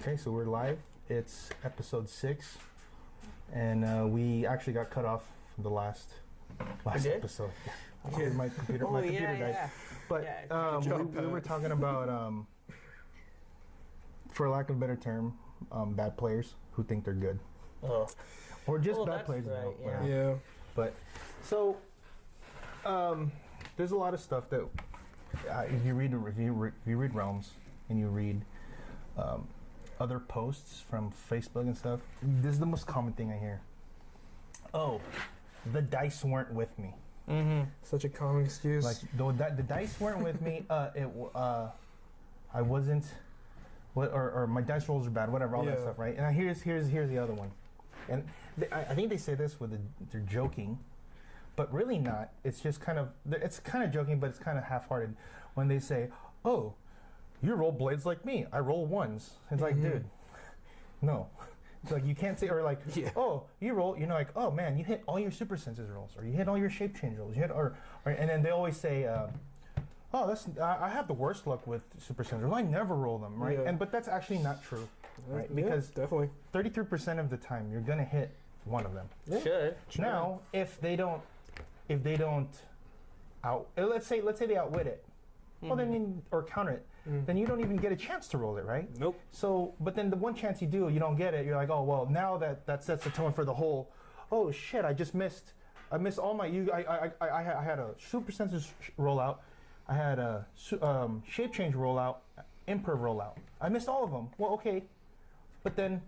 Okay, so we're live. It's episode 6, and we actually got cut off from the last episode. Yeah. My computer died. Yeah. But we were talking about, for lack of a better term, bad players who think they're good, or just bad players. Right, yeah. But so there's a lot of stuff that if you read Realms and you read other posts from Facebook and stuff, this is the most common thing I hear. Oh, the dice weren't with me. Mm-hmm. Such a common excuse. Like the dice weren't with me. I wasn't. Or my dice rolls are bad. Whatever, all that stuff, right? And here's the other one. And I think they say this they're joking, but really not. It's just kind of joking, but it's kind of half-hearted when they say, "Oh, you roll blades like me. I roll ones." It's like, dude, no. It's like you can't say, or like, oh, you roll. You know, like, oh man, you hit all your super senses rolls, or you hit all your shape change rolls. You hit, or and then they always say, oh, I have the worst luck with super senses rolls. I never roll them, right? Yeah. But that's actually not true, right? Because definitely 33% of the time you're gonna hit one of them. Yeah. Should. Now, if they don't let's say they outwit it. Well, then or counter it, then you don't even get a chance to roll it, right? Nope. So, but then the one chance you do, you don't get it. You're like, oh well, now that sets the tone for the whole. Oh shit! I missed all my. I had a super senses rollout. I had a shape change rollout, improv rollout. I missed all of them. Well, okay, but then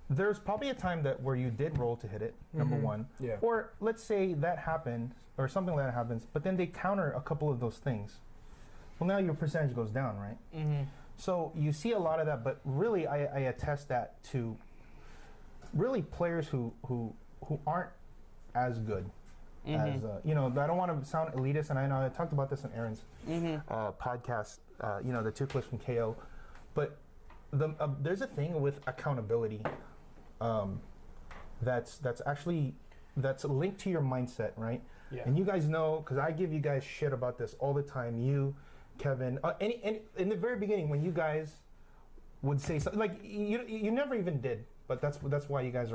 there's probably a time where you did roll to hit it. Number one. Yeah. Or let's say that happened, or something like that happens, but then they counter a couple of those things. Well, now your percentage goes down, right? Mm-hmm. So you see a lot of that, but really, I attest that to really players who aren't as good as I don't want to sound elitist, and I know I talked about this on Aaron's podcast. The 2 clips from KO, but there's a thing with accountability that's linked to your mindset, right? Yeah. And you guys know, because I give you guys shit about this all the time. You, Kevin, in the very beginning when you guys would say something like you never even did, but that's why you guys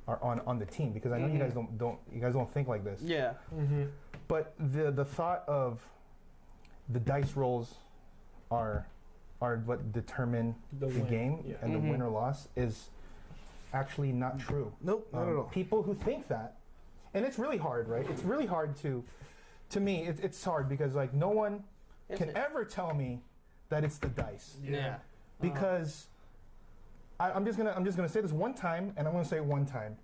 are on the team, because I know you guys don't think like this. Yeah. Mm-hmm. But the thought of the dice rolls are what determine the game and the win or loss is actually not true. Nope, not at all. People who think that, and it's really hard, right? It's really hard to me. It's hard because like no one can ever tell me that it's the dice. Yeah. Because I'm just gonna say this one time, and I'm gonna say it one time.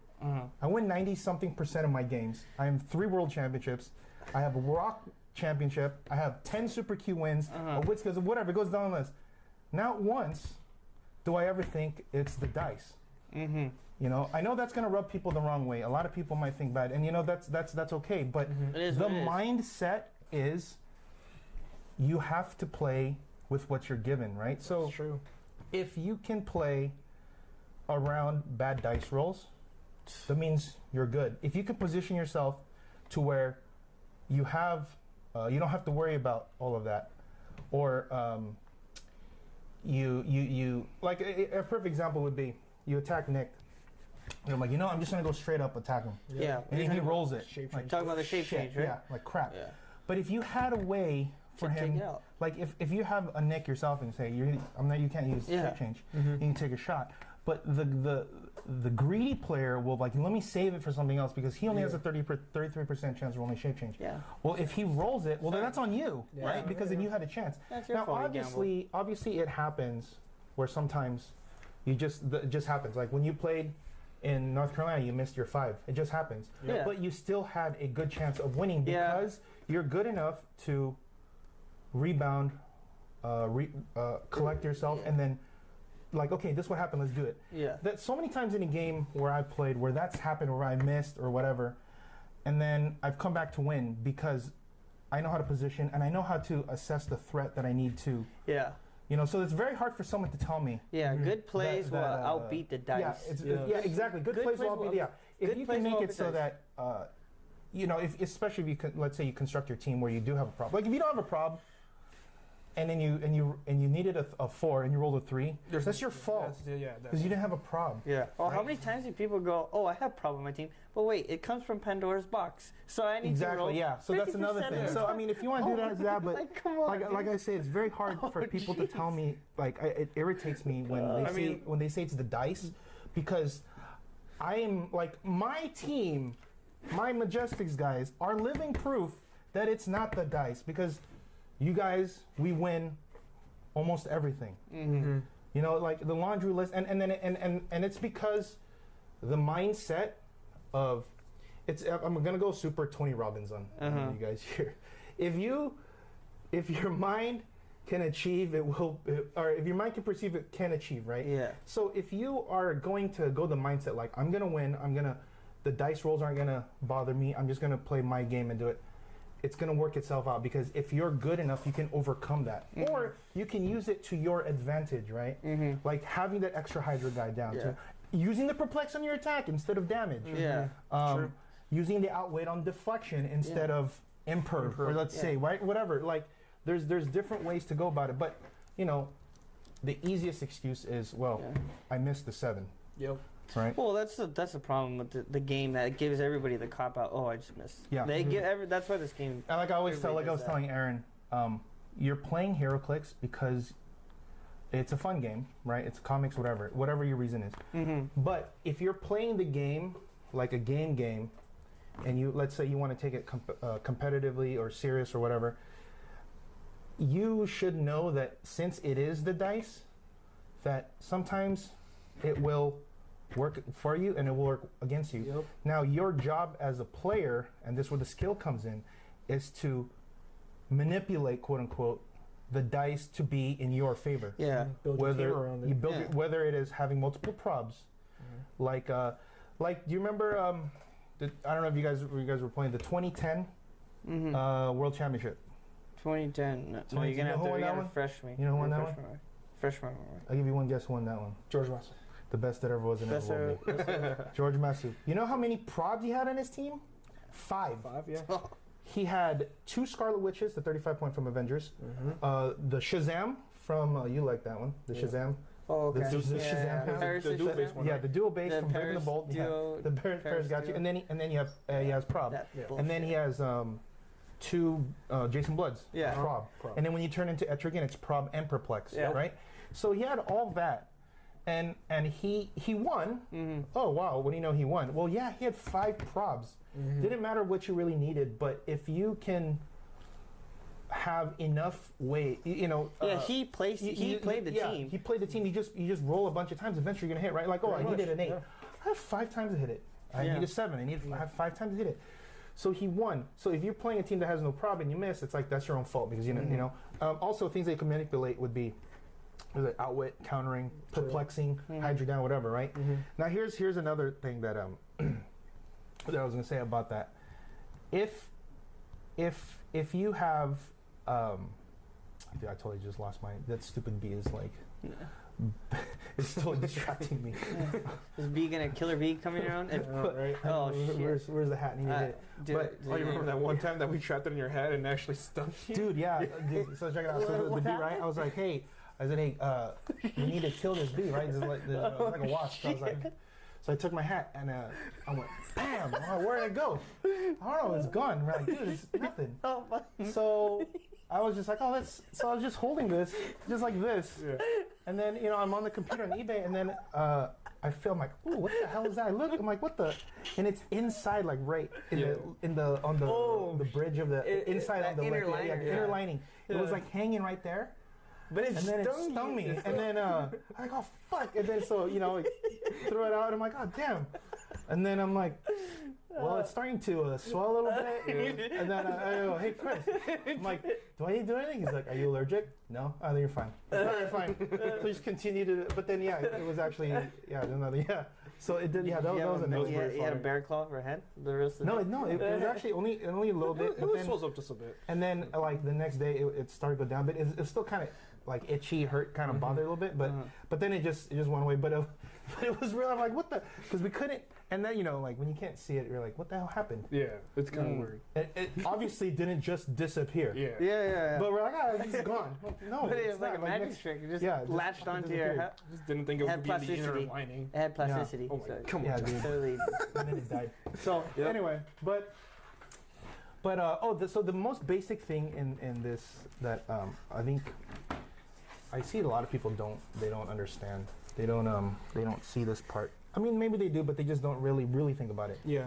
I win 90-something% of my games. I am 3 world championships. I have a rock championship. I have 10 super Q wins. A Whiskas, whatever. It goes down the list. Not once do I ever think it's the dice. I know that's gonna rub people the wrong way. A lot of people might think bad, and that's okay. But the mindset is you have to play with what you're given, right? So that's true. If you can play around bad dice rolls, that means you're good. If you can position yourself to where you have, you don't have to worry about all of that, or you like a perfect example would be you attack Nick. And I'm like, I'm just gonna go straight up attack him. Yeah. And then he rolls it. Like, talking about the shape change, right? Yeah, like crap. Yeah. But if you had a way for him, like if you have a Nick yourself and say you can't use shape change, you can take a shot. But the greedy player will like, let me save it for something else because he only has a 33% chance of rolling shape change. Yeah. Well, if he rolls it, well then that's on you, right? Because then you had a chance. That's your fault. Obviously, it happens where sometimes it just happens. Like when you played in North Carolina, you missed your 5. It just happens. Yeah. But you still had a good chance of winning because you're good enough to rebound, collect yourself, and then like, okay, this is what happened, let's do it. Yeah. That so many times in a game where I played where that's happened, where I missed or whatever, and then I've come back to win because I know how to position and I know how to assess the threat that I need to. Yeah. So it's very hard for someone to tell me. Yeah, good plays will outbeat the dice. Yeah, exactly. Good plays will outbeat. Yeah, if you can make it so that, especially if you let's say you construct your team where you do have a problem. Like if you don't have a problem, and then you needed a 4 and you rolled a 3. That's your fault. Because you didn't have a prob. Yeah. Oh, right? How many times do people go, oh, I have prob on my team, but wait, it comes from Pandora's box, so I need to roll. Yeah. So that's another thing. So I mean, if you want to do that, but like, come on, like I say, it's very hard for people to tell me. Like, it irritates me when they say it's the dice, because I am like, my team, my Majestix guys are living proof that it's not the dice, because you guys, we win almost everything. Mm-hmm. You know, like the laundry list, and it's because the mindset of I'm gonna go super Tony Robbins on you guys here. If your mind can achieve, or if your mind can perceive, it can achieve, right? Yeah. So if you are going to go the mindset like, I'm gonna win, the dice rolls aren't gonna bother me, I'm just gonna play my game and do it, it's going to work itself out, because if you're good enough, you can overcome that. Mm-hmm. Or you can use it to your advantage, right? Mm-hmm. Like having that extra Hydra guy down. Yeah. Using the perplex on your attack instead of damage. Yeah. Using the outweight on deflection instead of imperv, or let's say, right? Whatever. Like, there's different ways to go about it. But, you know, the easiest excuse is, I missed the 7. Yep. Right. Well, that's the problem with the game, that it gives everybody the cop out. Oh, I just missed. Yeah. They that's why this game. And like I always tell, I was telling Aaron, you're playing HeroClix because it's a fun game, right? It's comics, whatever your reason is. Mm-hmm. But if you're playing the game like a game, and let's say you want to take it competitively or serious or whatever, you should know that since it is the dice, that sometimes it will work for you and it will work against you. Yep. Now, your job as a player, and this is where the skill comes in, is to manipulate, quote unquote, the dice to be in your favor. Yeah. Build your team around it. You build it, whether it is having multiple probs, like do you remember? I don't know if you guys were playing the 2010 World Championship. 2010. No, you're gonna have to refresh me. You know who won that one? Fresh memory. I'll give you one guess who won that one. George Russell. The best that ever was in the world. George Masu. You know how many probs he had on his team? 5. 5, yeah. He had 2 Scarlet Witches, the 35-point from Avengers. The Shazam from, you like that one, the Shazam. Oh, okay. The Shazam. The dual base one. Yeah, the dual base from Brave and the Bold. Duo, the Paris got you. And then you have he has prob. And then he has 2 Jason Bloods. Yeah. Prob. And then when you turn into Etrigan, it's prob and perplex. Yeah. Right? So he had all that. And he won. Mm-hmm. Oh, wow. What do you know he won? Well, yeah, he had 5 probs. Didn't matter what you really needed, but if you can have enough weight, you know. He played the team. He played the team. You just roll a bunch of times. Eventually, you're gonna hit, right? Like, I needed an 8. I have 5 times to hit it. I needed 7. I have 5 times to hit it. So he won. So if you're playing a team that has no prob and you miss, it's like that's your own fault, because you know. Also, things that you can manipulate would be outwit, countering, perplexing, Hydra down, whatever, right? Now here's another thing that that I was gonna say about that. If you have I totally just lost that stupid bee is like it's totally distracting me. Is bee gonna killer bee coming around? Right? Oh shit! Where's the hat? And you remember that one time that we trapped it in your head and actually stung you? Dude, yeah. So check it out. So the bee, right? I was like, hey, we need to kill this bee, right? It's like a wasp. So I was like, so I took my hat and I went, bam! Where did it go? I don't know. It's gone. We're like, dude, it's nothing. So I was just like, so I was just holding this, just like this, and then I'm on the computer on eBay, and then I feel, I'm like, ooh, what the hell is that? I look, I'm like, what the? And it's inside, like right on the bridge of the inside of the inner lining. Inner lining. It was like hanging right there. But it stung me, and then I'm like, oh fuck, and then so throw it out, and I'm like, oh damn, and then I'm like, well, it's starting to swell a little bit, and then I go, hey Kris, I'm like, do I need to do anything? He's like, are you allergic? No, then you're fine. You're fine. So just continue to, but then it was actually another So it did, that was a nice. You had a bear claw for a head. The rest of it was actually only a little bit. It swells up just a bit. And then like the next day it started to go down, but it's still kind of like itchy, hurt, kind of bothered a little bit, but then it just went away. But it was real. I'm like, what the? Because we couldn't. And then like when you can't see it, you're like, what the hell happened? Yeah, it's kind of weird. It obviously didn't just disappear. Yeah. yeah. But we're like, he's gone. No, But it's like not. a magic next- trick. It just yeah, just latched fucking onto your disappeared. head. Just didn't think it Had would be in the inner plasticity. lining. It had plasticity. Oh my so come Yeah, on. dude. totally. And then it died. So Yep. anyway, so the most basic thing in this that I think I see a lot of people don't understand. They don't see this part. I mean, maybe they do, but they just don't really think about it. Yeah.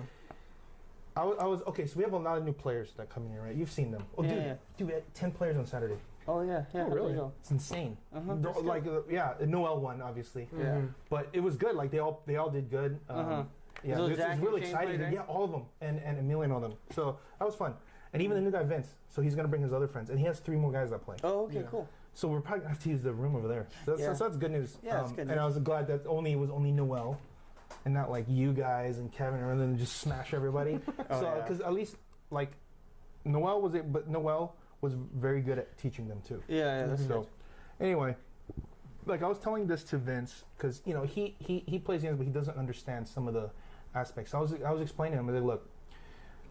I was okay. So we have a lot of new players that come in here, right? You've seen them. Oh, Yeah, dude, we had 10 players on Saturday. Oh yeah. Oh, really? It's insane. Uh-huh. Like a Noel one, obviously. Yeah. Mhm. But it was good. Like they all did good. Uh-huh. Yeah, So it's Jack and really Shane exciting. played, right? Yeah, all of them, and Emilian, all of them. So that was fun. And even the new guy Vince. So he's gonna bring his other friends, and he has 3 more guys that play. Oh, okay, Yeah. cool. So we're probably gonna have to use the room over there. So that's good news. Yeah, that's good And I news. was glad that it was only Noel, and not like you guys and Kevin, and then just smash everybody. Oh, So yeah. because at least like Noel was very good at teaching them too. Yeah, that's So good. anyway, like I was telling this to Vince because he plays games but he doesn't understand some of the aspects. I was explaining to him. I was like, look,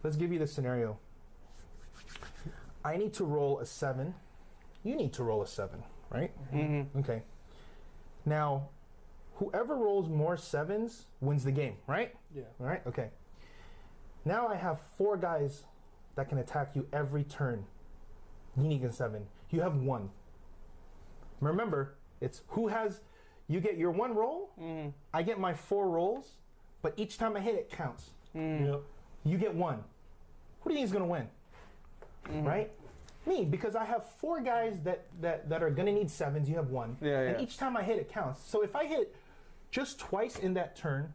let's give you this scenario. I need to roll a 7. You need to roll a 7, right? Mm-hmm. Okay. Now, whoever rolls more 7s wins the game, right? Yeah. All right. Okay. Now I have 4 guys that can attack you every turn. You need a 7. You have 1. Remember, it's who has. You get your 1 roll. Mm-hmm. I get my 4 rolls, but each time I hit it counts. Yep. You get 1. Who do you think is going to win? Right? Me, because I have 4 guys that are going to need 7s. You have 1. Yeah, And yeah. each time I hit it counts. So if I hit just twice in that turn,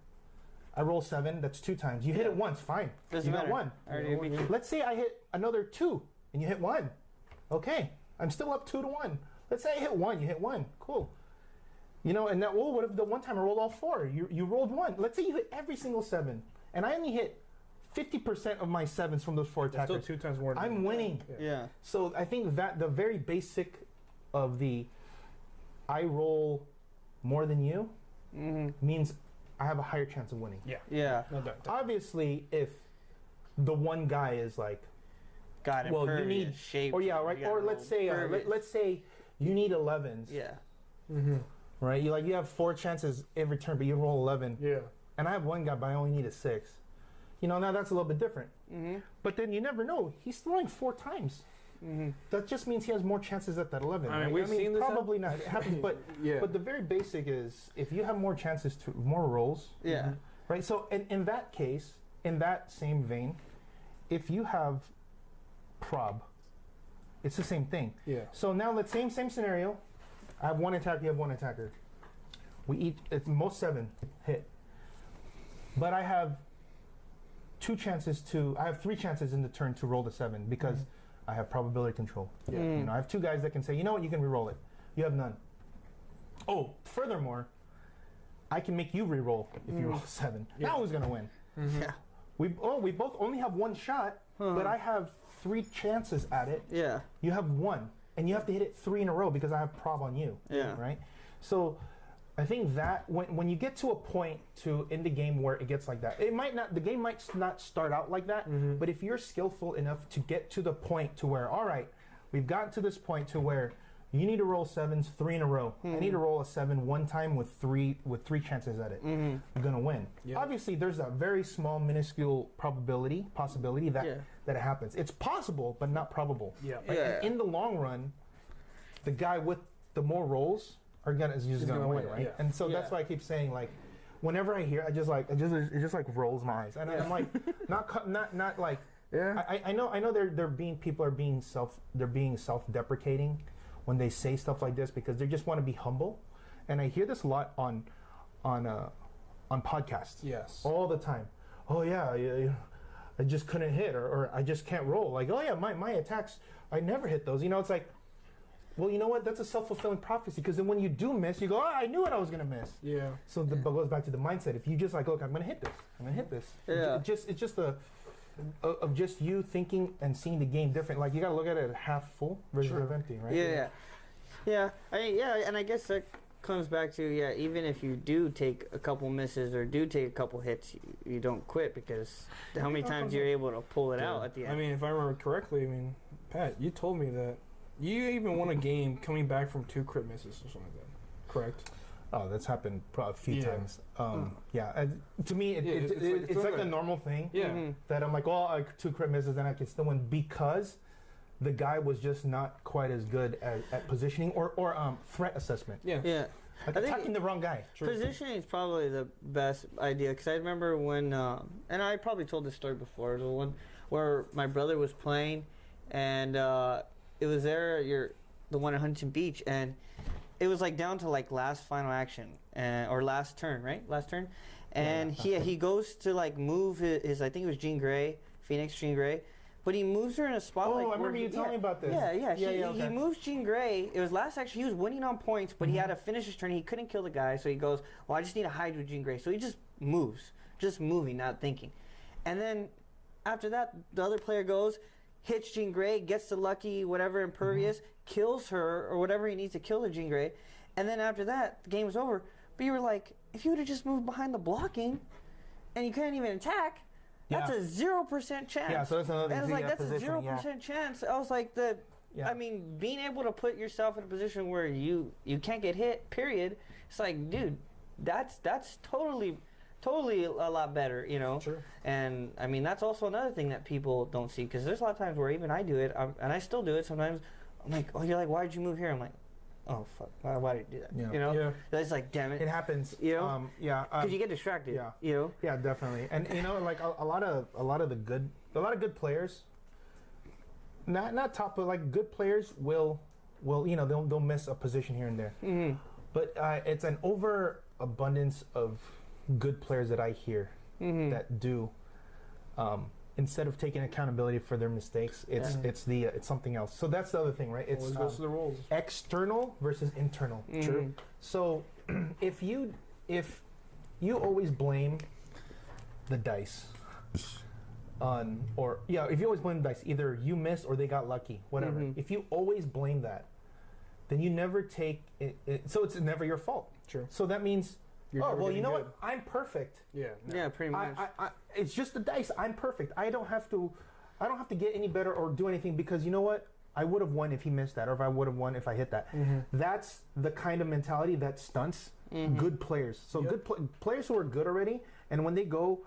I roll 7. That's 2 times. You hit it once, fine. Doesn't you matter. got 1. I already beat you. Let's say I hit another 2 and you hit 1. Okay, I'm still up 2-1. Let's say I hit 1, you hit 1. Cool. And that, what if the one time I rolled all 4? You rolled 1. Let's say you hit every single 7, and I only hit 50% of my 7s from those 4 That's attackers. still 2 times more. I'm winning. Yeah. So I think that the very basic of the I roll more than you means I have a higher chance of winning. Yeah. Yeah. No doubt. Obviously, if the one guy is like, Got it. well, you need shape. or yeah, right, or let's say let's say you need 11s, Yeah. Mm-hmm. right? You have 4 chances every turn, but you roll 11, Yeah. and I have 1 guy, but I only need a 6. Now that's a little bit different. Mm-hmm. But then you never know. He's throwing 4 times. That just means he has more chances at that 11. I mean, right? we've seen this probably not. It happens, but Yeah. but the very basic is if you have more chances to more rolls, Yeah. right? So in that case, in that same vein, if you have prob, it's the same thing. Yeah. So now let's same scenario. I have 1 attacker, you have 1 attacker. We each it's most 7 hit, but I have 3 chances in the turn to roll the 7 because I have probability control. Yeah. I have 2 guys that can say, you know what, you can re-roll it. You have none. Oh, furthermore, I can make you re-roll if you roll a 7. Yeah. Now who's gonna win? Yeah. We both only have 1 shot, but I have 3 chances at it. Yeah. You have 1, and you have to hit it 3 in a row because I have prob on you. Yeah. Right. So I think that when you get to a point in the game where it gets like that, the game might not start out like that, but if you're skillful enough to get to the point to where, all right, we've gotten to this point to where you need to roll 7s 3 in a row. I need to roll a 7 1 time with 3 chances at it. You're gonna win. Yeah. Obviously, there's a very small, minuscule possibility that it happens. It's possible, but not probable. Yeah. Right? Yeah. And in the long run, the guy with the more rolls is just gonna win, right? yeah. And so that's why I keep saying, like, whenever I hear, it just like rolls my eyes, and I'm like, not like, Yeah. I know people are being self-deprecating when they say stuff like this because they just want to be humble, and I hear this a lot on podcasts. Yes. All the time. Oh yeah, I just couldn't hit, or I just can't roll. Like, oh yeah, my attacks, I never hit those. It's like, well, you know what? That's a self-fulfilling prophecy because then when you do miss, you go, oh, I knew what I was gonna miss. Yeah. So it goes back to the mindset. If you just like, look, I'm gonna hit this. Yeah. It's just of just you thinking and seeing the game different. Like you gotta look at it half full versus half empty, right? Yeah. And I guess that comes back to even if you do take a couple misses or do take a couple hits, you don't quit because how many times you're able to pull it out at the end. I mean, if I remember correctly, Pat, you told me that You even won a game coming back from 2 crit misses or something like that. Correct? Oh, that's happened a few times. To me, it's like a normal thing. Yeah. That I'm like, 2 crit misses and I can still win because the guy was just not quite as good at positioning or threat assessment. Yeah. Yeah. Like I think attacking the wrong guy. Positioning is probably the best idea because I remember when, and I probably told this story before, the one where my brother was playing, and it was the one at Huntington Beach, and it was like down to like last final action or last turn, right? Last turn, and he goes to like move his I think it was Jean Grey, Phoenix Jean Grey. But he moves her in a spot like... Oh, I remember you telling me about this. He moves Jean Grey. It was last action. He was winning on points, but he had to finish his turn. He couldn't kill the guy, so he goes, well, I just need to hide with Jean Grey. So he just moves. Just moving, not thinking. And then after that, the other player goes, hits Jean Grey, gets the lucky, whatever, impervious, kills her, or whatever he needs to kill the Jean Grey. And then after that, the game was over. But you were like, if you would have just moved behind the blocking, and you couldn't even attack... That's a 0% chance. Yeah, so that's another thing. And it's like, that's a 0% chance. I was like, I mean, being able to put yourself in a position where you can't get hit, period. It's like, dude, that's totally a lot better, you know? Sure. And, I mean, that's also another thing that people don't see, because there's a lot of times where even I do it, and I still do it sometimes. I'm like, oh, you're like, why'd you move here? I'm like, oh, fuck, why did you do that? Yeah. You know? Yeah. It's like, damn it. It happens. You know? Because you get distracted. Yeah. You know? Yeah, definitely. And you know, like a lot of good players, not top, but like good players will you know they'll miss a position here and there. Mm-hmm. But it's an overabundance of good players that I hear that do. Instead of taking accountability for their mistakes, it's something else. So that's the other thing, right? It's goes to the roles. External versus internal. True. So if you always blame the dice if you always blame the dice, either you missed or they got lucky, whatever. If you always blame that, then you never take it, so it's never your fault. True. So that means you know good. what? I'm perfect. Yeah. Yeah, pretty much. It's just the dice. I'm perfect. I don't have to get any better or do anything because you know what? I would have won if he missed that, or if I would have won if I hit that. That's the kind of mentality that stunts good players. So good players who are good already, and when they go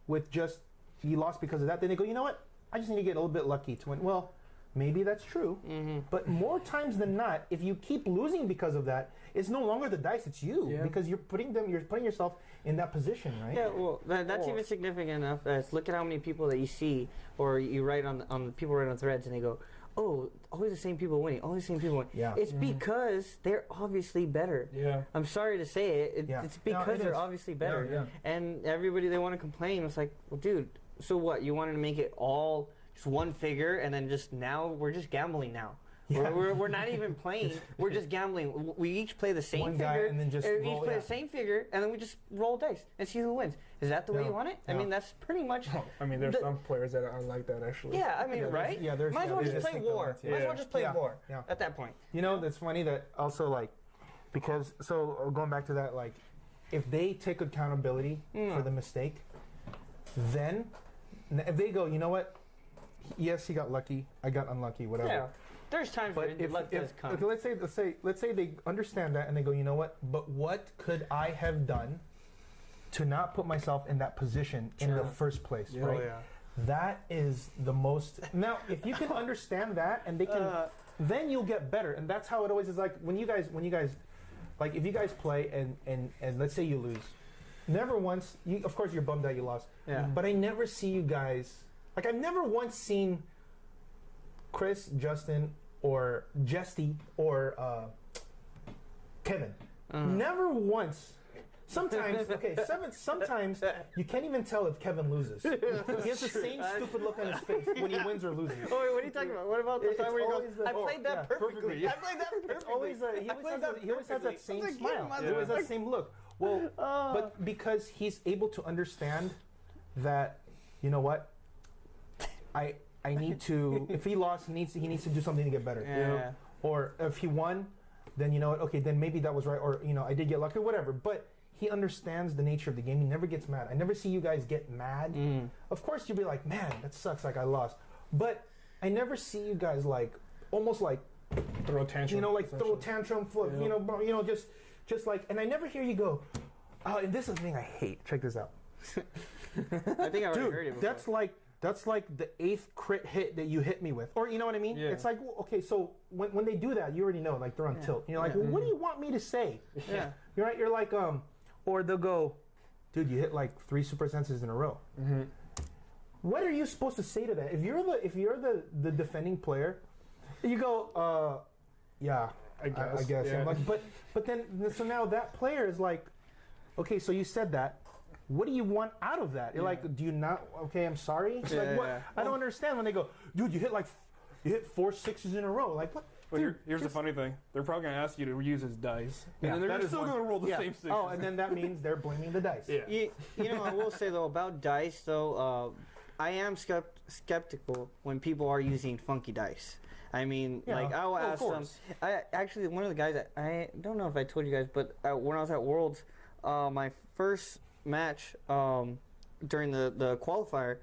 with just you lost because of that, then they go, you know what? I just need to get a little bit lucky to win. Well, maybe that's true, but more times than not, if you keep losing because of that, it's no longer the dice; it's you because you're putting yourself in that position, right? Yeah, well, that's even significant enough. As look at how many people that you see, or you write on people write on threads, and they go, "Oh, always the same people winning. Always the same people winning." Yeah, it's because they're obviously better. Yeah, I'm sorry to say it. It's because they're obviously better. Yeah. And everybody they want to complain. It's like, well, dude, so what? You wanted to make it all just one figure, and then just now we're just gambling now. Yeah. We're not even playing. We're just gambling. We each play the same one figure. Guy and then just each play the same figure, and then we just roll dice and see who wins. Is that the way you want it? I mean, that's pretty much. I mean, there's some players that are like that actually. Yeah, I mean, right? Yeah, might as well just play war. Might as well just play war at that point. You know, that's funny that also like because going back to that, like if they take accountability for the mistake, then if they go, you know what? Yes, he got lucky. I got unlucky. Whatever. Yeah. There's times where luck does come. Okay, let's say they understand that and they go, you know what? But what could I have done to not put myself in that position in the first place? Yeah. Right. Oh, yeah. That is the most. Now, if you can understand that and they can, then you'll get better. And that's how it always is. Like when you guys, like if you guys play and let's say you lose, never once. Of course, you're bummed that you lost. Yeah. But I never see you guys. Like I've never once seen Kris, Justin, or Jesty, or Kevin. Never once. Sometimes, sometimes you can't even tell if Kevin loses. He has the same stupid look on his face when he wins or loses. Oh, wait, what are you talking about? What about the time where he goes, I played that perfectly. I played that perfectly. It's always, he always has that same smile. He always has that same look. Well, but because he's able to understand that, you know what, I need to. If he lost, he needs to do something to get better. Yeah. You know? Or if he won, then you know what? Okay, then maybe that was right. Or you know, I did get lucky. Whatever. But he understands the nature of the game. He never gets mad. I never see you guys get mad. Of course, you'll be like, man, that sucks. Like I lost. But I never see you guys like almost like Throw a tantrum. You know, like throw a tantrum, just like, and I never hear you go. And this is the thing I hate. Check this out. I think I already heard it before. That's like the 8th crit hit that you hit me with, or you know what I mean? Yeah. It's like, okay, so when they do that, you already know, like they're on tilt. You're like, well, what do you want me to say? Yeah. You're right. You're like, or they'll go, dude, you hit like 3 super senses in a row. Mm-hmm. What are you supposed to say to that? If you're the defending player, you go, yeah, I guess. Yeah. I'm like, but then so now that player is like, okay, so you said that. What do you want out of that? You're like, do you not? Okay, I'm sorry. I don't understand when they go, dude, you hit 4 6s in a row. Like what? But dude, here's the funny thing: they're probably gonna ask you to use his dice, and then they're still gonna roll the same 6. Oh, and then that means they're blaming the dice. Yeah. You know, I will say though about dice though, I am skeptical when people are using funky dice. I mean, like I will ask them. I actually one of the guys that I don't know if I told you guys, but when I was at Worlds, my first match during the qualifier,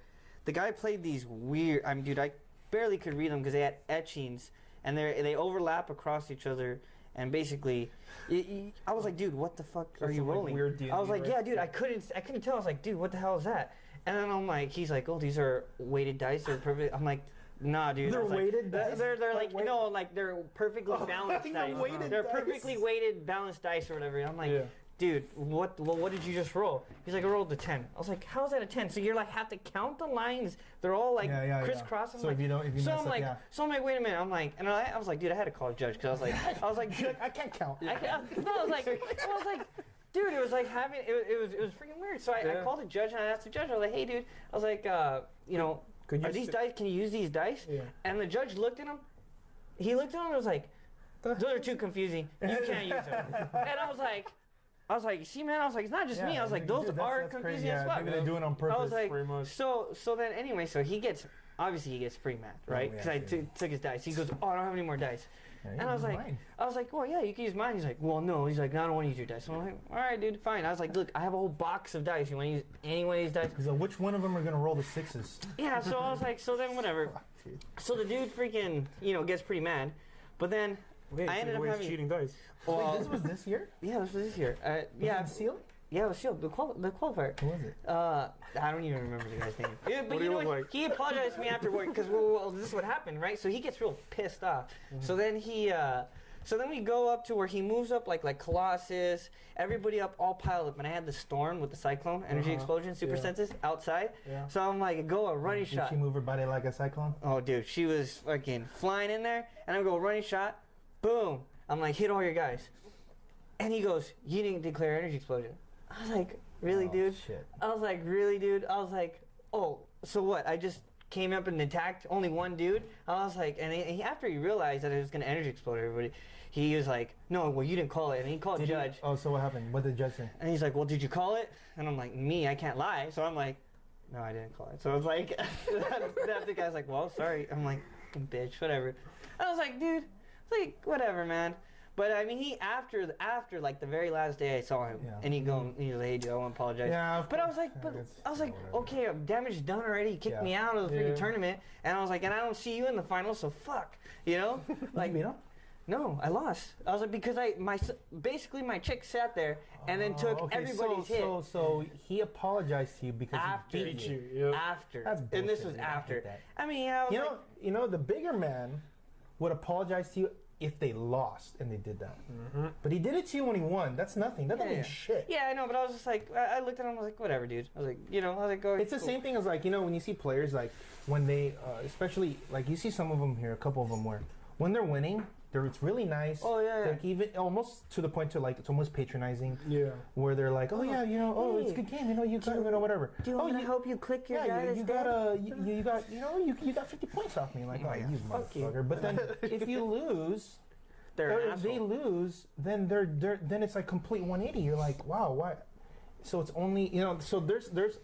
the guy played these weird. I mean, dude, I barely could read them because they had etchings and they overlap across each other. And basically, I was like, dude, what the fuck are you rolling? Weird D&D, I was like, yeah, dude, I couldn't tell. I was like, dude, what the hell is that? And then I'm like, he's like, oh, these are weighted dice. They're perfect. I'm like, nah, dude. They're weighted dice? They're like, no, like they're perfectly balanced dice. They're dice. perfectly weighted, balanced dice or whatever. I'm like, dude, what did you just roll? He's like, I rolled a 10. I was like, how is that a 10? So you're like, have to count the lines. They're all like crisscross. So if you mess up, I'm like, wait a minute. I'm like, and I was like, dude, I had to call a judge because I was like, dude, I can't count. I was like, dude, it was like having it was freaking weird. So I called the judge and I asked the judge. I was like, hey, dude, I was like, you know, are these dice? Can you use these dice? Yeah. And the judge looked at him. He looked at him and was like, those are too confusing. You can't use them. And I was like, see, man, I was like, it's not just me. I was like, those are confusing as fuck. Maybe they do it on purpose. I was like, so then anyway, so he gets pretty mad, right? Because I took his dice. He goes, oh, I don't have any more dice. And I was like, well, yeah, you can use mine. He's like, well, no. He's like, no, I don't want to use your dice. So I'm like, all right, dude, fine. I was like, look, I have a whole box of dice. You want to use any one of these dice? He's like, which one of them are going to roll the 6s? Yeah, so I was like, so then whatever. So the dude freaking, gets pretty mad. But then I ended up having cheating dice. Wait, this was this year? Yeah, this was this year. Yeah, it sealed? Yeah, it was sealed. The qualifier. Who was it? I don't even remember the guy's name. Yeah, but What you do know you what? look like? He apologized to me after work because well, this is what happened, right? So he gets real pissed off. So then so then we go up to where he moves up like Colossus, everybody up all piled up, and I had the storm with the cyclone, energy explosion, super senses outside. Yeah. So I'm like, go a running shot. Did she move her body like a cyclone? Oh, dude, she was fucking flying in there, and I go running shot, boom. I'm like, hit all your guys. And he goes, you didn't declare energy explosion. I was like, really, dude? Shit. I was like, really, dude? I was like, oh, so what? I just came up and attacked only one dude? I was like, and after he realized that it was going to energy explode everybody, he was like, no, well, you didn't call it. And he called the judge. So what happened? What did the judge say? And he's like, well, did you call it? And I'm like, me, I can't lie. So I'm like, no, I didn't call it. So I was like, that the guy's like, well, sorry. I'm like, bitch, whatever. I was like, dude, it's like, whatever, man. But I mean, he after like the very last day I saw him, and he was like, "Hey, dude, I want to apologize." Yeah, but I was like, okay, damage done already. He kicked me out of the freaking tournament, and I was like, and I don't see you in the finals, so fuck, like, you beat him? No, I lost. I was like, because basically my chick sat there and then took everybody's hit. So he apologized to you because he beat you. Yep. After. That's bullshit. And this was after. I mean, the bigger man would apologize to you if they lost and they did that. Mm-hmm. But he did it to you when he won. That's nothing. That doesn't mean shit. Yeah, I know, but I was just like, I looked at him, I was like, whatever, dude. I was like, go. It's the same thing as like, when you see players like when they, especially like you see some of them here, a couple of them where when they're winning, it's really nice. Oh yeah. Like even almost to the point to like it's almost patronizing. Yeah. Where they're like, it's a good game. You got whatever. Do you want me to help you click your guy? You got 50 points off me. Like, you motherfucker. But then if you lose, if they lose, then then it's like complete 180. You're like, wow, why? So it's only So there's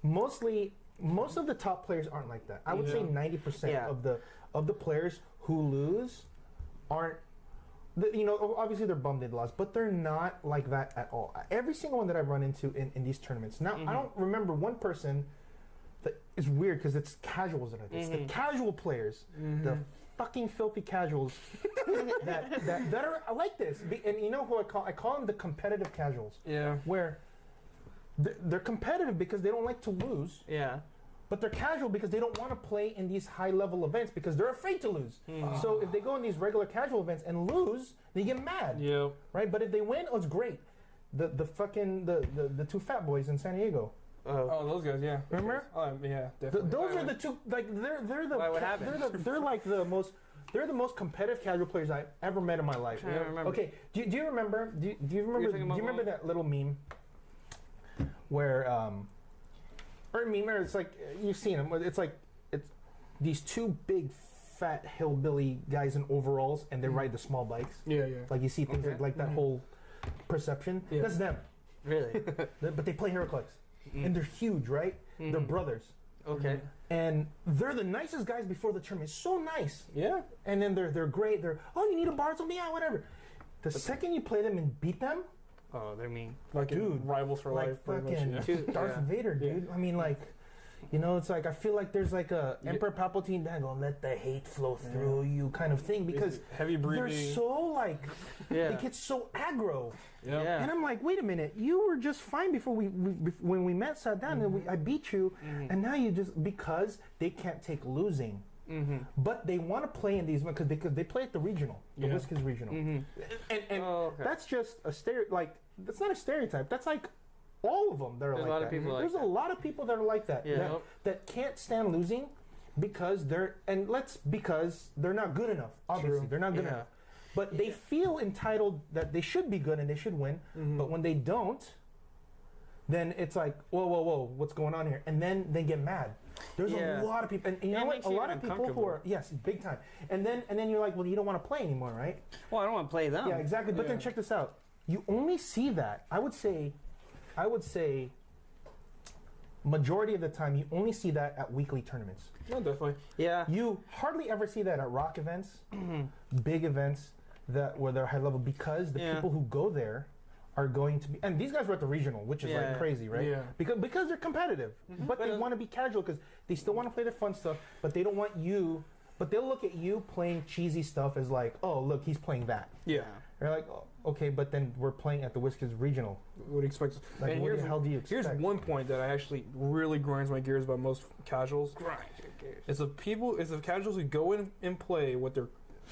mostly most of the top players aren't like that. I would say 90% of the players who lose aren't, obviously they're bummed they lost, but they're not like that at all. Every single one that I've run into in these tournaments. Now, I don't remember one person that is weird because it's casuals that are this. The casual players, the fucking filthy casuals that are like this. And you know who I call them the competitive casuals. Yeah. Where they're competitive because they don't like to lose. Yeah. But they're casual because they don't want to play in these high-level events because they're afraid to lose. So if they go in these regular casual events and lose, they get mad. Yeah. Right? But if they win, oh, it's great. The two fat boys in San Diego. Oh, those guys, yeah. Remember? Yeah, definitely. Those are the two. Like they're the. Why, what happened? They're like the most. They're the most competitive casual players I've ever met in my life. I don't remember. Okay, do you remember? Do you remember that little meme where or a meme where it's like you've seen them. It's like it's these two big fat hillbilly guys in overalls and they ride the small bikes. Yeah. Like you see things like that whole perception. Yeah. That's them. Really? But they play HeroClix. And they're huge, right? They're brothers. Okay. And they're the nicest guys before the tournament. So nice. Yeah. And then they're great. They're, oh, you need a bar? Something? Yeah, whatever. The second you play them and beat them, Oh, they're mean. Like dude, rivals for life. like pretty much, fucking yeah. Darth Vader, dude. I mean, like, you know, it's like I feel like there's like a Emperor Palpatine that going let the hate flow through you kind of thing because heavy breathing. they're so like they get so aggro. Yeah. And I'm like, wait a minute, you were just fine before when we met, sat down, and I beat you, and now you just because they can't take losing, but they want to play in these because they play at the regional, the Whiskers regional, and that's just a like that's not a stereotype. That's like all of them that are There's like a lot that. of people like There's that. a lot of people that are like that. Yeah. That can't stand losing because they're not good enough. Obviously, they're not good enough. But they feel entitled that they should be good and they should win. But when they don't, then it's like, whoa, what's going on here? And then they get mad. There's a lot of people, and you know what? A lot of people who are big time. And then you're like, well, you don't want to play anymore, right? Well, I don't want to play them. Yeah, exactly. But then check this out. You only see that. I would say, majority of the time, you only see that at weekly tournaments. No, definitely. Yeah. You hardly ever see that at rock events, big events where they're high level because the people who go there are going to be, and these guys were at the regional, which is like crazy, right? Yeah. Because they're competitive, but they want to be casual because they still want to play their fun stuff, but they don't want you. But they'll look at you playing cheesy stuff as like, oh, look, he's playing that. Yeah. They're like, oh, okay, but then we're playing at the Whiskers regional. What do you expect? Like, and what the hell do you expect? Here's one point that I actually really grinds my gears about most casuals. It's the casuals who go in and play with their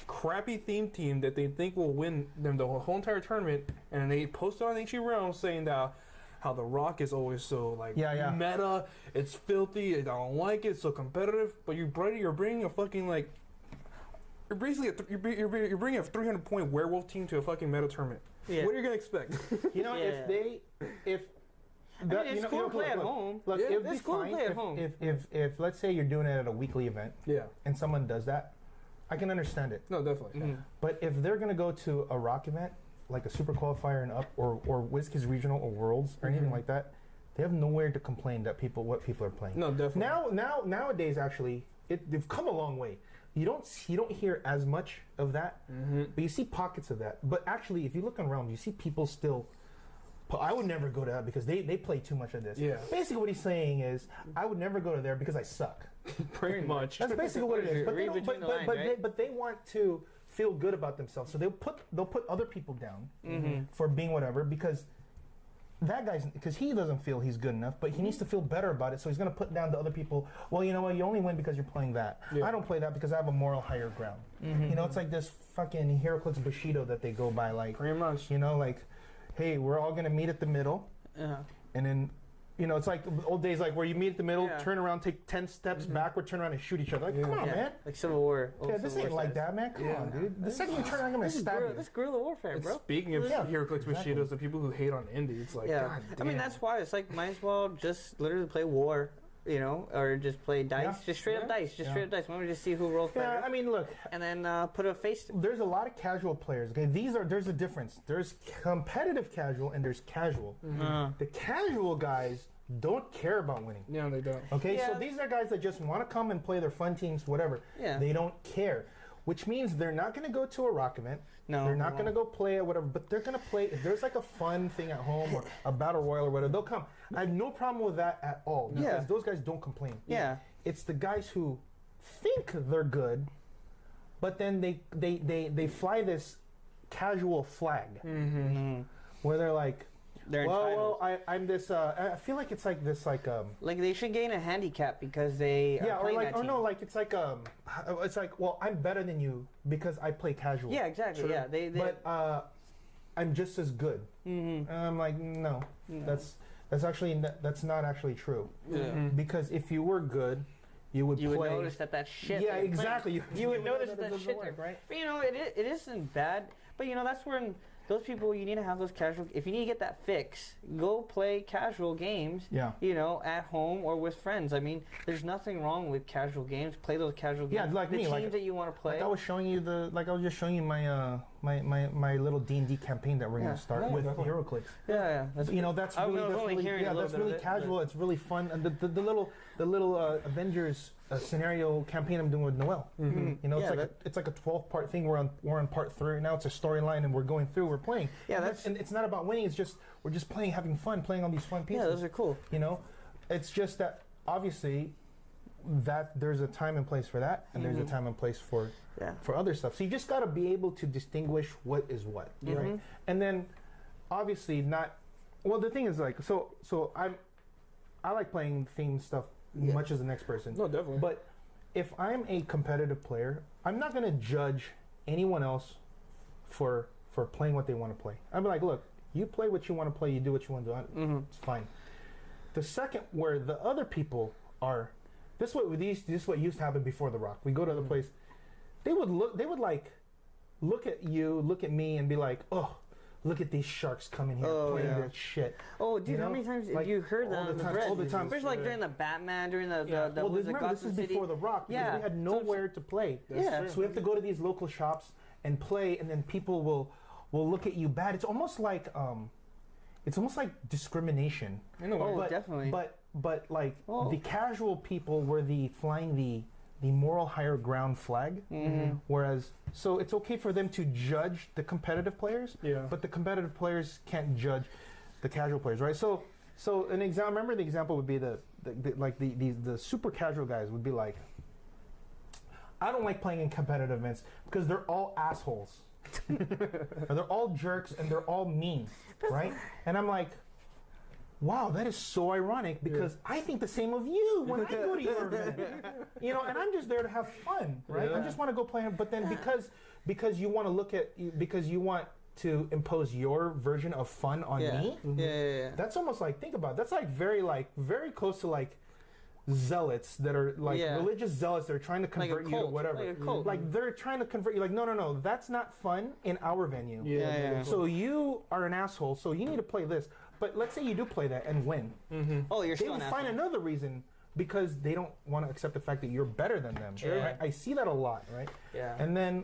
crappy theme team that they think will win them the whole entire tournament, and they post on HE Realm saying that how the Rock is always so like meta, it's filthy, I don't like it, it's so competitive. But you're bringing a fucking like you're basically you're bringing a 300-point werewolf team to a fucking meta tournament. Yeah. What are you gonna expect? You know, if it's cool to play at home. Look, Yeah, it'd be fine if let's say you're doing it at a weekly event, and someone does that, I can understand it. No, definitely. But if they're gonna go to a rock event, like a super qualifier and up, or WizKids regional or worlds or anything like that, they have nowhere to complain that what people are playing. No, definitely. Nowadays, actually, they've come a long way. You don't hear as much of that, but you see pockets of that. But actually, if you look around, you see people still. I would never go to that because they play too much of this. Yeah. Basically, what he's saying is, I would never go to there because I suck. Pretty much. That's basically what it is. But they want to feel good about themselves, so they'll put other people down for being whatever because he doesn't feel he's good enough, but he needs to feel better about it, so he's going to put down the other people. Well, you know what? You only win because you're playing that. I don't play that because I have a moral higher ground. You know, it's like this fucking HeroClix Bushido that they go by, like pretty much. You know, like, hey, we're all going to meet at the middle, and then. You know, it's like old days, like where you meet at the middle, turn around, take 10 steps backward, turn around and shoot each other. Like, come on, man. Like Civil War. Yeah, this ain't like that, man. Come on, dude. The second you turn around, I'm going to stab you. This guerrilla warfare, bro. Speaking of HeroClix Bushidos, the people who hate on indie, it's like, God damn. I mean, that's why it's like, might as well just literally play war, you know, or just play dice. Just straight up dice. Just straight up dice. Why don't we just see who rolls better? Yeah, I mean, look. And then put a face to it. There's a lot of casual players, okay? There's a difference. There's competitive casual and there's casual. The casual guys don't care about winning. No, they don't. Okay, so these are guys that just want to come and play their fun teams, whatever. Yeah. They don't care, which means they're not going to go to a rock event. No, they're not going to go play at whatever, but they're going to play. If there's like a fun thing at home or a battle royal or whatever, they'll come. I have no problem with that at all because those guys don't complain. Yeah, it's the guys who think they're good, but then they fly this casual flag where they're like, well, I'm this. I feel like it's like this, like they should gain a handicap because they are playing that team. it's like, well, I'm better than you because I play casual. Yeah, exactly. Sure. Yeah, but I'm just as good. And I'm like, no, that's not actually true. Because if you were good, you would notice that shit. Yeah, exactly. You would notice that shit there, right? But it isn't bad. But that's when those people, you need to have those casual. If you need to get that fix, go play casual games. Yeah. At home or with friends. I mean, there's nothing wrong with casual games. Play those casual games. Yeah, like the me, teams that you want to play. Like I was showing you my my little D&D campaign that we're gonna start with HeroClix. Yeah. That's really casual. It's really fun. And the little Avengers scenario campaign I'm doing with Noel. It's like a 12-part thing. We're on part 3 now. It's a storyline, and we're going through. We're playing. Yeah, and it's not about winning. It's just we're just playing, having fun, playing all these fun pieces. Yeah, those are cool. It's just that obviously that there's a time and place for that, and there's a time and place for other stuff. So you just got to be able to distinguish what is what, right? And then obviously not. Well, the thing is so I like playing themed stuff much as the next person. No, definitely. But if I'm a competitive player, I'm not going to judge anyone else for playing what they want to play. I'd be like, look, you play what you want to play, you do what you want to do. It's fine. The second where the other people are, this is what used to happen before The Rock. We go to the place, they would look at you, look at me, and be like, oh, look at these sharks coming here playing their shit. Oh, dude, how many times have you heard that on the thread? All the time. Especially during the Batman, during the remember, this is before The Rock, because we had nowhere to play. So we have to go to these local shops and play, and then people will look at you bad. It's almost like discrimination. Definitely. But like the casual people were flying the moral higher ground flag, whereas so it's okay for them to judge the competitive players, but the competitive players can't judge the casual players, right? So an example. Remember, the example would be the super casual guys would be like, I don't like playing in competitive events because they're all assholes. They're all jerks and they're all mean, right? And I'm like, wow, that is so ironic because I think the same of you when I go to your event. And I'm just there to have fun, right? I just want to go play, but then because you want to because you want to impose your version of fun on me. That's almost like, think about it, that's like very close to like zealots that are like religious zealots that are trying to convert you to whatever. Like they're trying to convert you. Like no, that's not fun in our venue. So you are an asshole. So you need to play this. But let's say you do play that and win. Oh, you're still an asshole. They will find another reason because they don't want to accept the fact that you're better than them. Right? I see that a lot, right? Yeah. And then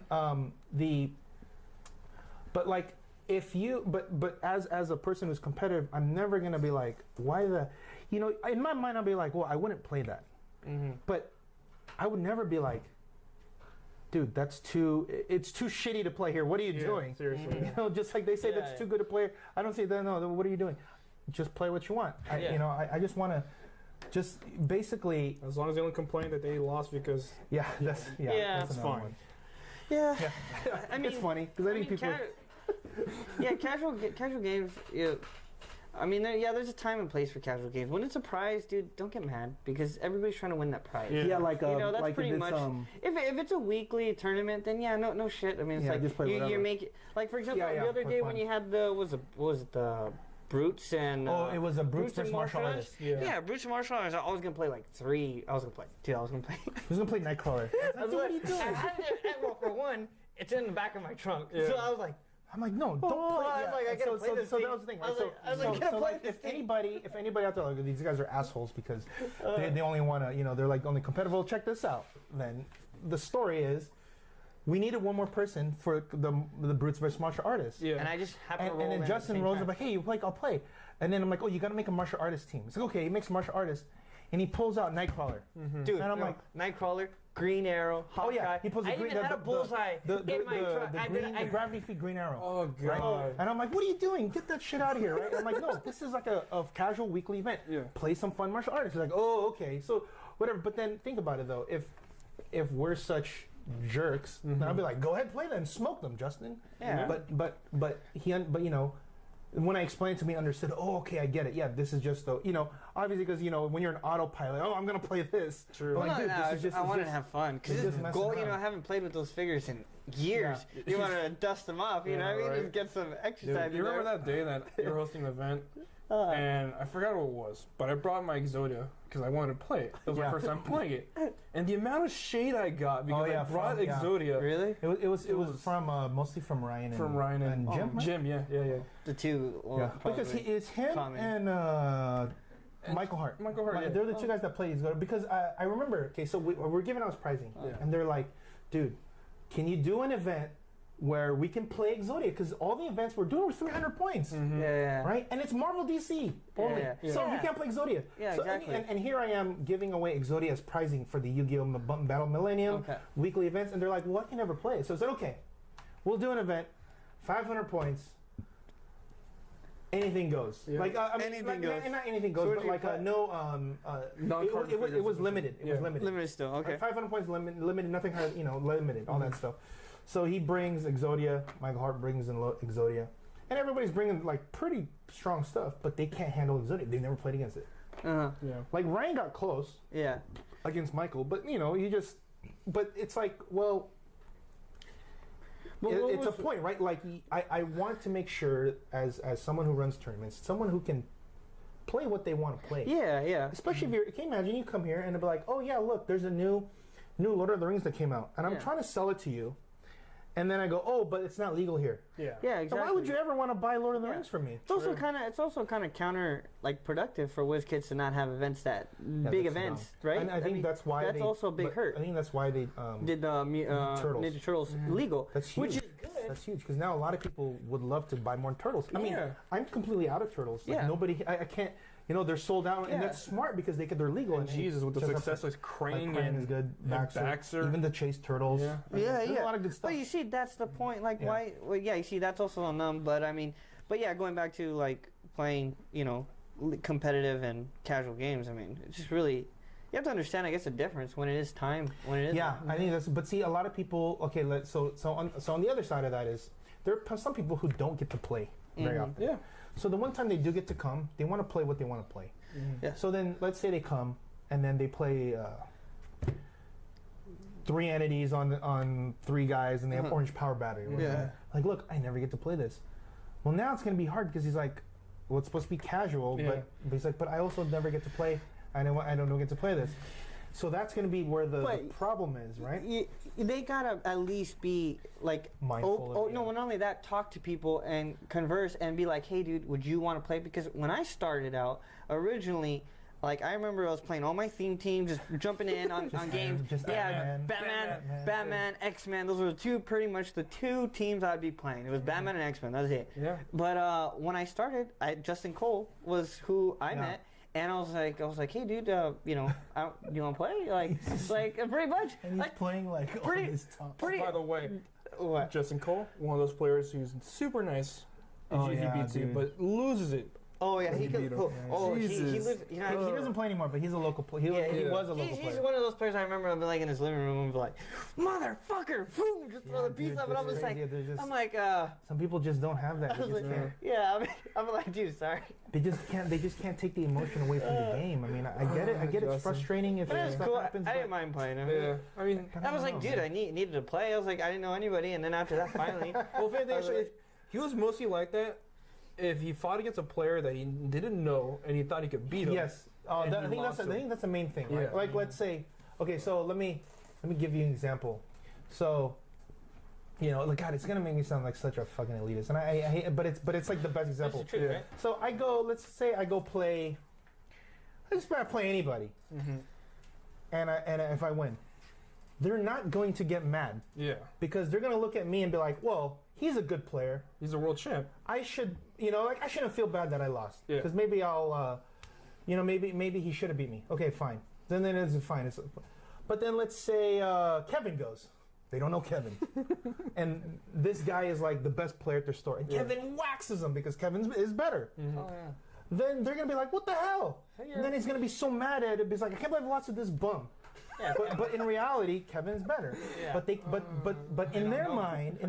but like if you but as a person who's competitive, I'm never gonna be like, why the. In my mind, I'll be like, well, I wouldn't play that. But I would never be like, dude, it's too shitty to play here. What are you doing? Seriously. Just like they say that's too good to play. I don't say that, no, what are you doing? Just play what you want. I just want to just basically. As long as they don't complain that they lost because. That's fine. One. Yeah. I mean, it's funny because I think people. Casual games. I mean, there's a time and place for casual games. When it's a prize, dude, don't get mad because everybody's trying to win that prize. That's like pretty much. If it's a weekly tournament, then no shit. I mean, it's like just play you make it. Like for example, the other day when you had was it the Brutes and it was a Brutes versus martial artists. Brutes and martial artists. I was gonna play like 3. I was gonna play 2. I was gonna play. I was gonna play Nightcrawler. What are you doing? Well, for one, it's in the back of my trunk, so I was like. I'm like, no, don't play. I was like, I gotta play this thing. That was the thing. Right? If anybody out there, like, these guys are assholes because they only want to, they're like only competitive. Well, check this out. Then the story is, we needed one more person for the Brutes versus martial artists. Yeah. And I just happened to roll. And then Justin rolls up like, hey, you play? I'll play. And then I'm like, oh, you got to make a martial artist team. It's like, okay, he makes a martial artist, and he pulls out Nightcrawler. Dude, and I'm like, Nightcrawler. Green Arrow, Hawkeye. He pulls the green. I even had a bullseye in my truck. The gravity feed Green Arrow. Oh god! Right? And I'm like, what are you doing? Get that shit out of here, right? I'm like, no, this is like a casual weekly event. Play some fun martial arts. He's like, oh, okay, so whatever. But then think about it though. If we're such jerks. And I'll be like, go ahead, play them, smoke them, Justin. Yeah. But you know, when I explained to me, understood. Oh, okay, I get it. Yeah, this is just the, you know, obviously because you know when you're an autopilot, oh, I'm gonna play this. True. But like, dude, this is just. I wanted to have fun because just messing goal. You know, around. I haven't played with those figures in years. Yeah. You want to dust them off. You know what I mean? right. Just get some exercise. You remember that day that you were hosting an event, and I forgot what it was, but I brought my Exodia because I wanted to play it. It was my first time playing it, and the amount of shade I got because I brought Exodia. Really? It was from mostly from Ryan and Jim. Right? Jim, yeah. The two. Well, Because it's him and Michael Hart. Michael Hart, yeah. They're the two guys that play Exodia. Because I remember, okay, so we're giving out pricing, and they're like, dude, can you do an event where we can play Exodia? Because all the events we're doing were 300 points. Yeah. Right? And it's Marvel DC only. Yeah. So you can't play Exodia. Yeah, so, exactly. And here I am giving away Exodia as pricing for the Yu-Gi-Oh! Battle Millennium weekly events. And they're like, well, I can never play it. So I said, okay, we'll do an event, 500 points. Anything goes. Yeah. Like anything goes. Not anything goes, but like it was limited. It was limited. Limited still. Okay. 500 points limited. Nothing higher. You know, limited. All that stuff. So he brings Exodia. Michael Hart brings in Exodia, and everybody's bringing like pretty strong stuff, but they can't handle Exodia. They've never played against it. Yeah. Like Ryan got close. Yeah. Against Michael, but you know, but it's like, well. It's a point, right? Like, I want to make sure, as someone who runs tournaments, someone who can play what they want to play. Yeah. Especially if can you imagine you come here and they'll be like, oh yeah, look, there's a new Lord of the Rings that came out, and I'm trying to sell it to you, and then I go, oh, but it's not legal here. Yeah, exactly. So why would you ever want to buy Lord of the Rings from me? It's also kind of counter productive for WizKids to not have events big events, right? And I think that's why that's also a big hurt. I think that's why they did Ninja Turtles legal. That's huge. Which is good. That's huge because now a lot of people would love to buy more turtles. I mean, I'm completely out of turtles. Like nobody, I can't. You know, they're sold out, and that's smart because they're legal. And Jesus, with the success with Crane is good. Baxter, even the Chase Turtles. There's a lot of good stuff. But you see, that's the point. Like, why? Well, you see, that's also on them. But I mean, going back to like playing, you know, competitive and casual games. I mean, it's just really. You have to understand, I guess, the difference when it is time, when it is. Yeah, I think that's. But see, a lot of people. Okay, so on the other side of that is there are some people who don't get to play very often. Yeah. So the one time they do get to come, they want to play what they want to play. Yeah. So then let's say they come and then they play 3 entities on 3 guys and they have orange power battery. Like, look, I never get to play this. Well, now it's going to be hard because he's like, well, it's supposed to be casual, but he's like, but I also never get to play. I don't get to play this. So that's going to be where the problem is, right? They gotta at least be like mindful. Not only that, talk to people and converse and be like, hey, dude, would you want to play? Because when I started out, originally, like I remember I was playing all my theme teams, just jumping in on games. Batman, X-Men. Those were pretty much the two teams I'd be playing. It was Batman and X-Men. That was it. Yeah. But when I started, Justin Cole was who I met. And I was like, hey, dude, you know, you want to play? Like pretty much. And he's playing like all this top. By the way, what? Justin Cole, one of those players who's super nice. He beats you, but loses it. Oh yeah, he could. He lives. You know, he doesn't play anymore, but he's a local player. He was a local player. He's one of those players I remember like in his living room and be like, motherfucker, boom, just throw the piece up, and I'm just like, some people just don't have that. I'm like, dude, sorry. They just can't take the emotion away from the game. I mean, I get it. It's frustrating if stuff cool. happens. I didn't mind playing him. Yeah, I mean, I was like, dude, I needed to play. I was like, I didn't know anybody, and then after that, finally, well, he was mostly like that. If he fought against a player that he didn't know and he thought he could beat him. Yes, I think that's the main thing. Right? Yeah. Like, let's say, okay, so let me give you an example. So, you know, like, God, it's gonna make me sound like such a fucking elitist, and I hate, but it's like the best example. That's the truth, right? So let's say I go play. I just play anybody, and if I win, they're not going to get mad. Yeah. Because they're gonna look at me and be like, well, he's a good player. He's a world champ. I should, I shouldn't feel bad that I lost. Yeah. Because maybe I'll, maybe he should have beat me. Okay, fine. Then it's fine. But then let's say Kevin goes. They don't know Kevin. And this guy is like the best player at their store. And Kevin waxes him because Kevin is better. Oh, yeah. Then they're going to be like, what the hell? And then he's going to be so mad at it. He's like, I can't believe I lost to this bum. Yeah, but in reality, Kevin is better. Yeah. But in their mind,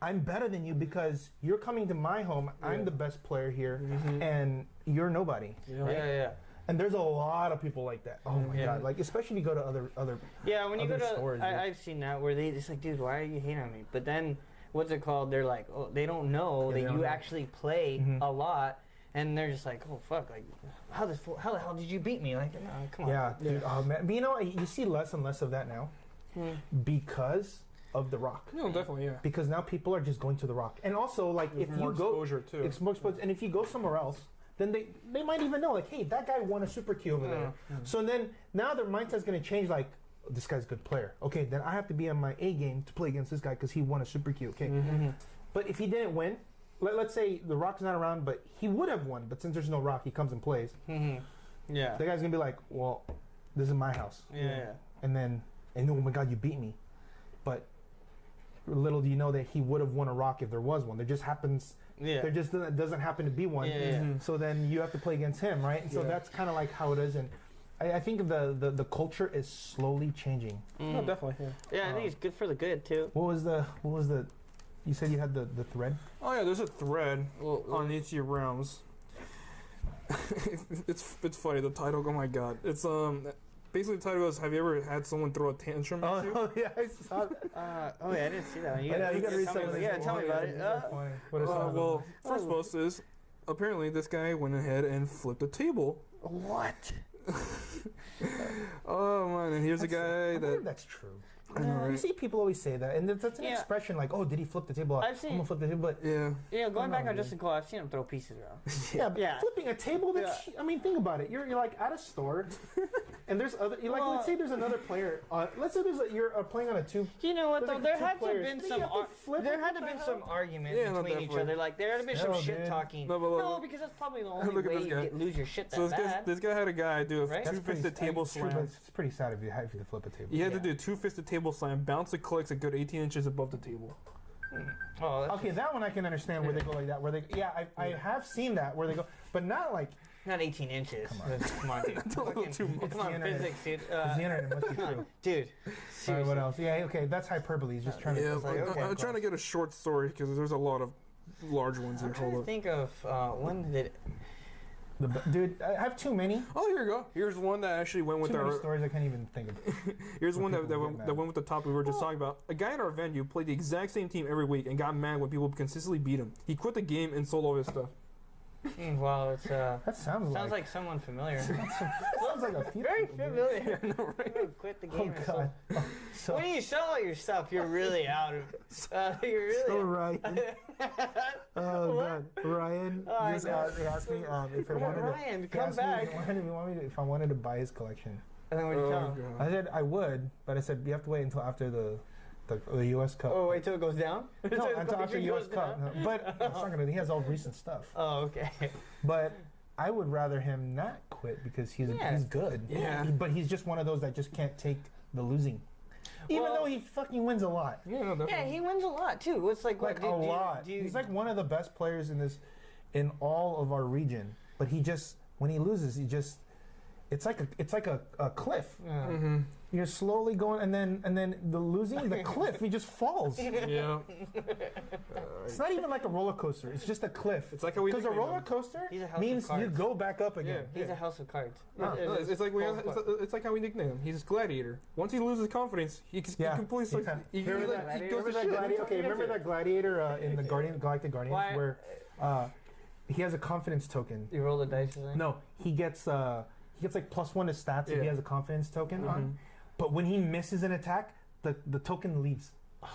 I'm better than you because you're coming to my home. I'm the best player here, and you're nobody. Yeah. And there's a lot of people like that. Oh my god! Like especially if you go to other. Yeah, when you go to stores, I've seen that where they just like, dude, why are you hating on me? But then, what's it called? They're like, oh, they don't know that you actually play a lot, and they're just like, oh fuck, like, how the hell did you beat me? Like, no, come on. Yeah, dude. Oh man, but you know, you see less and less of that now, because of The Rock. No, definitely, yeah. Because now people are just going to The Rock, and also like There's if more you go, exposure too. it's more exposure, and if you go somewhere else. Then they might even know, like, hey, that guy won a super Q over there. So then now their mindset's going to change, like, oh, this guy's a good player. Okay, then I have to be on my A game to play against this guy because he won a super Q. Okay, but if he didn't win, let's say The Rock's not around, but he would have won. But since there's no Rock, he comes and plays. Yeah. The guy's going to be like, well, this is my house. Yeah. And oh my God, you beat me. But little do you know that he would have won a Rock if there was one. There just happens... Yeah. There just doesn't happen to be one. So then you have to play against him, right? And so that's kind of like how it is. And I think the culture is slowly changing. No, definitely. Yeah, I think it's good for the good too. What was the? You said you had the thread. Oh yeah, there's a thread on ET Realms. it's funny. The title. Oh my god. It's Basically, the title goes, have you ever had someone throw a tantrum at you? Oh, yeah, I saw that. I didn't see that one. You gotta read some of this. Yeah, tell me about it. Well, first post is, apparently this guy went ahead and flipped a table. What? Oh, man, and here's a guy I wonder if that's true. I know, right? You see people always say that, and that's an expression like, "Oh, did he flip the table?" I've seen. I'm gonna flip the table, but Going back on Justin Cole, I've seen him throw pieces around. yeah, flipping a table. That's, I mean, think about it. You're like at a store, and there's other. Let's say there's another player. Let's say you're playing on a two. You know what though? Like there had to have been some argument between each other. Like there had to been some shit talking. No, because that's probably the only way you lose your shit that bad. This guy had a guy do a two-fisted table slam. It's pretty sad if you have to flip a table. He had to do a two-fisted table slam, bounce the clicks a good 18 inches above the table. Oh, okay, that one I can understand where they go like that. Where they, I have seen that where they go, but not like. Not 18 inches. Come on, dude. Come on, physics, dude. It's the internet. It must be true. Dude. All right, what else? Yeah, okay, that's hyperbole. He's just trying to. I'm trying to get a short story because there's a lot of large ones here. I'm trying to think of when did. Dude, I have too many. Oh, here you go. Here's one that actually went with too many stories I can't even think of. Here's one that went with the topic we were just talking about. A guy at our venue played the exact same team every week and got mad when people consistently beat him. He quit the game and sold all his stuff. Wow, it's that sounds like someone familiar. Sounds like a few very familiar. I know, right? Quit the game. Oh God. When you sell all your stuff, you're really out of. You're really. So Ryan. Oh God, Ryan just asked me if I wanted Ryan, come back. If I wanted to buy his collection. And then what did you tell him? I said I would, but I said you have to wait until after the U.S. Cup. Oh, wait till it goes down? No, until after U.S. Cup. No, but it's not gonna. He has all recent stuff. Oh, okay. But I would rather him not quit because he's good. Yeah. But he's just one of those that just can't take the losing. Even though he fucking wins a lot. Yeah, no, he wins a lot too. It's like what? A lot. He's like one of the best players in all of our region. But he just when he loses, it's like a cliff. Mm-hmm. You're slowly going, and then the losing the cliff, he just falls. Yeah. It's not even like a roller coaster. It's just a cliff. It's like because a roller coaster means you go back up again. He's a house of cards. It's like how we nickname him. He's Gladiator. Once he loses confidence, he completely remember that Gladiator in the Galactic Guardians where he has a confidence token. You roll the dice. No, he gets like +1 to stats if he has a confidence token on. But when he misses an attack, the token leaves.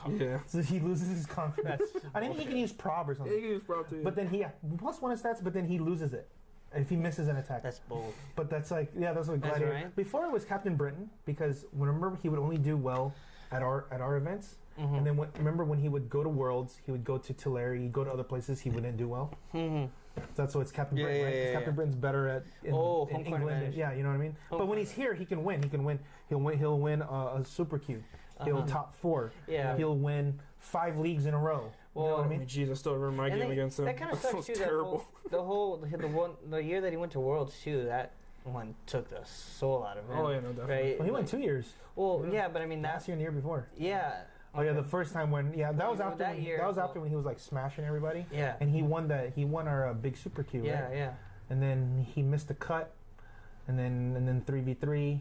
Yeah. So he loses his confidence. I think he can use prob or something. He can use prob too. But then he +1 in stats, but then he loses it if he misses an attack. That's bold. But that's like that's what Gladiator. Right. Before it was Captain Britain because remember he would only do well at our events. Mm-hmm. And then remember when he would go to Worlds, he would go to Tulare, he'd go to other places, he wouldn't do well. Mm-hmm. That's why it's Captain Britain, right? Because Captain Britain's better in England. Yeah, you know what I mean? But when he's here, he can win. He'll win a Super Q. He'll top 4. Yeah. He'll win 5 leagues in a row. Well, you know what I mean? Jeez, I still remember my game against him. That kind of sucks too. Terrible. The year that he went to Worlds too. That one took the soul out of him. Oh yeah, no, definitely. Right? Well, he went 2 years. Well, yeah, but I mean Last year and the year before. Yeah. Oh yeah, the first time when that was after that year, that was after when he was like smashing everybody. Yeah. And he won our big super Q. Yeah, right? yeah. And then he missed the cut, and then 3v3.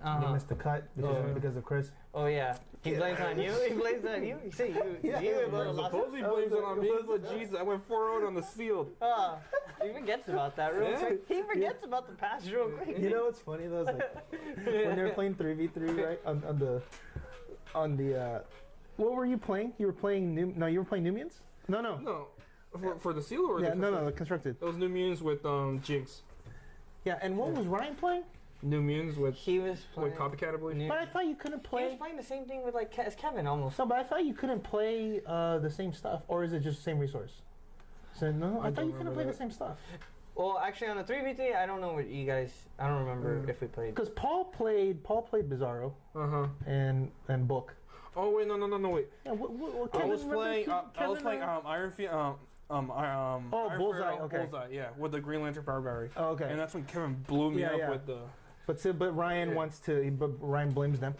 He missed the cut because of Kris. Oh yeah. He blames on you. He blames on you. You say you. Yeah. You Supposedly blames it on me, but Jesus, I went 4-0 on the field. He forgets about that real quick. He forgets about the past real quick. You know what's funny though? Is like, when they were playing 3v3, right? On the what were you playing? You were playing you were playing Numians? No. No, for the seal or Yeah, the the constructed. It was New Mutants with Jinx. Yeah, and what was Ryan playing? New Mutants with He was playing. Copycat, I believe. But I thought you couldn't He was play. playing the same thing with like as Kevin almost. No, but I thought you couldn't play the same stuff, or is it just the same resource? So no, I thought you couldn't play the same stuff. Well, actually, on the 3v3, I don't know what you guys. I don't remember if we played. Because Paul played Bizarro and Book. Oh wait, no, wait. Yeah, I was playing Iron Field. Iron Bullseye, Pharaoh, okay. Bullseye, yeah, with the Green Lantern Barbary. Oh, okay. And that's when Kevin blew me up with the. But Ryan Ryan blames them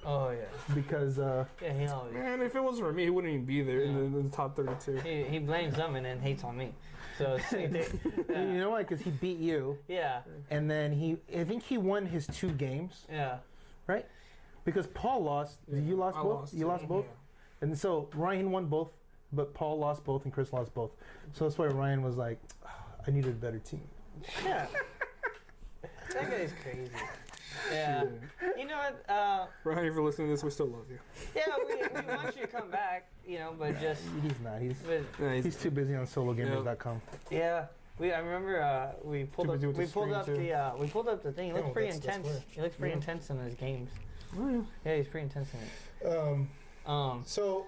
Oh yeah. because Yeah, he always. Man, if it wasn't for me, he wouldn't even be there in the top 32. He blames them and then hates on me. So same thing. you know why? Because he beat you, Yeah. and then I think he won his 2 games, Yeah. right? Because Paul lost. You lost I both. lost. You lost both, and so Ryan won both, but Paul lost both and Kris lost both. So that's why Ryan was like, I needed a better team. Yeah. That guy's crazy. Yeah. You know what? Ryan, if you're listening to this, we still love you. Yeah, we want you to come back. You know, but just. He's not. But, He's too busy on sologamers.com. yeah. I remember we pulled up the thing. He looks pretty intense. He looks pretty intense in his games. Yeah, he's pretty intense in it. So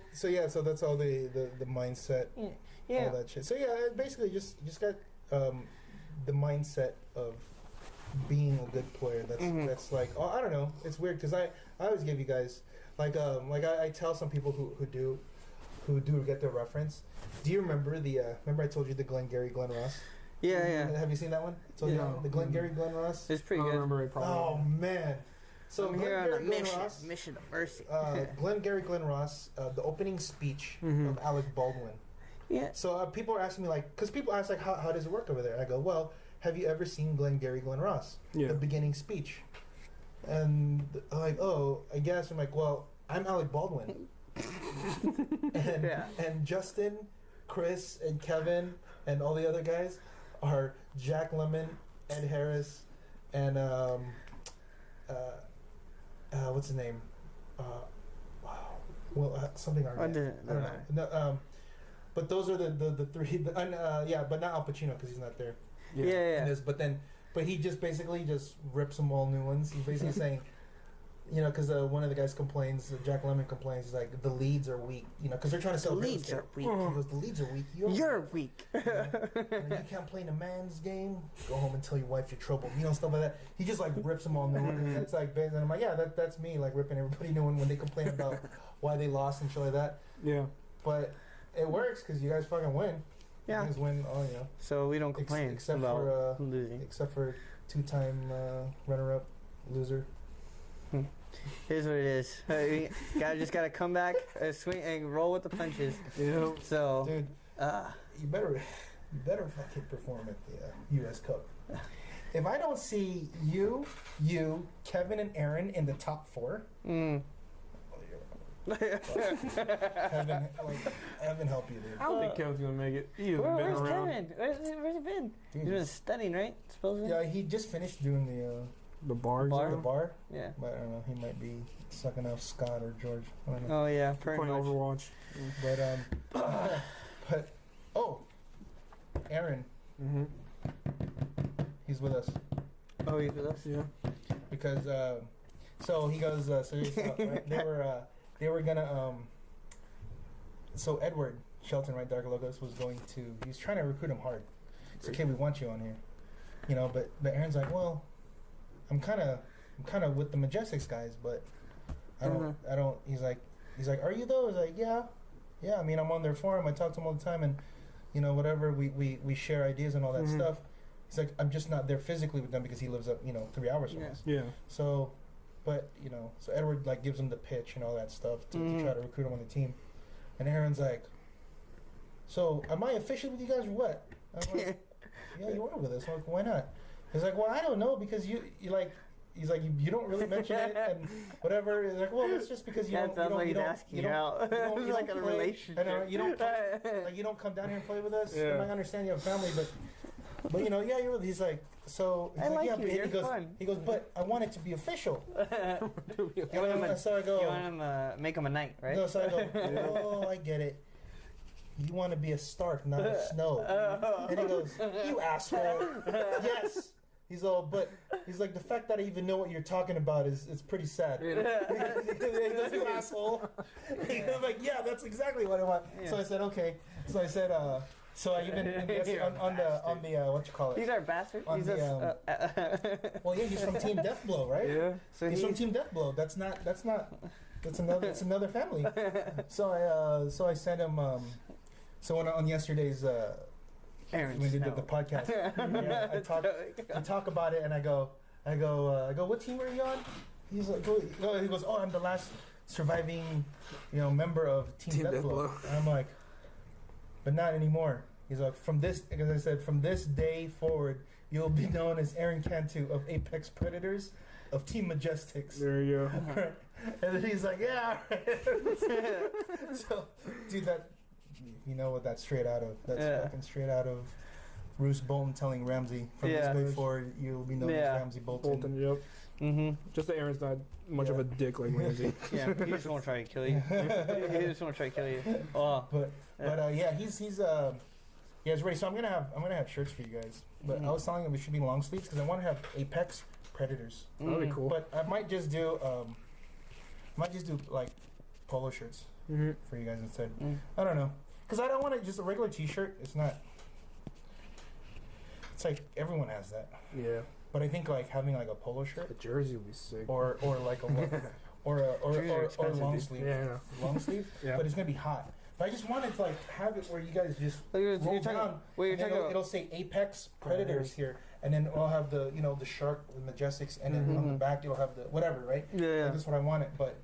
that's all the mindset, Yeah. all that shit. So yeah, basically just got the mindset of being a good player. That's like, oh, I don't know. It's weird because I always give you guys I tell some people who do get the reference. Do you remember remember I told you the Glengarry Glen Ross? Yeah. Have you seen that one? So the Glengarry Glen Ross. It's pretty I good. don't remember it probably. Oh man. So I'm here on a Glengarry Glen Ross, mission of mercy. Glengarry Glen Ross, the opening speech of Alec Baldwin. Yeah. So people are asking me because people ask how does it work over there? I go, well, have you ever seen Glengarry Glen Ross? Yeah. The beginning speech. And I'm like, oh, I guess. I'm like, well, I'm Alec Baldwin. and Justin, Kris, and Kevin, and all the other guys are Jack Lemmon, Ed Harris, and what's his name? Something Arnett. I don't know. No, but those are the 3. But not Al Pacino because he's not there. Yeah. But he just basically rips them all new ones. He's basically saying, because one of the guys complains, Jack Lemmon complains, he's like, the leads are weak, because they're trying to sell. The leads are weak. He goes, the leads are weak. You're weak. You can't play in a man's game. Go home and tell your wife you're trouble. Stuff like that. He just rips them all new. And it's like, and I'm like, yeah, that's me, ripping everybody new when they complain about why they lost and shit like that. Yeah. But it works because you guys fucking win. Yeah. You guys win all, So we don't complain except about losing. Except for 2-time runner-up loser. Here's what it is. Just gotta come back, swing, and roll with the punches. Yeah. So, dude, you better fucking perform at the U.S. Cup. If I don't see you, Kevin, and Aaron in the top 4, heaven help you, dude. I don't think Kevin's gonna make it. He hasn't been where's around. Kevin? Where's he been? Dude, He's been studying, right? Supposedly. Yeah, he just finished doing The bar. the bar. Yeah. But I don't know. He might be sucking off Scott or George. I don't know. Oh yeah, pretty Playing much. Overwatch. But Aaron, he's with us. Oh, he's with us. Yeah. Because so he goes right? they were gonna so Edward Shelton, right, Dark Logos, he was trying to recruit him hard. It's okay, we want you on here, but Aaron's like, well, I'm kind of with the Majestix guys, but I don't. He's like, are you though? He's like, yeah. I mean, I'm on their forum. I talk to them all the time, and whatever we share ideas and all that stuff. He's like, I'm just not there physically with them because he lives up, 3 hours from us. Yeah. So, but so Edward like gives him the pitch and all that stuff to try to recruit him on the team, and Aaron's like, so am I official with you guys or what? I'm like, yeah, you are with us. I'm like, why not? He's like, well, I don't know because you like. He's like, you don't really mention it and whatever. He's like, well, it's just because you don't like a relationship. And you don't come down here and play with us. Yeah. I understand you have family, but yeah, you're. He's like, so he's I like yeah, you. You're fun. He goes, but I want it to be official. You want him So I go, you want him make him a knight, right? No, so I go, oh, I get it. You want to be a Stark, not a Snow. And he goes, you asshole. Yes. He's all, but he's like, the fact that I even know what you're talking about is pretty sad. He goes, you asshole. He's like, yeah, that's exactly what I want. Yeah. So I said, okay. So I said, so I even on the what you call it? He's our bastard. He's well, yeah, he's from Team Deathblow, right? Yeah. So he's from Team Deathblow. That's another family. So I sent him. So on yesterday's. When we did the podcast, I talk about it, and I go, what team are you on? He's like, he goes, oh, I'm the last surviving, member of Team Deathblow. And I'm like, but not anymore. He's like, because I said, from this day forward, you'll be known as Aaron Cantu of Apex Predators of Team Majestix. There you go. And then he's like, yeah. So, dude, that. You know what that's straight out of? That's fucking straight out of Bruce Bolton telling Ramsey from this day forward you'll be known as Ramsey Bolton. Yep. Mm-hmm. Just that Aaron's not much of a dick like Ramsey. Yeah, he just won't try to kill you. Oh, but yeah, he's ready. So I'm gonna have shirts for you guys. But I was telling him it should be long sleeves because I want to have Apex Predators. That'd be cool. But I might just do like polo shirts for you guys instead. I don't know. Because I don't want just a regular T-shirt. It's not. It's like everyone has that. Yeah. But I think like having like a polo shirt, a jersey would be sick. Or like a or long sleeve. Yeah, I know. Long sleeve. Yeah. But it's gonna be hot. But I just wanted to like have it where you guys just roll down. It'll say Apex Predators here, and then I'll have the the shark, the Majestix, and then on the back it'll have the whatever, right? Yeah. Like, that's what I wanted, but.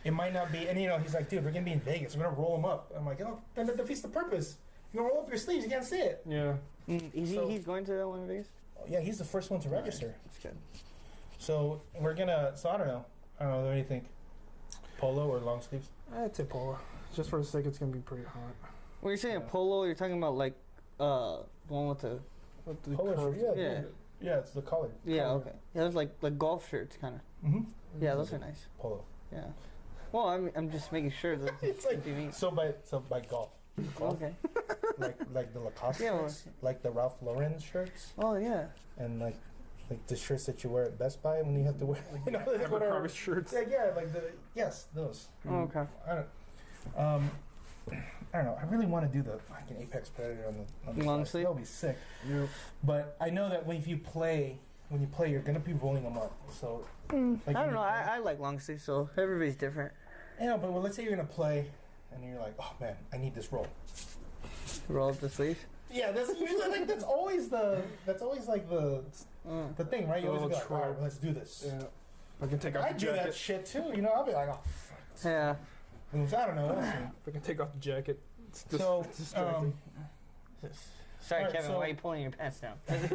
It might not be, and he's like, dude, we're gonna be in Vegas. We're gonna roll them up. I'm like, then that defeats the purpose. You're gonna roll up your sleeves, you can't see it. Yeah. He's going to that one in Vegas? Yeah, he's the first one to register. That's good. So we're gonna. So I don't know. What do you think? Polo or long sleeves? I'd say polo. Just for the sake, it's gonna be pretty hot. When you're saying polo, you're talking about like the one with the polo shirt. Yeah, it's the color. Yeah, okay. Yeah, those like golf shirts, kind of. Yeah, those are nice. Polo. Yeah. Well, I'm just making sure that it's like so by golf. Okay. like the Lacoste shirts, like the Ralph Lauren shirts. Oh yeah. And like the shirts that you wear at Best Buy when you have to wear Abercrombie shirts. Yeah, like those. Oh, okay. I don't know. I really want to do the fucking Apex Predator on the long sleeve. That'll be sick. Yep. But I know that when you play, you're gonna be rolling them up. So like I don't know. I like long sleeves, so everybody's different. Yeah, but let's say you're gonna play, and you're like, oh man, I need this roll. Roll up the sleeves. Yeah, that's usually like that's always like the thing, right? You always go, like, all right, let's do this. Yeah. I can take off the jacket. I do that shit too. I'll be like, oh, fuck. Yeah. I don't know. I can take off the jacket. So, sorry, right, Kevin. Why are you pulling your pants down? That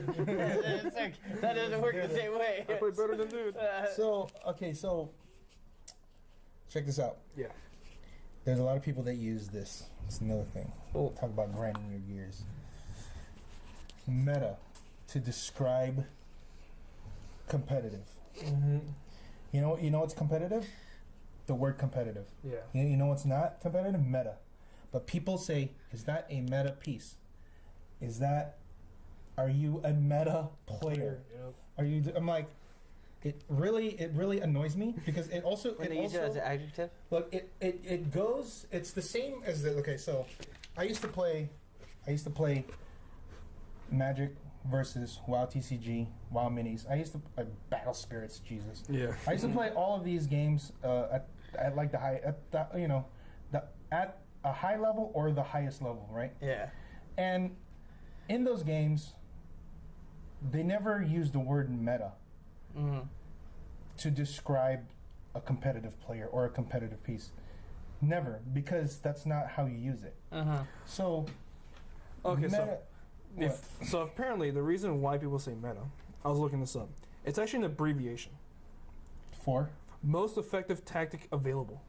doesn't work the same way. I play better than dude. So check this out. Yeah. There's a lot of people that use this. It's another thing. We'll talk about grinding your gears. Meta, to describe competitive. You know what's competitive? The word competitive. Yeah. You know what's not competitive? Meta. But people say, is that a meta piece? Are you a meta player? Yep. Are you? I'm like, it really annoys me because it also. When they use it as an adjective? Look, it goes. It's the same as the. Okay, so I used to play Magic versus WoW TCG, WoW Minis. I used to play Battle Spirits. Jesus. Yeah. I used to play all of these games at like the high at a high level or the highest level, right? Yeah. And in those games, they never use the word meta to describe a competitive player or a competitive piece. Never, because that's not how you use it. So, okay, meta, so apparently the reason why people say meta, I was looking this up. It's actually an abbreviation. for Most effective tactic available.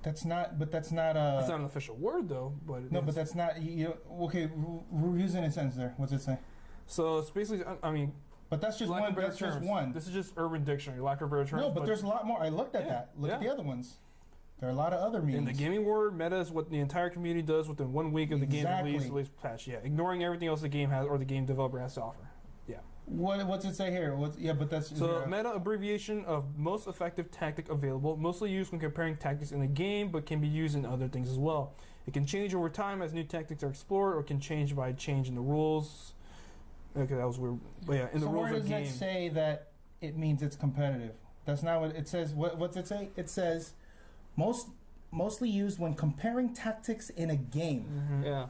that's not. But that's not. That's not an official word though. But No, but that's not. Okay, we're using a sentence there. What's it say? So it's basically, I mean, But that's just lack one. of better That's just terms. one. This is just Urban Dictionary, lack of better terms. No, but there's a lot more. I looked at that. Look at the other ones. There are a lot of other in meanings. the gaming world, meta is what the entire community does within 1 week of the game's Exactly. release patch. Yeah, ignoring everything else the game has or the game developer has to offer. Yeah. What's it say here? But that's So meta abbreviation of most effective tactic available, mostly used when comparing tactics in a game, but can be used in other things as well. It can change over time as new tactics are explored, or can change by change in the rules. Okay, that was weird. But yeah, in the so rules where of does the that game. say that it means it's competitive? That's not what it says. What's it say? It says mostly used when comparing tactics in a game. Yeah.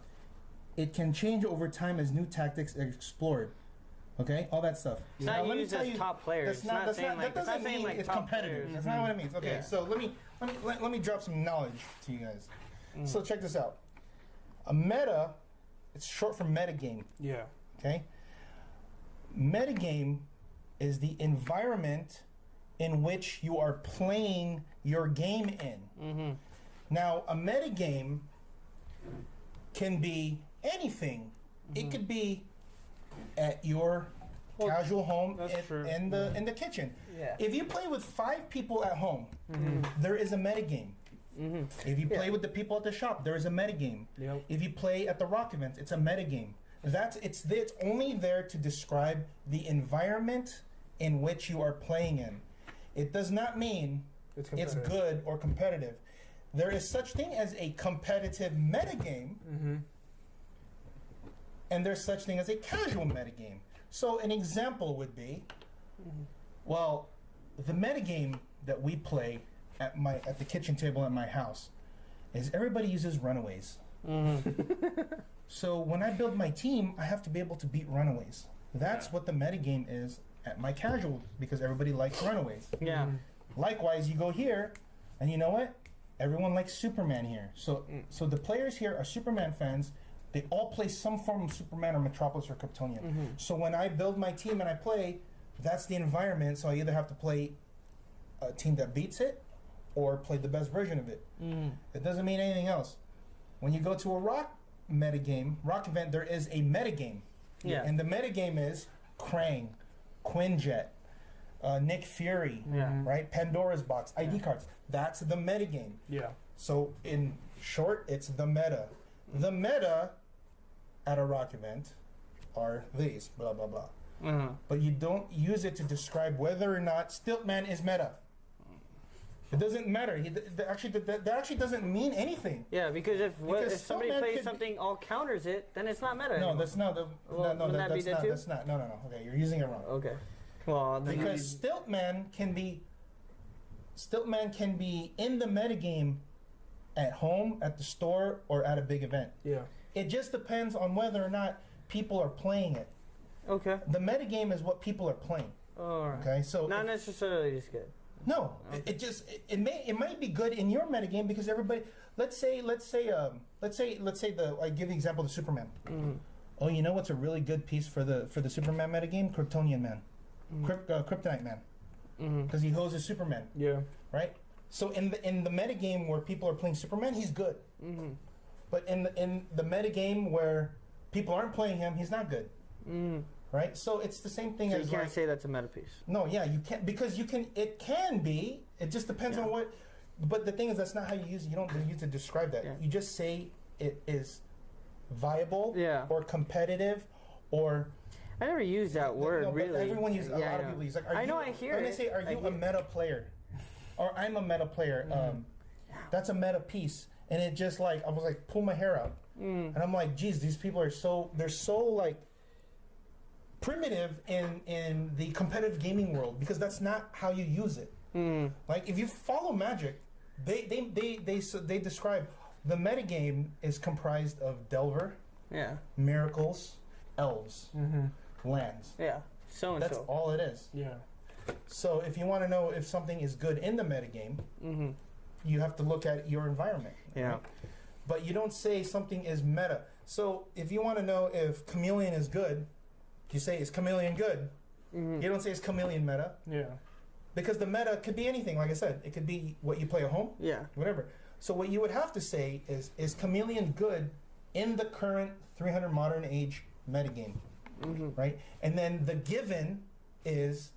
It can change over time as new tactics are explored. Okay, all that stuff. It's Now, not let me used tell as you, top players. That's not. It's saying like, That it's not doesn't saying mean like it's top competitive. players. That's not what it means. Okay, Yeah. so let me drop some knowledge to you guys. So check this out. A meta, it's short for metagame. Yeah. Okay? Metagame is the environment in which you are playing your game in. Now, a metagame can be anything. It could be at your casual home that's true. in the kitchen. Yeah. If you play with 5 people at home, there is a metagame. If you play with the people at the shop, there is a metagame. Yep. If you play at the rock events, it's a metagame. It's only there to describe the environment in which you are playing in. It does not mean it's competitive. good or competitive. There is such thing as a competitive metagame, and there's such thing as a casual metagame. So an example would be, well, the metagame that we play at the kitchen table at my house is everybody uses runaways. So when I build my team, I have to be able to beat runaways. That's what the metagame is at my casual, because everybody likes runaways. Yeah. Likewise, you go here, and you know what? Everyone likes Superman here. So the players here are Superman fans. They all play some form of Superman or Metropolis or Kryptonian. So when I build my team and I play, that's the environment. So I either have to play a team that beats it or play the best version of it. It doesn't mean anything else. When you go to a rock event, there is a metagame. Yeah. And the metagame is Krang, Quinjet, Nick Fury, right? Pandora's box, ID cards. That's the metagame. Yeah. So in short, it's the meta. The meta at a rock event are these, blah, blah, blah. But you don't use it to describe whether or not Stiltman is meta. It doesn't matter. That actually doesn't mean anything. Yeah, because if somebody Stiltman plays could- something all counters it, then it's not meta. No, anymore. that's not. Wouldn't that be that too? That's not. No. Okay, you're using it wrong. Okay. Well, then Because Stiltman can be in the metagame at home, at the store, or at a big event. Yeah. It just depends on whether or not people are playing it. okay. The metagame is what people are playing. All right. Okay, so Not necessarily just good. no, it might be good in your metagame because everybody. Let's say I give the example of the Superman. Oh, you know what's a really good piece for the Superman metagame? Kryptonian Man, Kryptonite Man, because he hoses Superman. Yeah. Right? So in the metagame where people are playing Superman, he's good. But in the metagame where people aren't playing him, he's not good. Right? So it's the same thing So as you can't say that's a meta piece. no, yeah, you can't, because it can be. It just depends on what. But the thing is, that's not how you use it. You don't use it to describe that. Yeah. You just say it is viable, Yeah. or competitive, or. I never used that word No, but really. everyone uses. A Yeah, lot I of know. people use. Like, I know, I hear when it. they say, "Are I you hear a meta player?" or "I'm a meta player," that's a meta piece, and it just I was like, pull my hair out, and I'm like, geez, these people are so like primitive in the competitive gaming world, because that's not how you use it. Like if you follow Magic, they describe the metagame is comprised of Delver, Yeah. Miracles, elves, lands. Yeah. So and That's so. all it is. Yeah. So if you want to know if something is good in the metagame, you have to look at your environment. Yeah. Right? But you don't say something is meta. So if you want to know if Chameleon is good, you say, is Chameleon good? You don't say, is Chameleon meta? Yeah. Because the meta could be anything, like I said. It could be what you play at home, Yeah. whatever. So what you would have to say is Chameleon good in the current 300 modern age metagame, right? And then the given is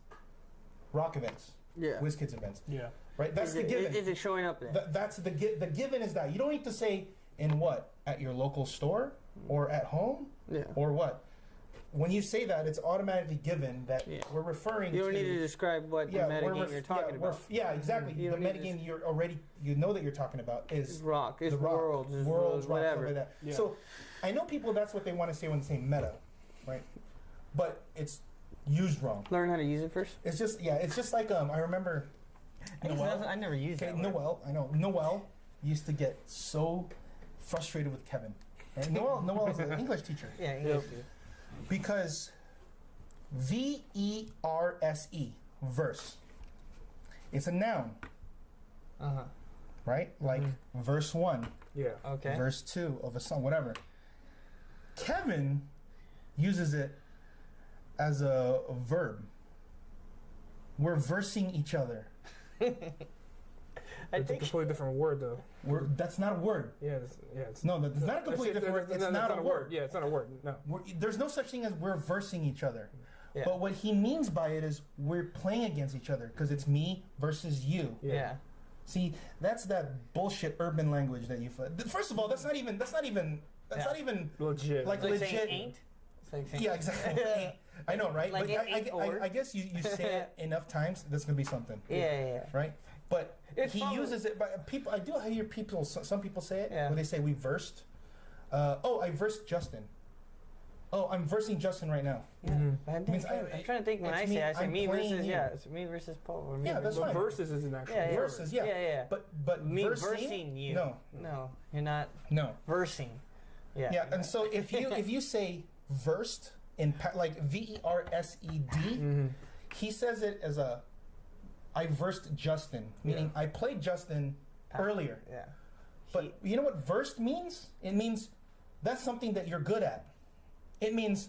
rock events, Yeah. WizKids events, Yeah. right? That's the given. Is it showing up there? That's the given is that. You don't need to say in what? At your local store or at home Yeah. or what? When you say that, it's automatically given that we're referring to... You don't need to describe what the metagame you're talking about. Yeah, exactly. You The don't need to metagame you already know that you're talking about is... Rock. It's the rock, worlds. It's worlds, rock, whatever. stuff like that. Yeah. So I know people, that's what they want to say when they say meta, right? But it's used wrong. Learn how to use it first. It's just, it's just like, I remember... I never used Okay, that word. Noel, I know. Noel used to get so frustrated with Kevin. Right? Noel is an English teacher. Yeah, English. Because V-E-R-S-E, verse. It's a noun, Uh-huh. right? Like verse 1, Yeah. Okay. verse 2 of a song, whatever. Kevin uses it as a verb. We're versing each other. I It's a think completely different word, though. That's not a word. Yeah. It's No, that's not a completely different word. It's not a word. Yeah, it's not a word. No. There's no such thing as we're versing each other. Yeah. But what he means by it is we're playing against each other because it's me versus you. yeah. See, that's that bullshit urban language that you. First of all, that's not even Legit. like It's like saying legit. ain't. It's like saying Yeah, exactly. I know, right? Like but it ain't or. I guess you say it enough times, that's gonna be something. Yeah. Right? But It's he probably- uses it. But people, I do hear people. Some people say it Yeah. when they say we versed. I versed Justin. Oh, I'm versing Justin right now. I'm means trying to think when it's I me- say it, I say I'm me playing versus you. it's me versus Paul. Or me Yeah, that's versus, fine. Versus is an actual Yeah, yeah. word. Versus, yeah. Yeah. But Me versing, versing you. No, you're not no. versing. Yeah. Yeah, and so if you say versed in like VERSED, he says it as I versed Justin, meaning I played Justin earlier. Yeah. But you know what versed means? It means that's something that you're good at. It means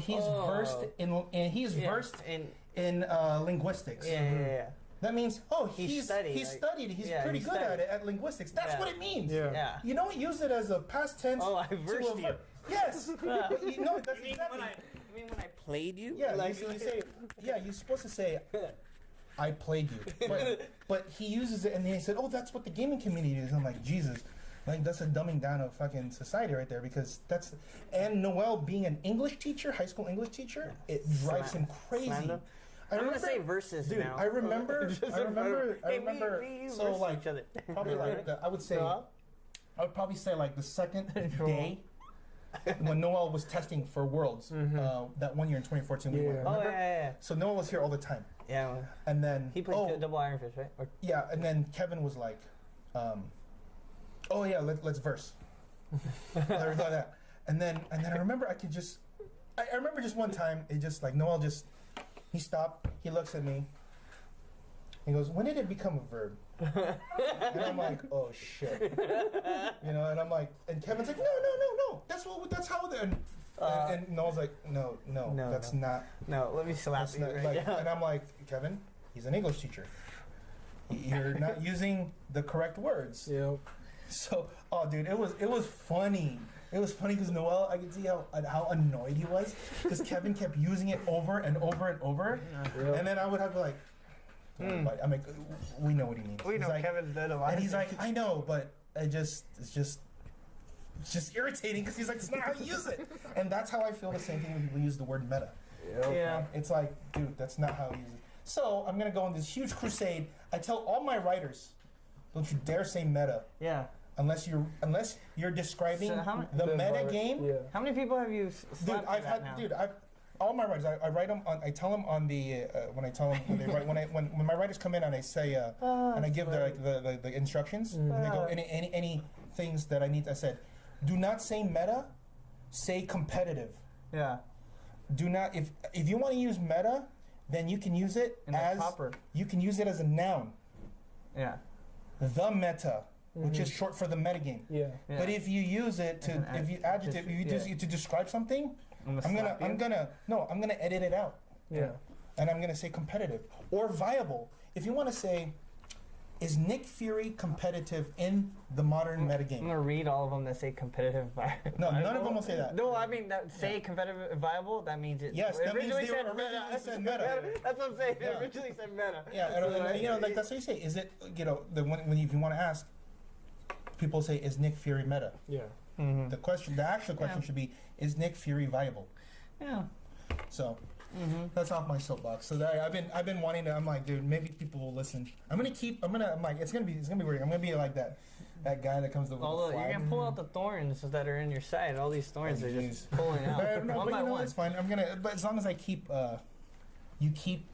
he's versed versed in linguistics. Yeah. That means he's studied, He's like- studied. He's yeah, pretty he good studied. at it at linguistics. That's Yeah. what it means. Yeah. Yeah. You don't use it as a past tense. Oh, I to versed a you. verb. Yes. But you know that's exactly. You mean when I played you? Yeah, Like, you say. Yeah, you're supposed to say, "I played you," but he uses it, and then he said, "Oh, that's what the gaming community is." I'm like, Jesus, like that's a dumbing down of fucking society right there, because that's. And Noel being an English teacher, high school English teacher, it drives him crazy. Slander? I I'm gonna remember- say versus Dude, now. I remember. Hey, me So versus like, each other. probably like I would say, I would probably say like the second day when Noel was testing for Worlds that one year in 2014. We went, Yeah. Oh remember? yeah. So Noel was here all the time, Yeah. Well, and then he played double Iron Fist, right? Or, yeah, and then Kevin was like, "Oh yeah, let's verse." I thought that, and then I remember I remember just one time it just like Noel he stopped, he looks at me, he goes, "When did it become a verb?" And I'm like, "Oh shit," and I'm like, and Kevin's like, "No, that's how." And Noel's like, "No, that's not." no, let me slap That's you not, right like, now. and I'm like, Kevin, he's an English teacher. You're not using the correct words. Yep. So, dude, it was funny. It was funny because Noel, I could see how annoyed he was because Kevin kept using it over and over and over, and then I would have to like, I'm like, we know what he means. We He's know like, Kevin's dead of and he's like, I know, but it's just irritating because he's like, it's not how you use it, and that's how I feel the same thing when people use the word meta. Yeah. It's like, dude, that's not how you use it. So I'm gonna go on this huge crusade. I tell all my writers, don't you dare say meta Yeah. unless you're describing So how the meta game. Yeah. How many people have you slapped All my writers, I write them on. I tell them on the when I tell them when they write when my writers come in and I say and I give the instructions and they go any things that I need. I said, do not say meta, say competitive. Yeah. Do not if you want to use meta, then you can use it In the as proper. you can use it as a noun. Yeah. The meta, which is short for the metagame. Yeah. Yeah. But if you use it to, As an if you adjective, if you just- use it to describe something, I'm slap you. gonna edit it out, Yeah. and I'm gonna say competitive or viable. If you want to say, is Nick Fury competitive in the modern I'm metagame? gonna read all of them that say competitive. No, none of them will say that. No, I mean that say competitive viable. That means it. Yes, it that means originally they said originally said meta. meta. That's what I'm saying. Yeah. It originally said meta. Yeah, and, you know, like that's what you say. Is it, you know, when if you want to ask, people say, is Nick Fury meta? Yeah. Mm-hmm. The actual question should be, is Nick Fury viable? Yeah. So. Mm-hmm. That's off my soapbox. So I've been wanting to. I'm like, dude, maybe people will listen. I'm like, it's gonna be weird. I'm gonna be like that guy that comes to with Although the you're flag. gonna pull out the thorns that are in your side. All these thorns Oh, are jeez. just pulling out No, one but by you know, one. it's fine. But as long as I keep, you keep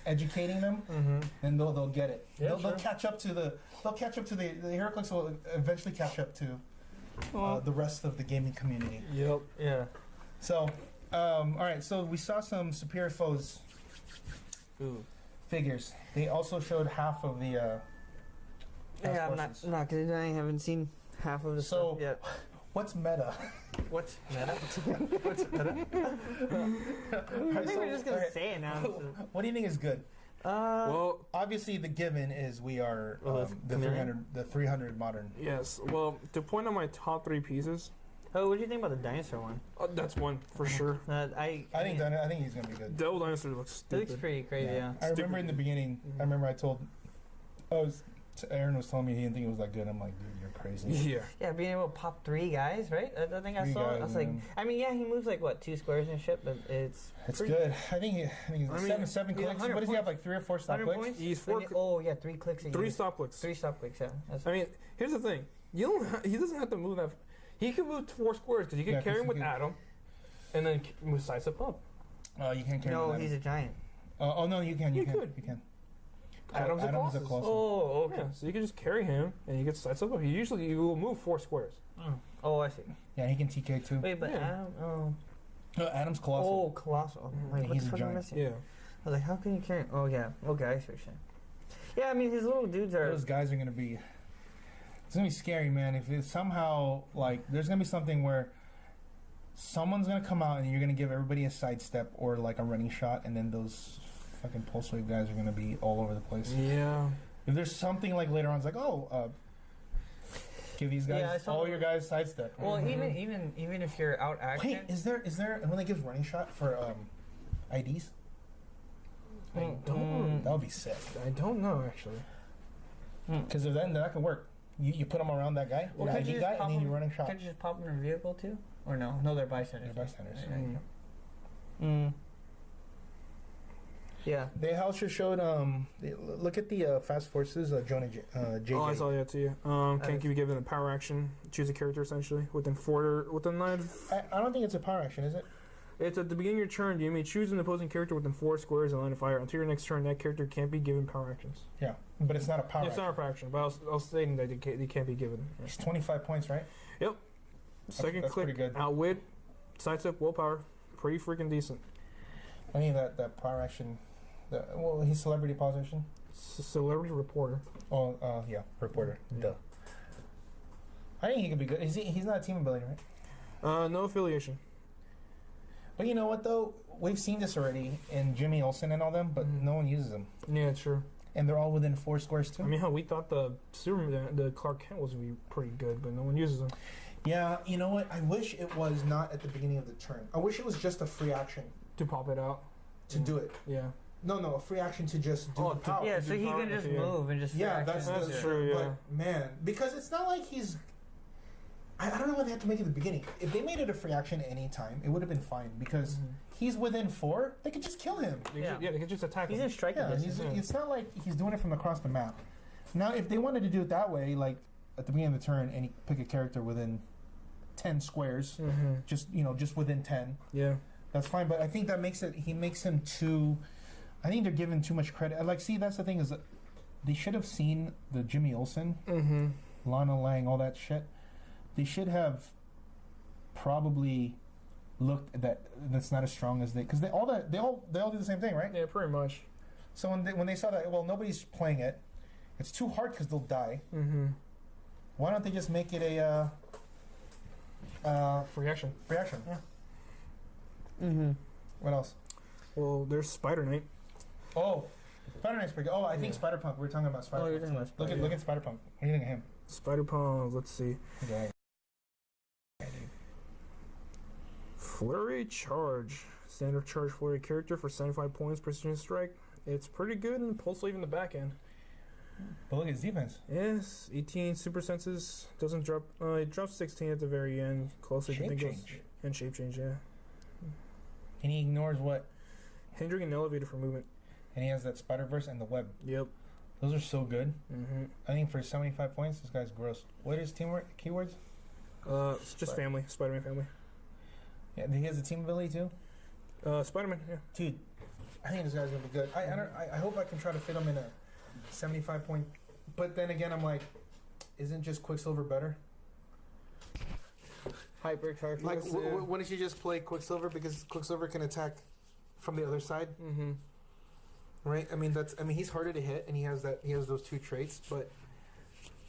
educating them, Mm-hmm. then they'll get it. Yeah, they'll sure. catch up to the Heraclix will eventually catch up to the rest of the gaming community. Yep. Yeah. So, all right. So we saw some superior foes Ooh. figures. They also showed half of the. Yeah, I'm forces. not because I haven't seen half of the So- stuff yet. What's meta? What's meta? What's meta? I think we're just gonna say it now. What do you think is good? Well, Obviously, the given is we are Oh, it's the Chameleon? 300 modern. yes. Well, to point out my top 3 pieces, Oh, what do you think about the dinosaur one? that's one for sure. I think he's gonna be good. Devil Dinosaur looks It looks stupid. pretty crazy. Yeah. I remember in the beginning. I remember Aaron was telling me he didn't think it was that good. I'm like, dude, you're crazy. Yeah. Yeah, being able to pop 3 guys, right? I think I 3 saw it. I guys, was like, man. I mean, yeah, he moves like what 2 squares and shit, but it's It's pretty- good. I think he's I mean, seven he's clicks. 100 What does he have? points. Like 3 or 4 stop 100 clicks? points. He's Then 4 you- oh yeah, 3 clicks. 3 stop clicks. 3 stop clicks. Yeah. That's, I mean, here's the thing. You don't. He doesn't have to move that. He can move 4 squares because you can Yeah, carry 'cause him he with can- Adam, and then move sides up. You can't carry. no, him. he's a giant. Oh no, you can. You You could. can. Adam's a Adam's a Colossus. Colossus. Oh, okay. Yeah, so you can just carry him, and you get sides up. He usually you will move 4 squares. Oh, I see. Yeah, he can TK too. Wait, but Yeah. Adam. Oh. No, Adam's colossal. Oh, colossal. Wait, what He's the a fuck am I giant. missing? Yeah. I was like, how can you carry? Oh yeah. Okay, I see what you're saying. Yeah, I mean, his little dudes are. Those guys are gonna be. It's gonna be scary, man. If it's somehow like there's gonna be something where someone's gonna come out and you're gonna give everybody a sidestep or like a running shot, and then those fucking pulse wave guys are gonna be all over the place. Yeah. If there's something like later on, it's like, give these Yeah, I guys saw all the- your guys sidestep. Well, even if you're out action. Wait, is there when they gives running shot for IDs? I don't. That would be sick. I don't know actually. Because if that can work. You put them around that guy, Well, the could you ID just guy, pop and then you them- run a shot. Can't you just pop them in a vehicle too? Or no? No, they're bystanders. They're bystanders. Yeah. They also showed look at the fast forces Jonah JJ. Oh, I saw that too. Can't be given a power action. Choose a character essentially within 9. I don't think it's a power action, is it? It's at the beginning of your turn. You may choose an opposing character within 4 squares in line of fire. Until your next turn, that character can't be given power actions. Yeah, but it's not a power It's action. not a power action, but I was stating that they can't be given. It's 25 points, right? Second that's click, pretty good. outwit, sidestep, willpower. Pretty freaking decent. I need that power action. Well, he's celebrity politician. Celebrity reporter. Oh, yeah, reporter. Yeah. Duh. I think he could be good. He's not a team ability, right? No affiliation. But you know what though? We've seen this already in Jimmy Olsen and all them, but no one uses them, Yeah, sure. and they're all within 4 squares too. I mean, hell, we thought the Superman, the Clark Kent was gonna be pretty good, but no one uses them. Yeah, you know what? I wish it was not at the beginning of the turn. I wish it was just a free action To pop it out. to do it. Yeah. No, a free action to just do Oh, the to- power. Yeah, do so he power can just action, yeah. move and just. Yeah, react. that's true, yeah. But man, because it's not like he's. I don't know why they have to make it at the beginning. If they made it a free action any time, it would have been fine because he's within 4. They could just kill him. Yeah. They can just attack He's him. in striking Yeah, distance. it's not like he's doing it from across the map. Now, if they wanted to do it that way, like at the beginning of the turn, and he pick a character within 10 squares, just within 10, Yeah. that's fine. But I think that makes him too. I think they're giving too much credit. Like, see, that's the thing is that they should have seen the Jimmy Olsen, Lana Lang, all that shit. They should have probably look that's not as strong as because they all do the same thing, right? Yeah, pretty much. So when they saw that, well, nobody's playing it. It's too hard because they'll die. Mm-hmm. Why don't they just make it a Free action. Yeah. Mm-hmm. What else? Well, there's Spider Knight. Oh, Spider Knight's pretty good. Oh, I think Spider Punk. We were talking about Spider. Oh, you're talking about Spider. Look at Spider Punk. What do you think of him? Spider Punk. Let's see. Yeah. Flurry Charge. Standard charge flurry character for 75 points, precision strike. It's pretty good and pulse leave in the back end. But look at his defense. Yes, 18 super senses. Doesn't drop. It drops 16 at the very end. Closer Shape to change. And shape change, yeah. And he ignores what? Hindering an elevator for movement. And he has that Spider-Verse and the web. Yep. Those are so good. Mm-hmm. I think for 75 points, this guy's gross. What is teamwork keywords? It's just family. Spider-Man family. Yeah, he has a team ability too. Spider-Man, yeah. Dude, I think this guy's gonna be good. I hope I can try to fit him in a 75 point. But then again, I'm like, isn't just Quicksilver better? Hypercharge. Like, why don't you just play Quicksilver because Quicksilver can attack from the other side, Mm-hmm. right? I mean, he's harder to hit, and he has those two traits. But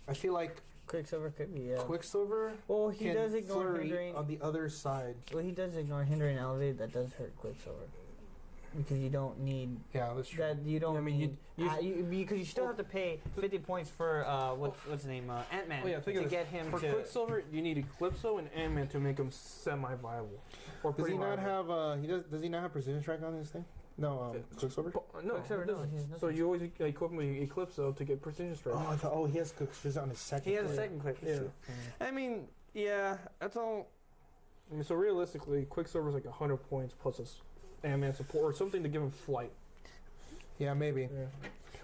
I feel like Quicksilver could be, yeah. Quicksilver Well, he can does ignore flurry hindering. on the other side. Well, he does ignore hindering elevated. That does hurt Quicksilver. Because you don't need Yeah, that's true. that. You don't. Yeah, I mean, because you still have to pay 50 points for what's the name Ant-Man Oh, yeah, think to of get him for to. Quicksilver, you need Eclipso and Ant-Man to make him semi-viable. Or Does he pretty not viable. have? Does he not have precision strike on this thing? No, Quicksilver. No, Quicksilver, he doesn't. no, he has nothing. So you always equip him with Eclipso to get precision strike. Oh, I thought. Oh, he has Quicksilver on his second. He has a play. second quick. Yeah. I mean, yeah, that's all. I mean, so realistically, Quicksilver's like 100 points plus his Ant-Man support or something to give him flight. Yeah, maybe. Yeah.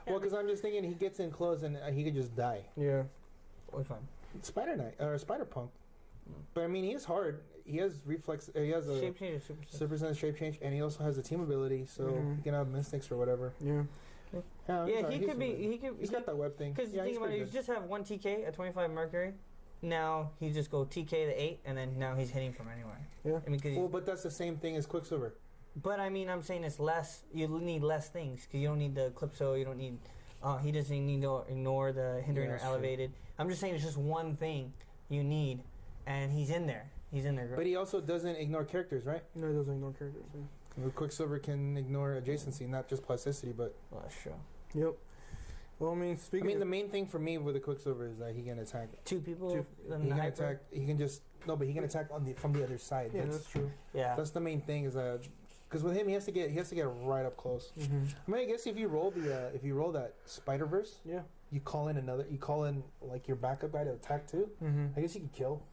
Well, because I'm just thinking he gets in close and he could just die. Yeah. Which one? Spider Knight or Spider Punk. But I mean, he is hard. He has reflex. He has a Shape change or super. super sense shape change, and he also has a team ability, so Mhm. he can have mystics or whatever. Yeah. Yeah, Yeah, he could be. He could. He's got that web thing. Because Yeah, think he's about it, pretty you good. just have one TK at 25 Mercury. Now he just go TK to 8, and then now he's hitting from anywhere. Yeah. I mean, cause Well, but that's the same thing as Quicksilver. but I mean, I'm saying it's less. You need less things because you don't need the Eclipso. You don't need. He doesn't need to ignore the hindering Yeah, or that's true. elevated. I'm just saying it's just one thing you need, and he's in there. He's in there. But he also doesn't ignore characters, right? No, he doesn't ignore characters. Yeah. Quicksilver can ignore adjacency, not just plasticity, but Well, that's true. Yep. Well, I mean, I speaking mean, of the main thing for me with the Quicksilver is that he can attack. Two people. Two- then He the can hyper. attack. He can just but he can attack from the other side. yeah, that's true. Yeah. That's the main thing is that because with him he has to get right up close. Mm-hmm. I mean, I guess if you roll that Spider-Verse, Yeah. you call in like your backup guy to attack too. Mm-hmm. I guess you can kill.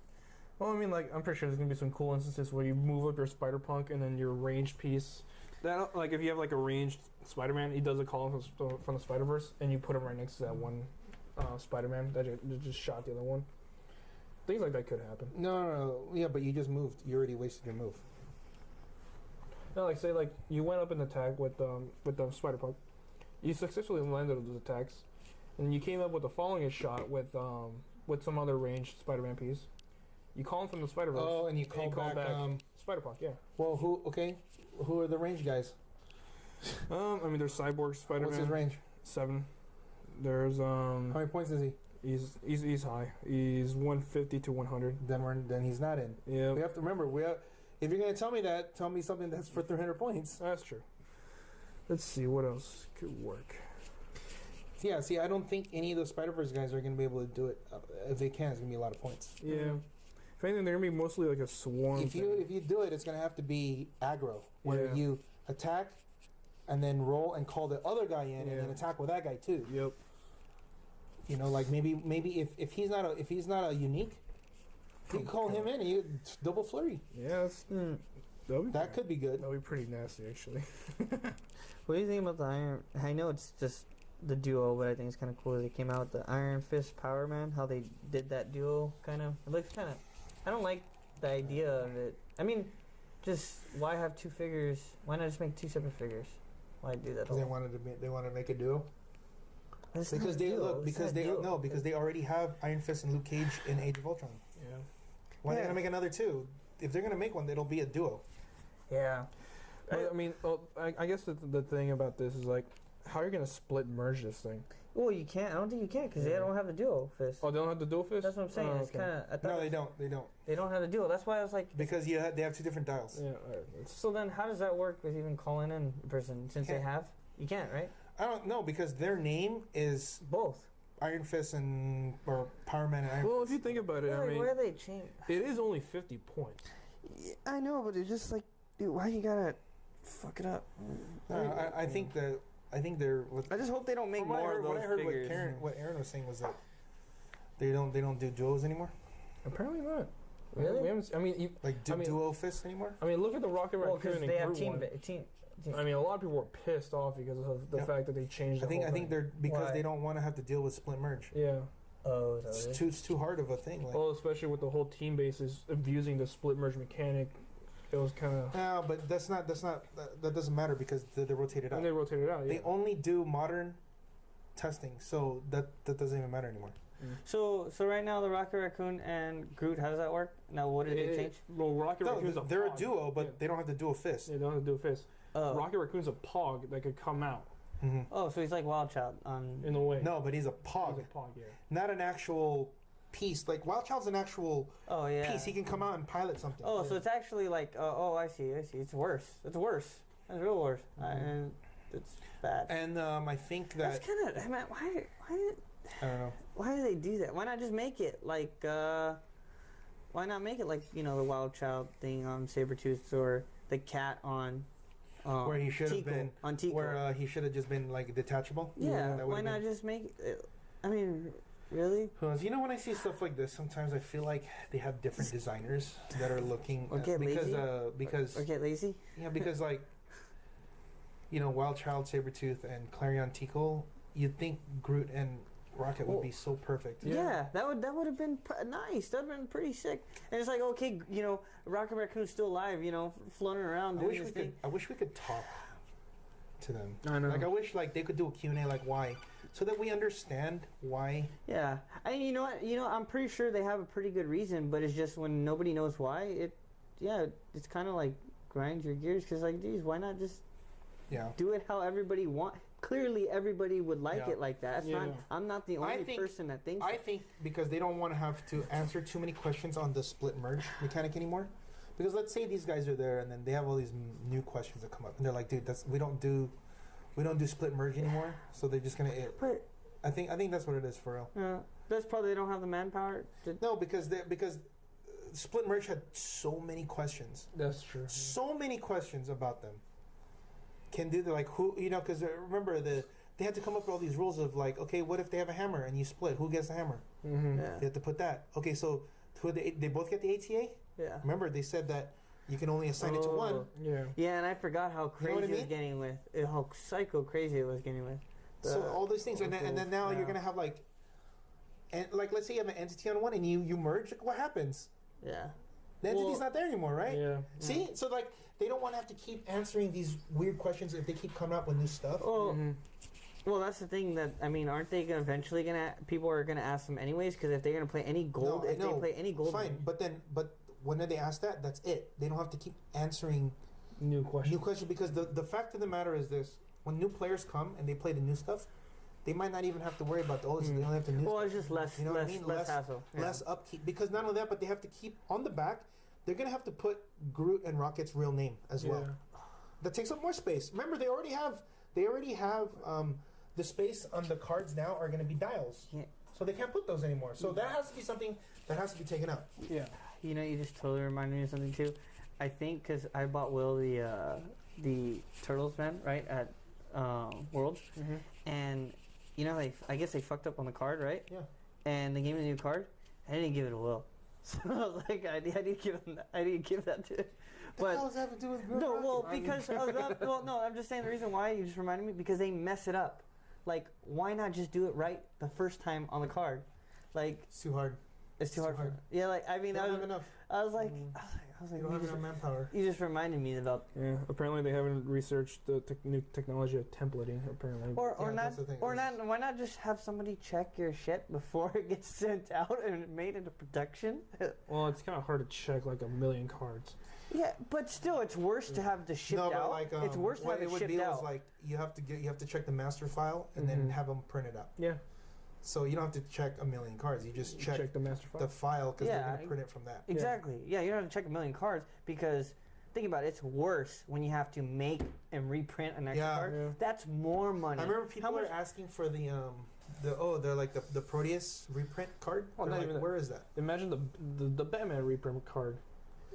Well, I mean, like, I'm pretty sure there's gonna be some cool instances where you move up your Spider Punk and then your ranged piece. That, like, if you have like a ranged Spider-Man, he does a call from the Spider-Verse, and you put him right next to that one Spider-Man that just shot the other one. Things like that could happen. No. Yeah, but you just moved. You already wasted your move. No, like say like you went up in attack with the Spider Punk, you successfully landed those attacks, and you came up with a following shot with some other ranged Spider-Man piece. You call him from the Spider-Verse. Oh, and you call back. Spider Punk, yeah. Well, who are the range guys? I mean, there's Cyborg Spider-Man. What's his range? 7. There's How many points is he? He's high. He's 150 to 100. Then he's not in. Yeah, We have to remember. If you're gonna tell me that, tell me something that's for 300 points. that's true. Let's see what else could work. Yeah. See, I don't think any of those Spider-Verse guys are gonna be able to do it. If they can, it's gonna be a lot of points. Yeah. If anything, they're gonna be mostly like a swarm. If you do it, it's gonna have to be aggro, where Yeah. you attack and then roll and call the other guy in, and then Yeah. attack with that guy too. Yep. You know, like maybe if he's not a unique, you call him in and you double flurry. Yeah, That could be good. that'd be pretty nasty actually. What do you think about the Iron? I know it's just the duo, but I think it's kind of cool. They came out with the Iron Fist Power Man. How they did that duo, kind of. It looks kind of. I don't like the idea of it. I mean, just why have two figures? Why not just make two separate figures? Why do that? Because they wanted to make a duo. It's Because not a they duo. look It's because not a they duo. no because they already have Iron Fist and Luke Cage in Age of Ultron. Yeah. Why are they Yeah. gonna make another two? if they're gonna make one, it'll be a duo. Yeah. I mean, I guess the thing about this is like, how are you gonna split merge this thing? Well, you can't. I don't think you can because they don't have the duo fist. Oh, they don't have the dual fist? That's what I'm saying. Oh, It's kind of. No, they don't. They don't have the duo. That's why I was like. Because they have 2 different dials. Yeah. So then, how does that work with even calling in a person since they have? You can't, right? I don't know because their name is Both. Iron Fist or Power Man and Iron Well, Fist. if you think about it, I mean, where are they changing? it is only 50 points. Yeah, I know, but it's just like, dude, why you gotta fuck it up? No, I think they're. I just hope they don't make more of those figures. What Aaron was saying was that they don't do duos anymore. Apparently not. Really? We haven't, I mean, duo fists anymore. I mean, look at the Rocket Well, Raccoon because and they have Groot team. I mean, a lot of people were pissed off because of the fact that they changed. I think they're because Why? they don't want to have to deal with split merge. Yeah. Oh, It's too hard of a thing. Like, Well, especially with the whole team bases abusing the split merge mechanic, it was kind of. no, but that doesn't matter because they rotated out. And they rotated out. Yeah. They only do modern testing, so that doesn't even matter anymore. So right now the Rocket Raccoon and Groot, how does that work? Now what did they change? Well, Rocket Raccoon's They're a pog. duo, but Yeah. they don't have to do a fist. Yeah, they don't have to do a fist. Oh. Rocket Raccoon's a pog that could come out Mm-hmm. Oh, so he's like Wild Child in a way. No, but he's a pog, He's a pog, yeah. not an actual piece. Like Wild Child's an actual Oh yeah. piece. He can come out and pilot something. Oh, so it's actually like I see. It's worse. It's worse. It's real worse. And it's bad. And I think that That's kind of. I mean, I don't know. why do they do that? Why not just make it like? Why not make it like the Wild Child thing on Sabretooth or the cat on? Where he should have been on Tico. Where he should have just been like detachable. Yeah. That Why would've not been- just make it? I mean, really? You know, when I see stuff like this, sometimes I feel like they have different designers that are looking Or get lazy? because Or get lazy? yeah, because like Wild Child, Sabretooth, and Clarion Tico, you'd think Groot and Rocket would be so perfect. Yeah, that would have been nice. That would have been pretty sick. And it's like, okay, Rocket Raccoon's still alive, floating around doing this thing. I wish we could talk to them. I know. Like I wish they could do a Q&A like why, so that we understand why. Yeah, I mean, you know what? I'm pretty sure they have a pretty good reason, but it's just when nobody knows why, it's kind of like grinds your gears because like, geez, why not just do it how everybody wants? Clearly, everybody would like it like that. I'm not the only person that thinks. I think because they don't want to have to answer too many questions on the split merge mechanic anymore. Because let's say these guys are there and then they have all these new questions that come up and they're like, dude, we don't do split merge anymore. So they're just gonna. But I think that's what it is for real. Yeah, that's probably they don't have the manpower. No, because split merge had so many questions. That's true. So many questions about them. Can do the like who because remember they had to come up with all these rules of like, okay, what if they have a hammer and you split, who gets the hammer? Mm-hmm. Yeah. They have to put that. Okay, so they both get the ATA. Yeah. Remember they said that you can only assign it to one. Yeah. Yeah, and I forgot how crazy it was getting with how psycho crazy it was getting with. So all these things, and then now you're gonna have like, and like let's say you have an entity on one and you merge. Like, what happens? Yeah. The entity's not there anymore, right? Yeah. See, so like they don't want to have to keep answering these weird questions if they keep coming up with new stuff. Well, that's the thing that aren't they eventually gonna? People are gonna ask them anyways because if they're gonna play any gold, they play any gold, fine. But when they ask that, that's it. They don't have to keep answering New question because the fact of the matter is this: when new players come and they play the new stuff, they might not even have to worry about those. They don't have to new. Well, it's just less. You know what I mean? Less hassle. Less upkeep. Because not only that, but they have to keep on the back. They're gonna have to put Groot and Rocket's real name as well. That takes up more space. Remember, they already have the space on the cards now are gonna be dials. Yeah. So they can't put those anymore. So that has to be something that has to be taken out. Yeah. You just totally reminded me of something too. I think because I bought Will the Turtles man right at Worlds, and I guess they fucked up on the card, right? Yeah. And they gave me a new card. I didn't give it to Will. So I was like, I didn't give him that. I didn't give that to him. What the hell does that have to do with Groot? No, well, because of that. Well, no, I'm just saying the reason why you just reminded me because they mess it up. Like, why not just do it right the first time on the card? Like, it's too hard. It's too hard. Yeah, like I mean, They don't have enough. I was like, You don't have enough manpower. you just reminded me about. Yeah, apparently they haven't researched the new technology of templating. Apparently, Or Yeah, not, that's the thing. or not. Why not just have somebody check your shit before it gets sent out and made into production? well, it's kind of hard to check like a million cards. Yeah, but still, it's worse to have the shipped No, but out. like It's worse to what have it it would shipped be out. was like you have to check the master file and then Mhm. have them printed out. Yeah, So you don't have to check a million cards. You just check the master file. the file because Yeah, they're going to print it from that. Exactly. Yeah, you don't have to check a million cards because think about it. It's worse when you have to make and reprint an extra Yeah. card. Yeah. That's more money. I remember people How are much- asking for they're like the Proteus reprint card. Oh, They're not like, even that. where is that? Imagine the Batman reprint card.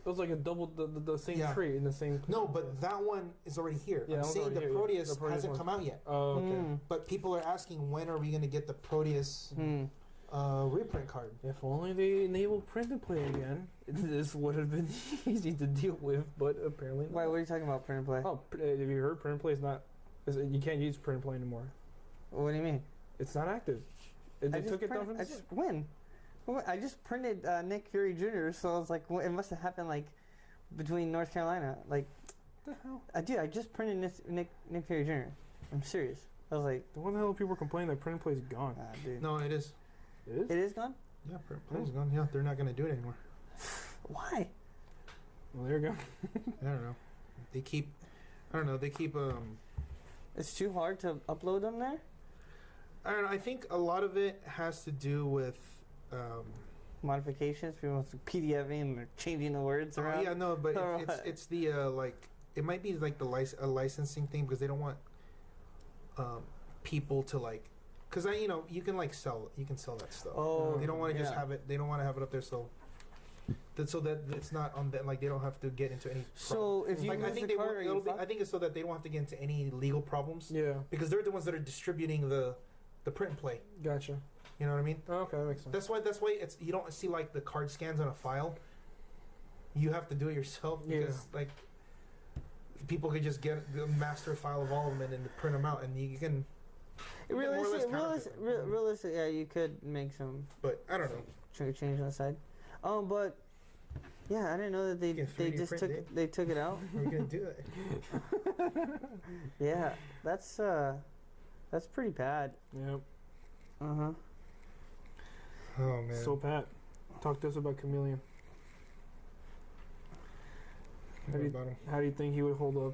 It was like a double the same Yeah. tree in the same. No, but that one is already here. Yeah, I'm that one's saying the already here, yeah. Proteus The Proteus hasn't one. come out yet. Oh, okay. Mm. But people are asking when are we going to get the Proteus Hmm. reprint card? If only they enabled print and play again, this would have been easy to deal with. But apparently, Wait, what are you talking about? Print and play? oh, have you heard print and play is not? You can't use print and play anymore. What do you mean? It's not active. They took it down from the site. When? I just printed Nick Fury Jr. So I was like, it must have happened like between North Carolina. Like, What the hell? I just printed Nick Fury Jr. I'm serious. I was like, Why the hell are people complaining that print and play is gone? dude. No, it is. It is. It is gone? Yeah, print play is gone. Yeah, they're not going to do it anymore. Why? Well, there you go. I don't know. They keep. I don't know. They keep. It's too hard to upload them there? I don't know. I think a lot of it has to do with. Modifications? People want to PDFing or changing the words around? Yeah, no, but Or it's what? it's the like it might be like a licensing thing because they don't want people to like because you can like sell that stuff. Oh, They don't want to just yeah. have it. They don't want to have it up there so that it's not on that. Like they don't have to get into any. So if you like, I lose think the they card, are you I think it's so that they don't have to get into any legal problems Yeah, because they're the ones that are distributing the print and play. gotcha. You know what I mean? Oh, okay, that makes sense. That's why it's you don't see like the card scans on a file. You have to do it yourself because like people could just get the master file of all of them and then print them out, and you can. Realistic, yeah, you could make some But I don't know. change on the side. But yeah, I didn't know that they You can 3D just print took it. they took it out. We're gonna do it. Yeah, that's pretty bad. Yep. Uh-huh. Oh man. So Pat, talk to us about Chameleon. What about him? How do you think he would hold up?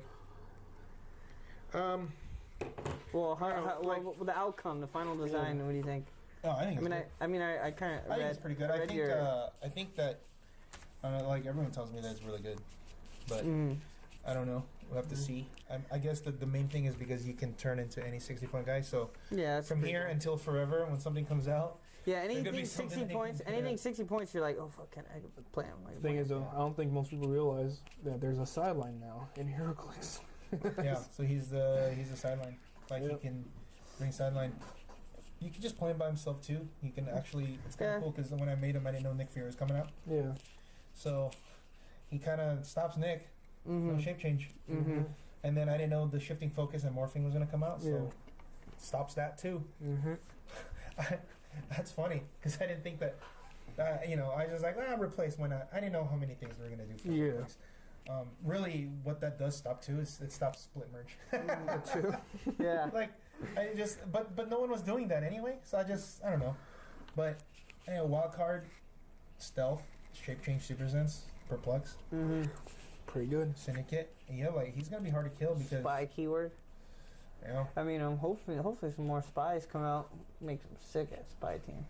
Well, like- the outcome, the final design. What do you think? Oh, I think. I kind of. I think it's pretty good. I think that. Like everyone tells me that it's really good, but I don't know. We'll have to see. I guess that the main thing is because you can turn into any 60-point guy. So yeah, that's from pretty here cool. until forever, when something comes out, Yeah, gonna be anything something 60 that they points. can- Anything 60 points, you're like, oh fuck, can I play him? Like, The thing is, though, I don't think most people realize that there's a sideline now in HeroClix. yeah. So he's the sideline. Like Yep. he can bring sideline. You can just play him by himself too. You can actually. It's kind of Yeah. cool because when I made him, I didn't know Nick Fury was coming out. Yeah. So he kind of stops Nick. No shape change. Mm-hmm. And then I didn't know the shifting focus and morphing was going to come out, so Yeah. stops that too. Mm-hmm. That's funny because I didn't think that. I was just like, replace. Why not? I didn't know how many things we were going to do. For Yeah. replace. Really, what that does stop too is it stops split merge. True. Yeah. Like I just, but no one was doing that anyway, so I don't know. But wild card, stealth, shape change, super sense, perplex, Mm-hmm. Pretty good. syndicate. Yeah, like he's gonna be hard to kill because Spy keyword. I mean, hopefully some more spies come out, make some sick ass spy team.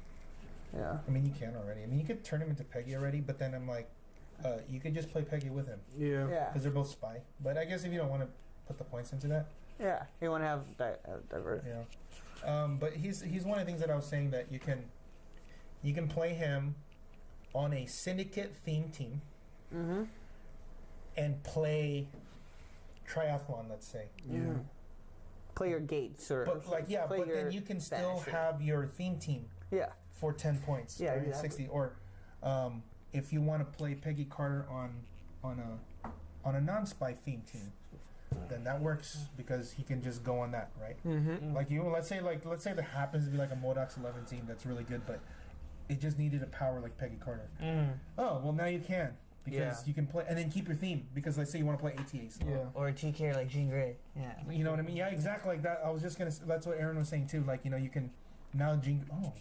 Yeah. I mean, you can already. I mean, you could turn him into Peggy already, but then I'm like, you could just play Peggy with him Yeah. Yeah. because they're both spy. But I guess if you don't want to put the points into that, Yeah. You want to have diverse. But he's one of the things that I was saying that you can play him on a syndicate theme team Mm-hmm. and play triathlon, let's say. Yeah. Play your gates or. But play but your then you can still Basher. have your theme team Yeah. for 10 points. Yeah, or exactly. 60. Or if you want to play Peggy Carter on a non-spy theme team, then that works because he can just go on that, right? Mm-hmm. Like let's say there happens to be like a Modox 11 team that's really good, but it just needed a power like Peggy Carter. Mm. Oh, well now you can. Because you can play, and then keep your theme. Because let's say you want to play ATAs. Yeah. Or a TK like Jean Grey. Yeah. You know what I mean? Yeah, exactly like that. I was just gonna. That's what Aaron was saying too. Like, you know, you can now Jean. Oh,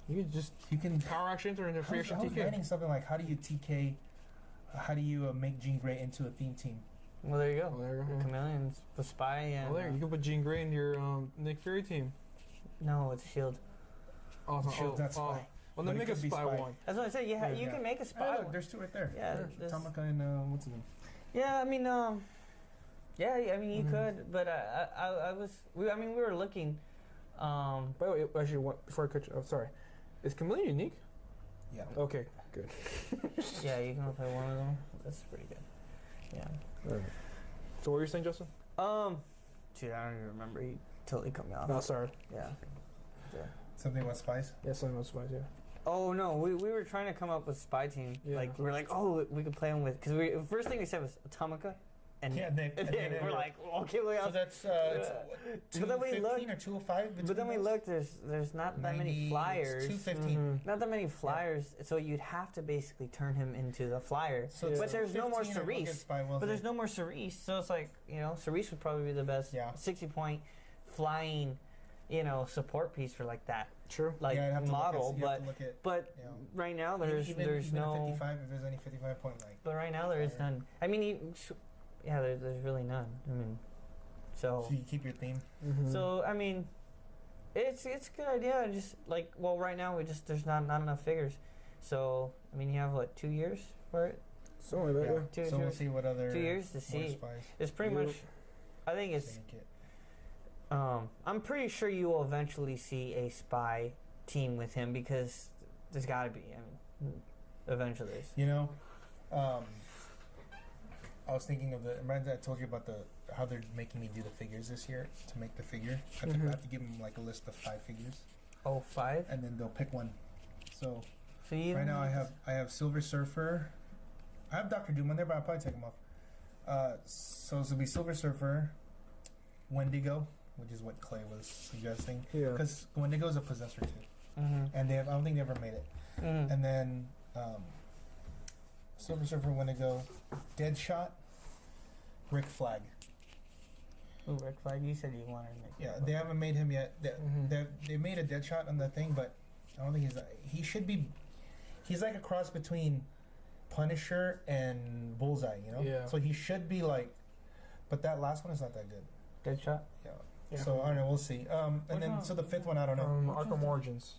you can power actions or into free action I was TK. writing something like, how do you TK? How do you make Jean Grey into a theme team? Well, there you go. Well, there you go. Chameleon's the spy and. Well, there you can put Jean Grey in your Nick Fury team. No, it's Shield. Awesome. Shield's not spy. Well, then But it make a could be spy spy. one. That's what I said. You can make a spy. Oh, look, one. there's two right there. Yeah, There. there's- Tamaka and what's his name? Yeah, I mean, you could, but we were looking. By the way, actually, before I cut you, sorry. Is Chameleon unique? Yeah. Okay, good. Yeah, you can play one of them. That's pretty good. Yeah. Right. So what were you saying, Justin? Dude, I don't even remember. He totally cut me off. No, sorry. Yeah. Something about spies. Yeah, something about spies, yeah. Oh no, we were trying to come up with spy team. Yeah. Like we were like, oh, we could play them with because the first thing we said was Atomica, and Yeah, and then we're like, okay, we So else. that's But then we 215 looked- or 205. But then we looked. There's not that many 90, flyers. it's 215. Not that many flyers. So you'd have to basically turn him into the flyer. So Yeah. But there's no more 15 or look at Cerise. Spy Wilson. But there's no more Cerise. So it's like Cerise would probably be the best. Yeah. 60-point flying, support piece for like that. True. Like Yeah, I'd have to model, look at, you have to look at, but you know, right now there's even no. 55. If there's any 55 point like. But right now there is none. I mean, there's really none. I mean, So you keep your theme. Mm-hmm. so I mean, it's a good idea. Just like right now there's not enough figures. So I mean, you have 2 years for it. Something like that, yeah. 2 So we'll years. see what other 2 years to more see. spies It's pretty Yep. much. I think it's. they get. I'm pretty sure you will eventually see a spy team with him because there's got to be. I mean, eventually. You know, I was thinking of remember I told you about how they're making me do the figures this year to make the figure. I have to give them like a list of 5 figures, Oh, 5. and then they'll pick one. So So you right now I have Silver Surfer. I have Doctor Doom on there, but I'll probably take him off. So it'll be Silver Surfer, Wendigo, which is what Clay was suggesting, Yeah. because Wendigo is a possessor too, Mm-hmm. and I don't think they ever made it. Mm-hmm. And then Silver Surfer, Wendigo, Deadshot, Rick Flag. Ooh, Rick Flag, you said you wanted to make. Yeah, they haven't made him yet. Mhm. They made a Deadshot on the thing, but I don't think he should be. He's like a cross between Punisher and Bullseye, you know. Yeah. So he should be like, but that last one is not that good. Deadshot. Yeah. Yeah. So I don't know. We'll see. And Which then one? so the 5th one, I don't know. Arkham Origins.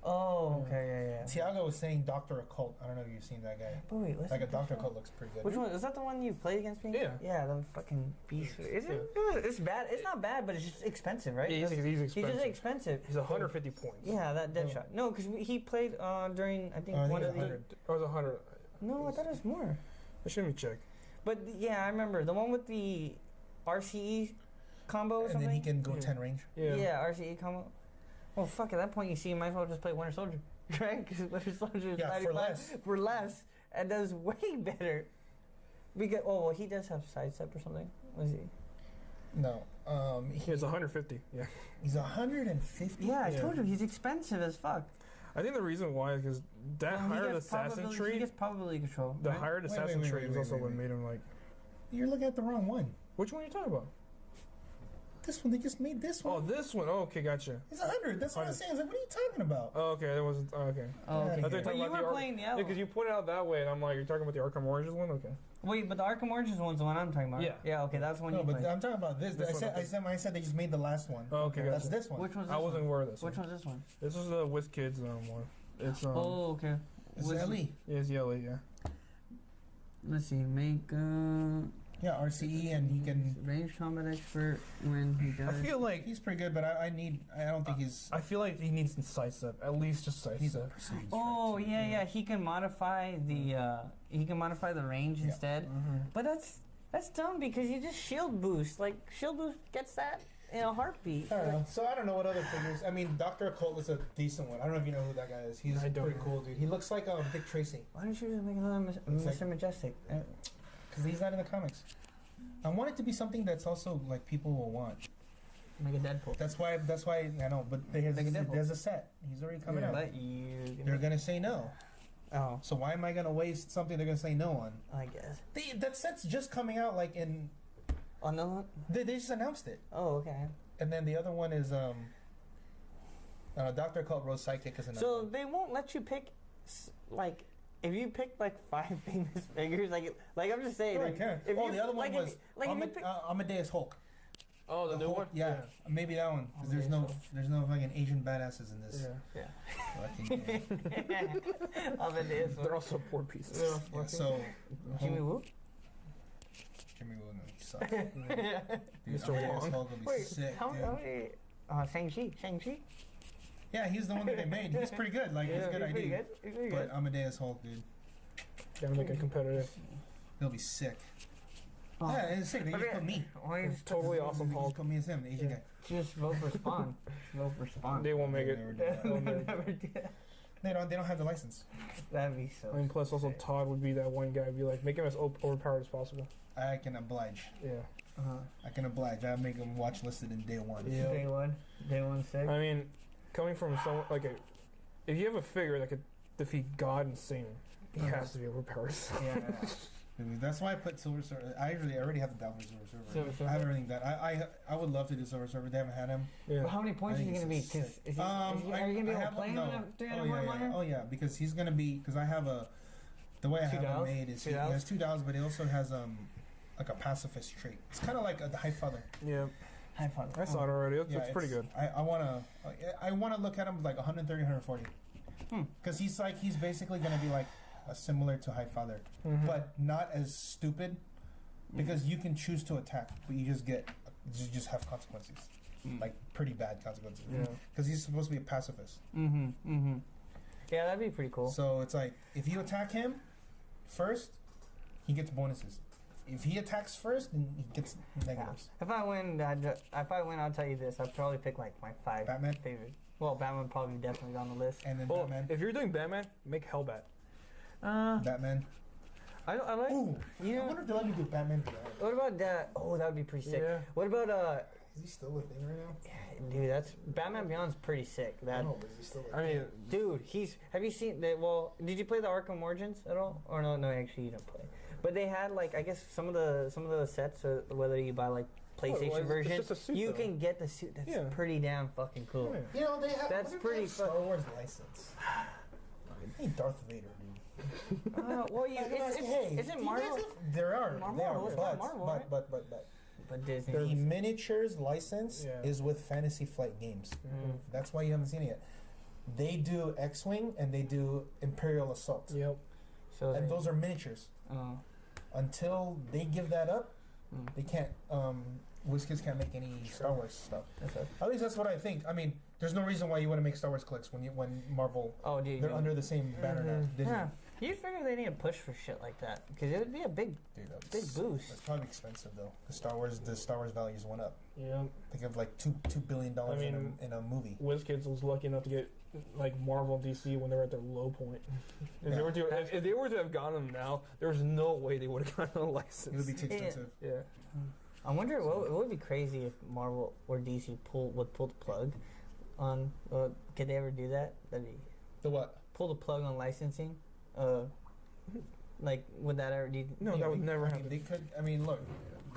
Oh, okay, yeah. Tiago was saying Doctor Occult. I don't know if you've seen that guy. But wait, what's Like a that Doctor Deadshot? Occult looks pretty good. Which one is that? The one you played against me? Yeah. Yeah, the fucking beast. Is it? It's bad. It's not bad, but it's just expensive, right? Yeah, he's expensive. He's just expensive. He's 150 points. Yeah, that Deadshot. No, because he played during I think I think one it's of the. 100. Oh, it was 100. No, I thought it was more. Let me check. But yeah, I remember the one with the RCE combo or And something. then he can go Yeah. 10 range. Yeah, RCE combo. Well, fuck, at that point, you might as well just play Winter Soldier, right? Because Winter Soldier is Yeah, for 95 less. For less, and does way better. Because well, he does have sidestep or something. Was he? No. He has 150. Yeah. He's 150. Yeah, I Yeah. told you he's expensive as fuck. I think the reason why is because that He hired gets assassin probability- tree. He gets probability control. The right? hired Wait, assassin wait, tree wait, is also wait, what wait. made him like. You're looking at the wrong one. Which one are you talking about? This one, they just made this one. Oh, this one. Oh, okay, gotcha. It's 100. That's what I was saying. I was like, what are you talking about? Oh, okay, that wasn't. Oh, okay. Oh, okay. I thought you were But talking you about the were Ark- playing the Yeah, other. because you pointed out that way, and I'm like, you're talking about the Arkham Origins one. Okay. Wait, but the Arkham Origins one's the one I'm talking about. Yeah. Yeah. Okay, that's the one No, you but played. I'm talking about this. This I one, said, okay. I said they just made the last one. Oh, okay, That's gotcha. this one. Which one's this I wasn't one? aware of this. Which one. one's this one? This was the with kids one. It's Oh, okay. It's What's- LE. Yeah, it's yellow. Yeah. Let's see. Make Yeah, RCE, and he can. range combat expert when he I does. feel like He's pretty good, but I don't think he's. I feel like he needs some sidestep. At least just He's a sidestep. precision Oh strike, yeah. He can modify the range Yeah. instead. But that's dumb because you just shield boost. Like shield boost gets that in a heartbeat. I don't know. So I don't know what other figures. I mean, Doctor Occult is a decent one. I don't know if you know who that guy is. He's I don't pretty know. cool, dude. He looks like Dick Tracy Why don't you just make another Looks like- Mr. Majestic? because he's not in the comics. I want it to be something that's also like people will want. Make a Deadpool. That's why I know. But there's a set. He's already coming out. But They're gonna say no. Oh, So why am I gonna waste something they're gonna say no on? I guess. That set's just coming out like in. Oh no. They just announced it. Oh, okay. And then the other one is Dr. Occult Rose Psychic is another. So one. they won't let you pick, like, if you pick like 5 famous figures, like I'm just saying. Sure, I if- can. if you- The other one like, was if you pick, Amadeus Hulk. Oh, the new Hulk, one. Yeah, maybe that one. 'Cause there's no fucking Asian badasses in this. Yeah. Fucking game. Amadeus. They're also poor pieces. Yeah, so Jimmy Woo. Jimmy Woo, no, he sucks. Mr. Amadeus Wong. Hulk will be Wait, sick, how dude. many? Shang-Chi. Yeah, he's the one that they made. He's pretty good. Like, it's a good He's pretty idea. good. He's pretty But good. Amadeus Hulk, dude, Gotta make it competitive. he'll be sick. Oh. Yeah, it's sick. They just put me. Why It's totally awesome, They just Hulk. put me as him, the Asian guy. just vote for Spawn? Vote for Spawn. They won't make They'll it. never do that. They'll never- Never do that. They don't have the license. That'd be so. I mean, plus also Todd would be that one guy. Be like, make him as overpowered as possible. I can oblige. Yeah. I can oblige. I make them watch listed in day one. Yeah. Day one sick. I mean, coming from someone like if you have a figure that could defeat God and Satan, he has to be overpowered. Yeah. That's why I put Silver Surfer. I already have the down for Silver Surfer. Silver Surfer? I have everything done. I would love to do Silver Surfer. They haven't had him. Yeah. Well, how many points I is he think gonna be? it's Cause is he, are you gonna be able to play him in a 300 yeah, minor? Oh yeah, because he's gonna be because I have the way I have him $2? made is he $2? has $2, but he also has like a pacifist trait. It's kind of like the High Father. Yeah. High five. I saw it already. It's, Yeah, it's pretty good. I wanna look at him like 130, 140. Because he's basically gonna be like similar to High Father, but not as stupid. Because you can choose to attack, but you just have consequences, like pretty bad consequences. Yeah. Because he's supposed to be a pacifist. Yeah, that'd be pretty cool. So it's like if you attack him first, he gets bonuses. If he attacks first, then he gets negatives. If I win, I'll tell you this. I'd probably pick like my 5 Batman? favorite. Well, Batman would probably definitely on the list. And then Well, Batman. if you're doing Batman, make Hellbat. Batman. I like. Ooh, You I know, wonder if they let me do Batman. what about that? Oh, that would be pretty sick. Yeah. What about Is he still a thing right now? dude? That's Batman Beyond's pretty sick. That but is he still I mean, dude, have you seen that? Well, did you play the Arkham Origins at all? Or no, actually you didn't play. But they had like I guess some of the sets, whether you buy like PlayStation it's version, just a suit, you though. can get the suit. That's Yeah. pretty damn fucking cool. Yeah. You know, they have. That's what if they pretty have Star fu- Wars license. I need Darth Vader, dude. Well, isn't Marvel? There are, Marvel, it's not Marvel, right? but Disney. the miniatures license Yeah. is with Fantasy Flight Games. That's why you haven't seen it yet. They do X-wing and they do Imperial Assault, Yep. So and those are miniatures. Until they give that up, they can't. WizKids can't make any Star Wars stuff. At least that's what I think. I mean, there's no reason why you wouldn't make Star Wars clicks when Marvel. Oh, dude, they're under the same banner now. Disney. Yeah, you figure they need to push for shit like that because it would be a big Dude, boost. It's probably expensive though. The Star Wars values went up. Yeah. Think of like $2 billion I mean, in a movie. WizKids was lucky enough to get like Marvel and DC when they were at their low point. If they were to have gotten them now, there's no way they would have gotten a license. It would be too expensive. Yeah. I wonder what would be crazy if Marvel or DC would pull the plug on. Could they ever do that? That'd be The what? pull the plug on licensing. Like would that ever? No, that would never I mean, happen. they could. I mean, look,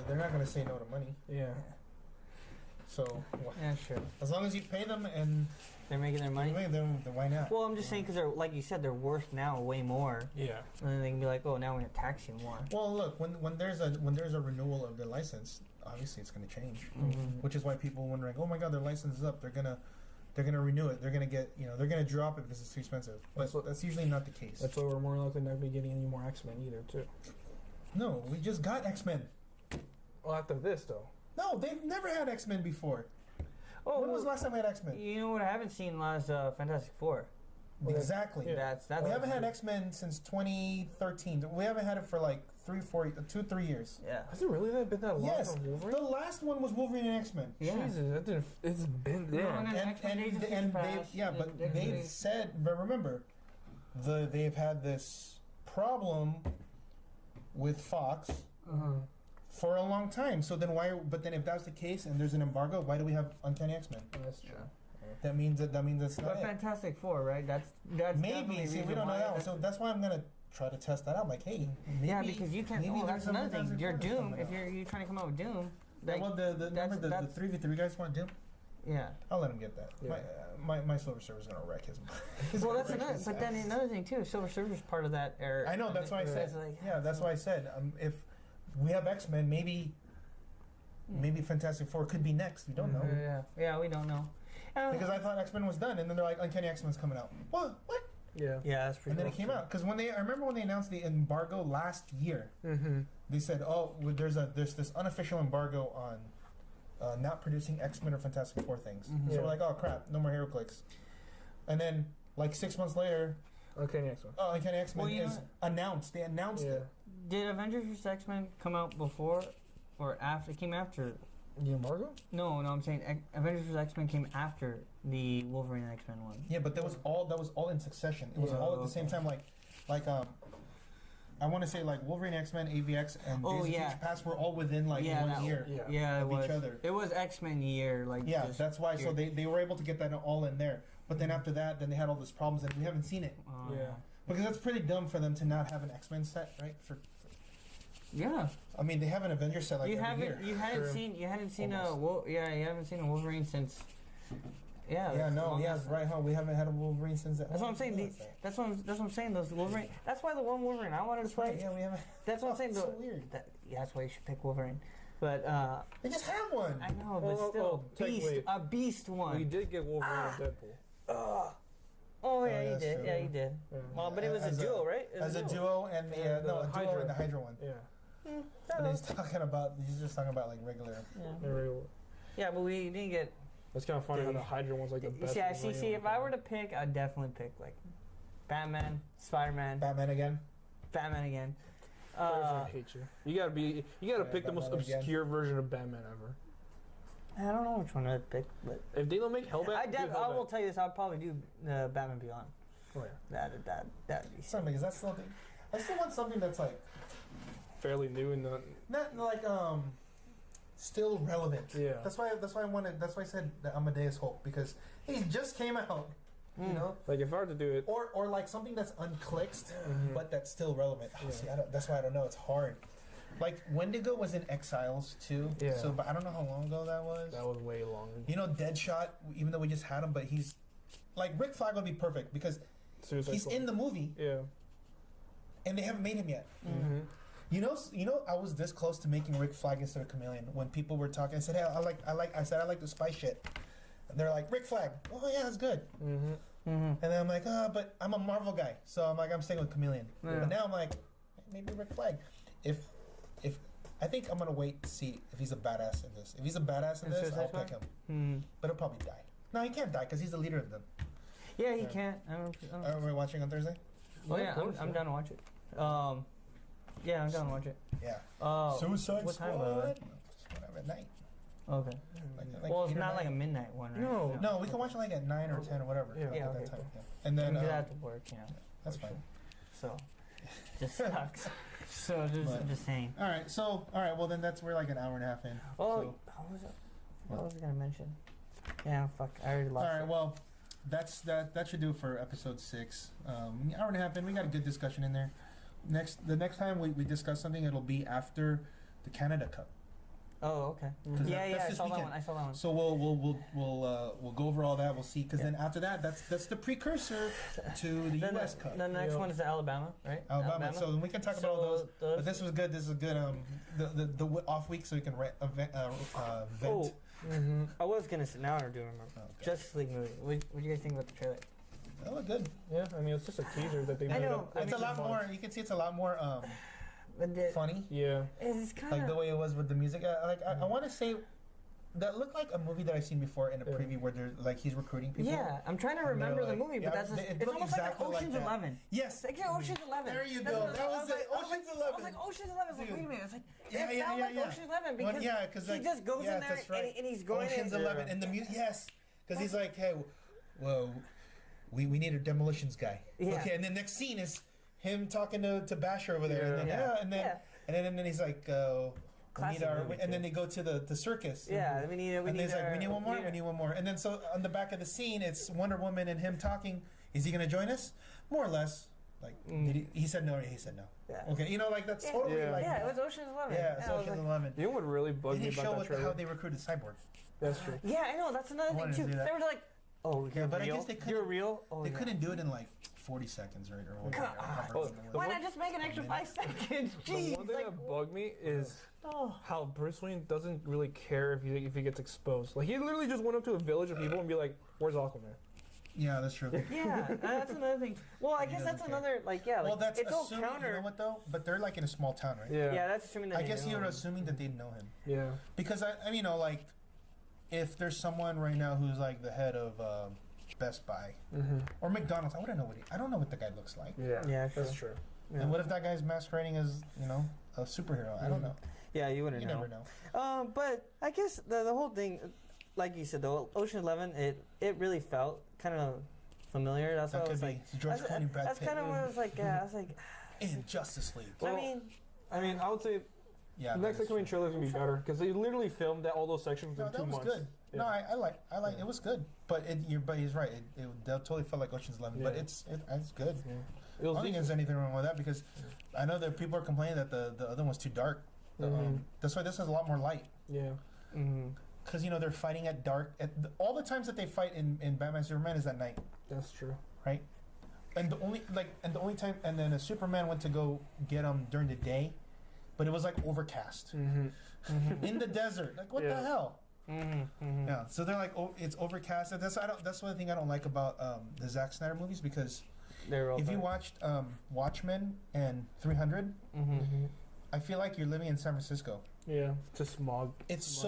they're not going to say no to money. Yeah. So Yeah, sure. as long as you pay them and They're making their money. then why not? Well, I'm just saying because they're like you said, they're worth now way more, Yeah. and then they can be like, oh, now we're gonna tax you more. Well, look, when there's a renewal of their license, obviously it's going to change, which is why people are wondering, oh my God, their license is up. They're gonna renew it. They're gonna get they're gonna drop it because it's too expensive. But that's usually not the case. That's why we're more likely not to be getting any more X-Men either, too. No, we just got X-Men. Well, after this, though. No, they've never had X-Men before. Oh, When was the last time we had X-Men? You know what I haven't seen last Fantastic Four. Exactly. Yeah. That's We haven't had X-Men since 2013. We haven't had it for like 3 years. Yeah. Has it really been that long Yes, on Wolverine? the last one was Wolverine and X-Men. Yeah. Jesus, that didn't, it's been there. No, no. X-Men Days of Future And Past, but and they've Days- said, but remember, they've had this problem with Fox for a long time. So then why? But then if that's the case and there's an embargo, why do we have Uncanny X-Men? That's true. That means that's not But it. Fantastic Four, right? That's Maybe. See, we don't know that one. So that's why I'm gonna try to test that out. I'm like, hey, maybe, yeah, because you can't. maybe Oh, that's there's another something thing. You're that's Doom. coming If out. you're trying to come out with Doom, Yeah, well, remember the 3v3 guys want Doom? yeah. I'll let him get that. Yeah. My Silver Surfer's gonna wreck his. Well, that's another. But then another thing too, Silver Surfer's part of that era. I know. That's why I said. It's like- Yeah, that's why I said. If we have X-Men, maybe Fantastic Four could be next. We don't know. Yeah, we don't know. Because I thought X-Men was done, and then they're like, Uncanny X-Men's coming out. What? Yeah. Yeah, that's pretty. And then cool. it came out because I remember when they announced the embargo last year. Mm-hmm. They said, "Oh, there's this unofficial embargo on not producing X-Men or Fantastic Four things." So we're like, "Oh crap, no more HeroClix." And then like 6 months later, Uncanny X-Men. Uncanny X-Men is announced. They announced it. Did Avengers vs. X-Men come out before or after? It came after. The embargo? No, I'm saying Avengers vs. X-Men came after the Wolverine and X-Men one. Yeah, but that was all in succession. It was all at the same time. Like I want to say like Wolverine, X-Men, AVX, and Days of Future Past were all within like 1 year Yeah, of each other. It was X-Men year, like that's why. So they were able to get that all in there. But then after that, then they had all these problems, and we haven't seen it. Because that's pretty dumb for them to not have an X-Men set, right? Yeah. I mean, they have an Avengers set like you every year. You hadn't seen you haven't seen a Wolverine since. Yeah. Right. Huh? We haven't had a Wolverine since that. That's what I'm saying. That's what I'm saying. Those Wolverine. That's why the one Wolverine I wanted to play. Yeah, we haven't. That's what I'm saying. So weird. That's why you should pick Wolverine. But they just have one. I know, but still, a beast one. We did get Wolverine and Deadpool. Oh yeah, you did. True. Yeah, you did. Yeah. Well, but it was a duo, right? As a duo and the duo and the Hydra one. Yeah. And he's just talking about like regular. Yeah, but we didn't get. It's kind of funny how the Hydra one's like the best. Yeah, see, if I were to pick, I'd definitely pick like Batman, Spider-Man. Batman again. I hate you. You gotta pick the most obscure version of Batman ever. I don't know which one I'd pick, but if they don't make Hellbat, I will tell you this. I'd probably do Batman Beyond. Oh yeah. That'd be something. Is that still? I still want something that's like fairly new and not like still relevant. Yeah. That's why I wanted. That's why I said that Amadeus Hulk, because he just came out. You know, like if I were to do it, or like something that's unclicked, but that's still relevant. Oh, see, that's why I don't know. It's hard. Like Wendigo was in Exiles too. Yeah. So, but I don't know how long ago that was. That was way long. You know, Deadshot. Even though we just had him, but he's like Rick Flag would be perfect because he's in the movie. Yeah. And they haven't made him yet. Mm-hmm. You know, I was this close to making Rick Flag instead of Chameleon. When people were talking, I said, "Hey, I like the spy shit." And they're like, "Rick Flag." Oh yeah, that's good. Mm-hmm. And then I'm like, but I'm a Marvel guy, so I'm staying with Chameleon. Yeah. But now I'm like, maybe Rick Flag. If I think I'm gonna wait to see if he's a badass in this. If he's a badass in this, I'll pick him. But he'll probably die. No, he can't die because he's the leader of them. Yeah, he can't. I don't Are we watching on Thursday? Oh yeah, I'm down to watch it. Yeah, I'm down to watch it. Yeah. Suicide what time, Squad. Just whatever at night. Okay. Like Well, it's 8 or not 9. like a midnight one, right? No. We can watch it like at 9 or 10 or whatever. Yeah. Like Yeah, at that okay, time. cool. Yeah. And then Because I have to work, that's fine. So, just sucks. So just saying. All right. Well, then we're like an hour and a half in. Oh, what was I gonna mention? Yeah, fuck. I already lost. All right. it. Well, that should do it for episode 6. Hour and a half in. We got a good discussion in there. The next time we discuss something, it'll be after the Canada Cup. Oh, okay. Yeah. I saw that one. So we'll go over all that. We'll see, because then after that, that's the precursor to the U.S. Cup. The next one is Alabama, right? Alabama. So we can talk about all those. But this was good. This is a good the off week, so we can vent. Oh, I was gonna say. Now I do remember. Okay. Justice League movie. What do you guys think about the trailer? That looked good. Yeah, I mean it's just a teaser that they made up. It's a lot more. You can see it's a lot more funny. Yeah. It's kind of like of the way it was with the music. I want to say that looked like a movie that I've seen before in a preview where there's like he's recruiting people. Yeah, I'm trying to remember the movie, but that's it's almost exactly like Ocean's 11. Yes, like Ocean's 11. There you go. That was it. Ocean's 11. I was like Ocean's 11. I was like, wait a minute. It's like it felt like Ocean's 11 because he just goes in there and he's going Ocean's 11 and the music. Yes, because he's like, hey, well, we need a demolitions guy. Yeah. Okay, and the next scene is him talking to Basher over there, and then and then he's like, classic movie, and then they go to the circus. Yeah, we need We need one more. We need one more. And then so on the back of the scene, it's Wonder Woman and him talking. Is he going to join us? More or less. Like he said no. He said no. Yeah. Okay, you know, like that's totally like. Yeah, it was Ocean's 11. Yeah, it's Ocean's 11. You know what really bugged They me didn't about show that trailer? how they recruited Cyborg. That's true. Yeah, I know. That's another wanted thing to too. do that. They were like, "Oh, you're but I real. guess they couldn't- You're real." Oh, They yeah. couldn't do it in like 40 seconds, right? Or whatever. Why not just make an extra 5 seconds? The Jeez. one thing Like, that bugged me is oh. how Bruce Wayne doesn't really care if he gets exposed. Like he literally just went up to a village of people and be like, "Where's Aquaman?" Yeah, that's true. Yeah, that's another thing. Well, I He guess doesn't that's care. another like yeah. Like, Well, that's it's all assuming. counter. You know what though? But they're like in a small town, right? Yeah, that's assuming that. I they guess know you're him. assuming that they know him. Yeah. Because I mean, you know, like if there's someone right now who's like the head of Best Buy or McDonald's, I don't know what the guy looks like. Yeah. Yeah, That's true. Yeah. And what if that guy's masquerading as, you know, a superhero? I don't know. Yeah, you wouldn't You know. never know. But I guess the whole thing, like you said, though, Ocean 11, it really felt kind of familiar. That's That what I could was be. like. It's George Clooney, Brad That's Pitt. kind of what I was like. Yeah, I was like, In Justice League. Well, I mean, I would say Yeah. the next upcoming trailer is gonna be better because they literally filmed that all those sections No, within that 2 was months. good. Yeah. No, I like it was good, but he's right. It totally felt like Ocean's 11, but Yeah. it's good. Yeah. It I was don't think there's anything wrong with that because I know that people are complaining that the other one's too dark. That's why this has a lot more light. Yeah. Because you know they're fighting at dark. All the times that they fight in Batman Superman is at night, That's true. right? And the only time, and then a Superman went to go get him during the day, but it was like overcast in the desert. Like what the hell? Yeah. So they're like, oh, it's overcast. And that's one thing I don't like about the Zack Snyder movies because if you watched Watchmen and 300, I feel like you're living in San Francisco. Yeah. Just smog. It's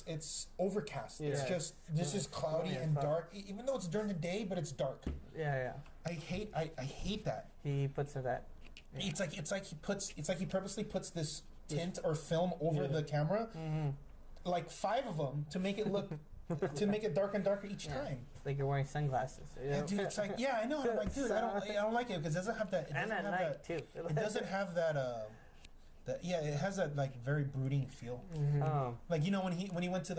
it's overcast. Yeah. It's just just cloudy and dark. Even though it's during the day, but it's dark. yeah. I hate that. He puts it that. It's like he purposely puts this tint or film over the camera, like 5 of them to make it look to make it darker and darker each time. Like you're wearing sunglasses. Yeah, dude, it's like I know. I'm like, dude, I don't like it because it doesn't have that. It And doesn't at have night that. too. It doesn't have that. It has that like very brooding feel. Like you know when he went to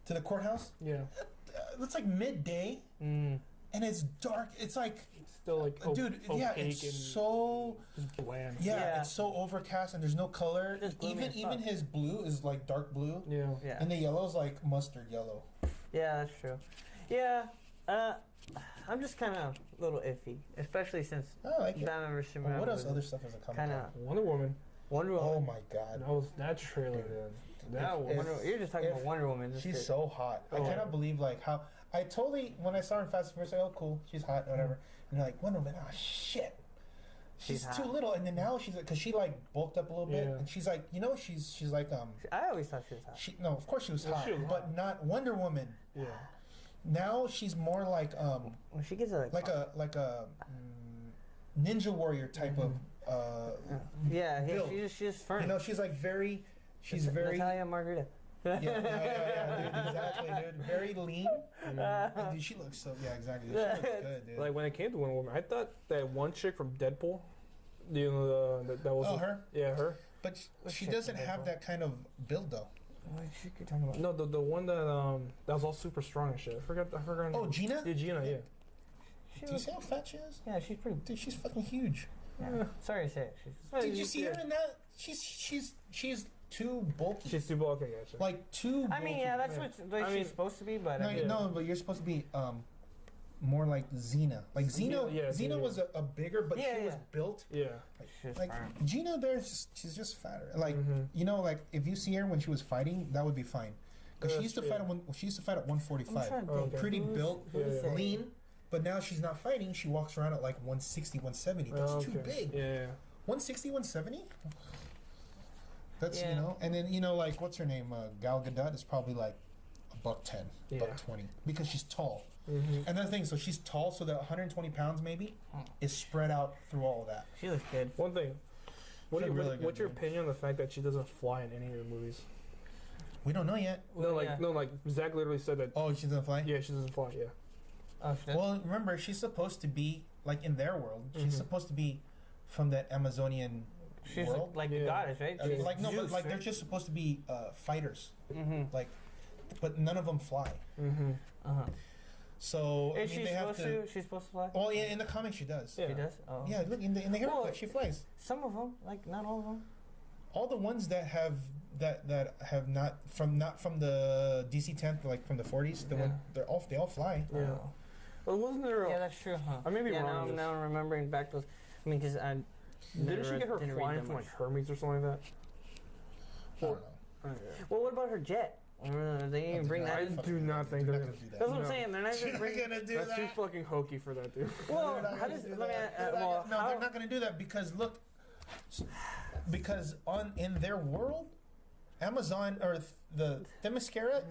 the courthouse. Yeah. It's like midday, and it's dark. It's like Still like dude, yeah, it's and so just bland. yeah, it's so overcast and there's no color. Just gloomy as Even fuck. his blue is like dark blue, Yeah. Yeah. and the yellow is like mustard yellow. Yeah, that's true. Yeah. I'm just kind of a little iffy, especially since I like it. Batman vs Superman. What else was other stuff is it coming? Kind out? of Wonder Woman. Wonder Woman. Oh my god, That trailer, man. That was. You're just talking about Wonder Woman. Just she's to- so hot. I cannot believe like how I totally when I saw her in Fast and Furious, like, oh cool, she's hot, whatever. And they're like Wonder Woman, oh shit. She's She's too hot. little, and then now she's like, cause she like bulked up a little bit, Yeah. and she's like, you know, she's like I always thought she was hot. no, of course she was hot, she was but not Wonder Woman. Yeah. Now she's more like When she gets a like a ninja warrior type of build. she's just firm. you know, she's like very she's very Natalia Margarita. yeah, dude, exactly, dude. Very lean. Dude, she looks so exactly. She looks good, dude. Like when it came to Wonder Woman, I thought that one chick from Deadpool, you know, that was her? Yeah, her. But she chick doesn't from have Deadpool? that kind of build though. What chick you talking about? No, the one that was all super strong and shit. I forgot. her Oh, name. Gina? Yeah, Gina. Yeah. Do you see how fat she is? Yeah, she's pretty. Dude, she's fucking huge. Yeah. Sorry to say it. She's, Did you see her in that? She's too bulky. She's too bulky. Gotcha. Like too. I mean, bulky. yeah, that's what I mean, she's supposed to be, but No, I mean, no, but you're supposed to be more like Xena. Like Xena, Yeah, Xena yeah. was a bigger, but Yeah, she was yeah. built. Yeah. she's Like firm. Gina, she's just fatter. Like you know, like if you see her when she was fighting, that would be fine. Because she used to fight she used to fight at I'm trying 145. to think. Okay. Pretty Who's- built, who's that? lean. But now she's not fighting. She walks around at like 160, 170. That's too big. Yeah. 160, 170. That's Yeah. you know, and then you know, like what's her name? Gal Gadot is probably like $110, Yeah. $120 because she's tall. Mm-hmm. Another thing, so she's tall, so that 120 pounds maybe is spread out through all of that. She looks good. One thing. She's really good, What's your dude. opinion on the fact that she doesn't fly in any of her movies? We don't know yet. No, like Zach literally said that. Oh, she doesn't fly. Yeah, she doesn't fly. Yeah. Oh shit. Well, remember, she's supposed to be like in their world. She's supposed to be from that Amazonian She's world. like the goddess, right? I mean, She's like no, Zeus, but like right? they're just supposed to be fighters. Mm-hmm. Like, but none of them fly. Mm-hmm. Uh-huh. So Is I mean, she they have supposed to? She's supposed to fly? Well, yeah, in the comics she does. Yeah. She does? Oh. Yeah, look in the hero Well, clip, she flies. Some of them, like not all of them. All the ones that have not from the DC 10th, like from the 40s, they all fly. Yeah. Oh. Well, wasn't there? Yeah, that's true, huh? I may be yeah, wrong. now I'm remembering back those. I mean, because I Didn't she get her didn't read flying that from much. like Hermes or something like I don't know. that? Well, what about her jet? They didn't even bring that I in. do not think They're they're not gonna do that. That's what I'm No. saying. They're not even They're bringing. not gonna do That's too that. fucking hokey for that, dude. Well, They're not how gonna does? do Let me. that. They're not Well, gonna- no, how? they're not going to do that because look, because in their world, Amazon or the Themyscira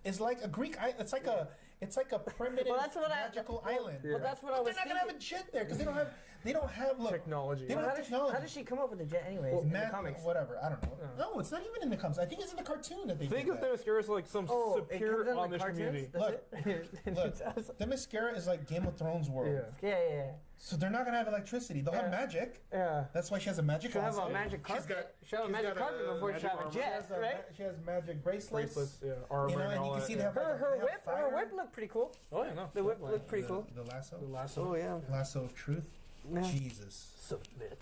is like a Greek. It's like a primitive Well, that's what magical island. Yeah. Well, that's what I But was they're not thinking. gonna have a jet there because they don't have look, Technology. They don't How have does, technology. how does she come up with the jet, anyways? Well, in the Matt, comics. whatever. I don't know. Yeah. No, it's not even in the comics. I think it's in the cartoon that they Think did of that. Themyscira as like some Oh, it superior comes in the Amish cartoons? community. That's it? Look, Themyscira is like Game of Thrones world. Yeah. Yeah. So they're not gonna have electricity. They'll have Yeah. magic. Yeah. That's why she has a magic. She'll have a outfit. magic She's carpet. got- She'll have a she's magic got carpet before she magic have a armor. She has jet, right? She has magic bracelets. Bracelets, yeah, armor, You know, and all you can that, see yeah. they have Her they have whip, fire. her whip looked pretty cool. Oh yeah, no. The whip looked pretty cool. The lasso. The lasso. Oh yeah. Lasso of truth. Yeah. Jesus. Submit.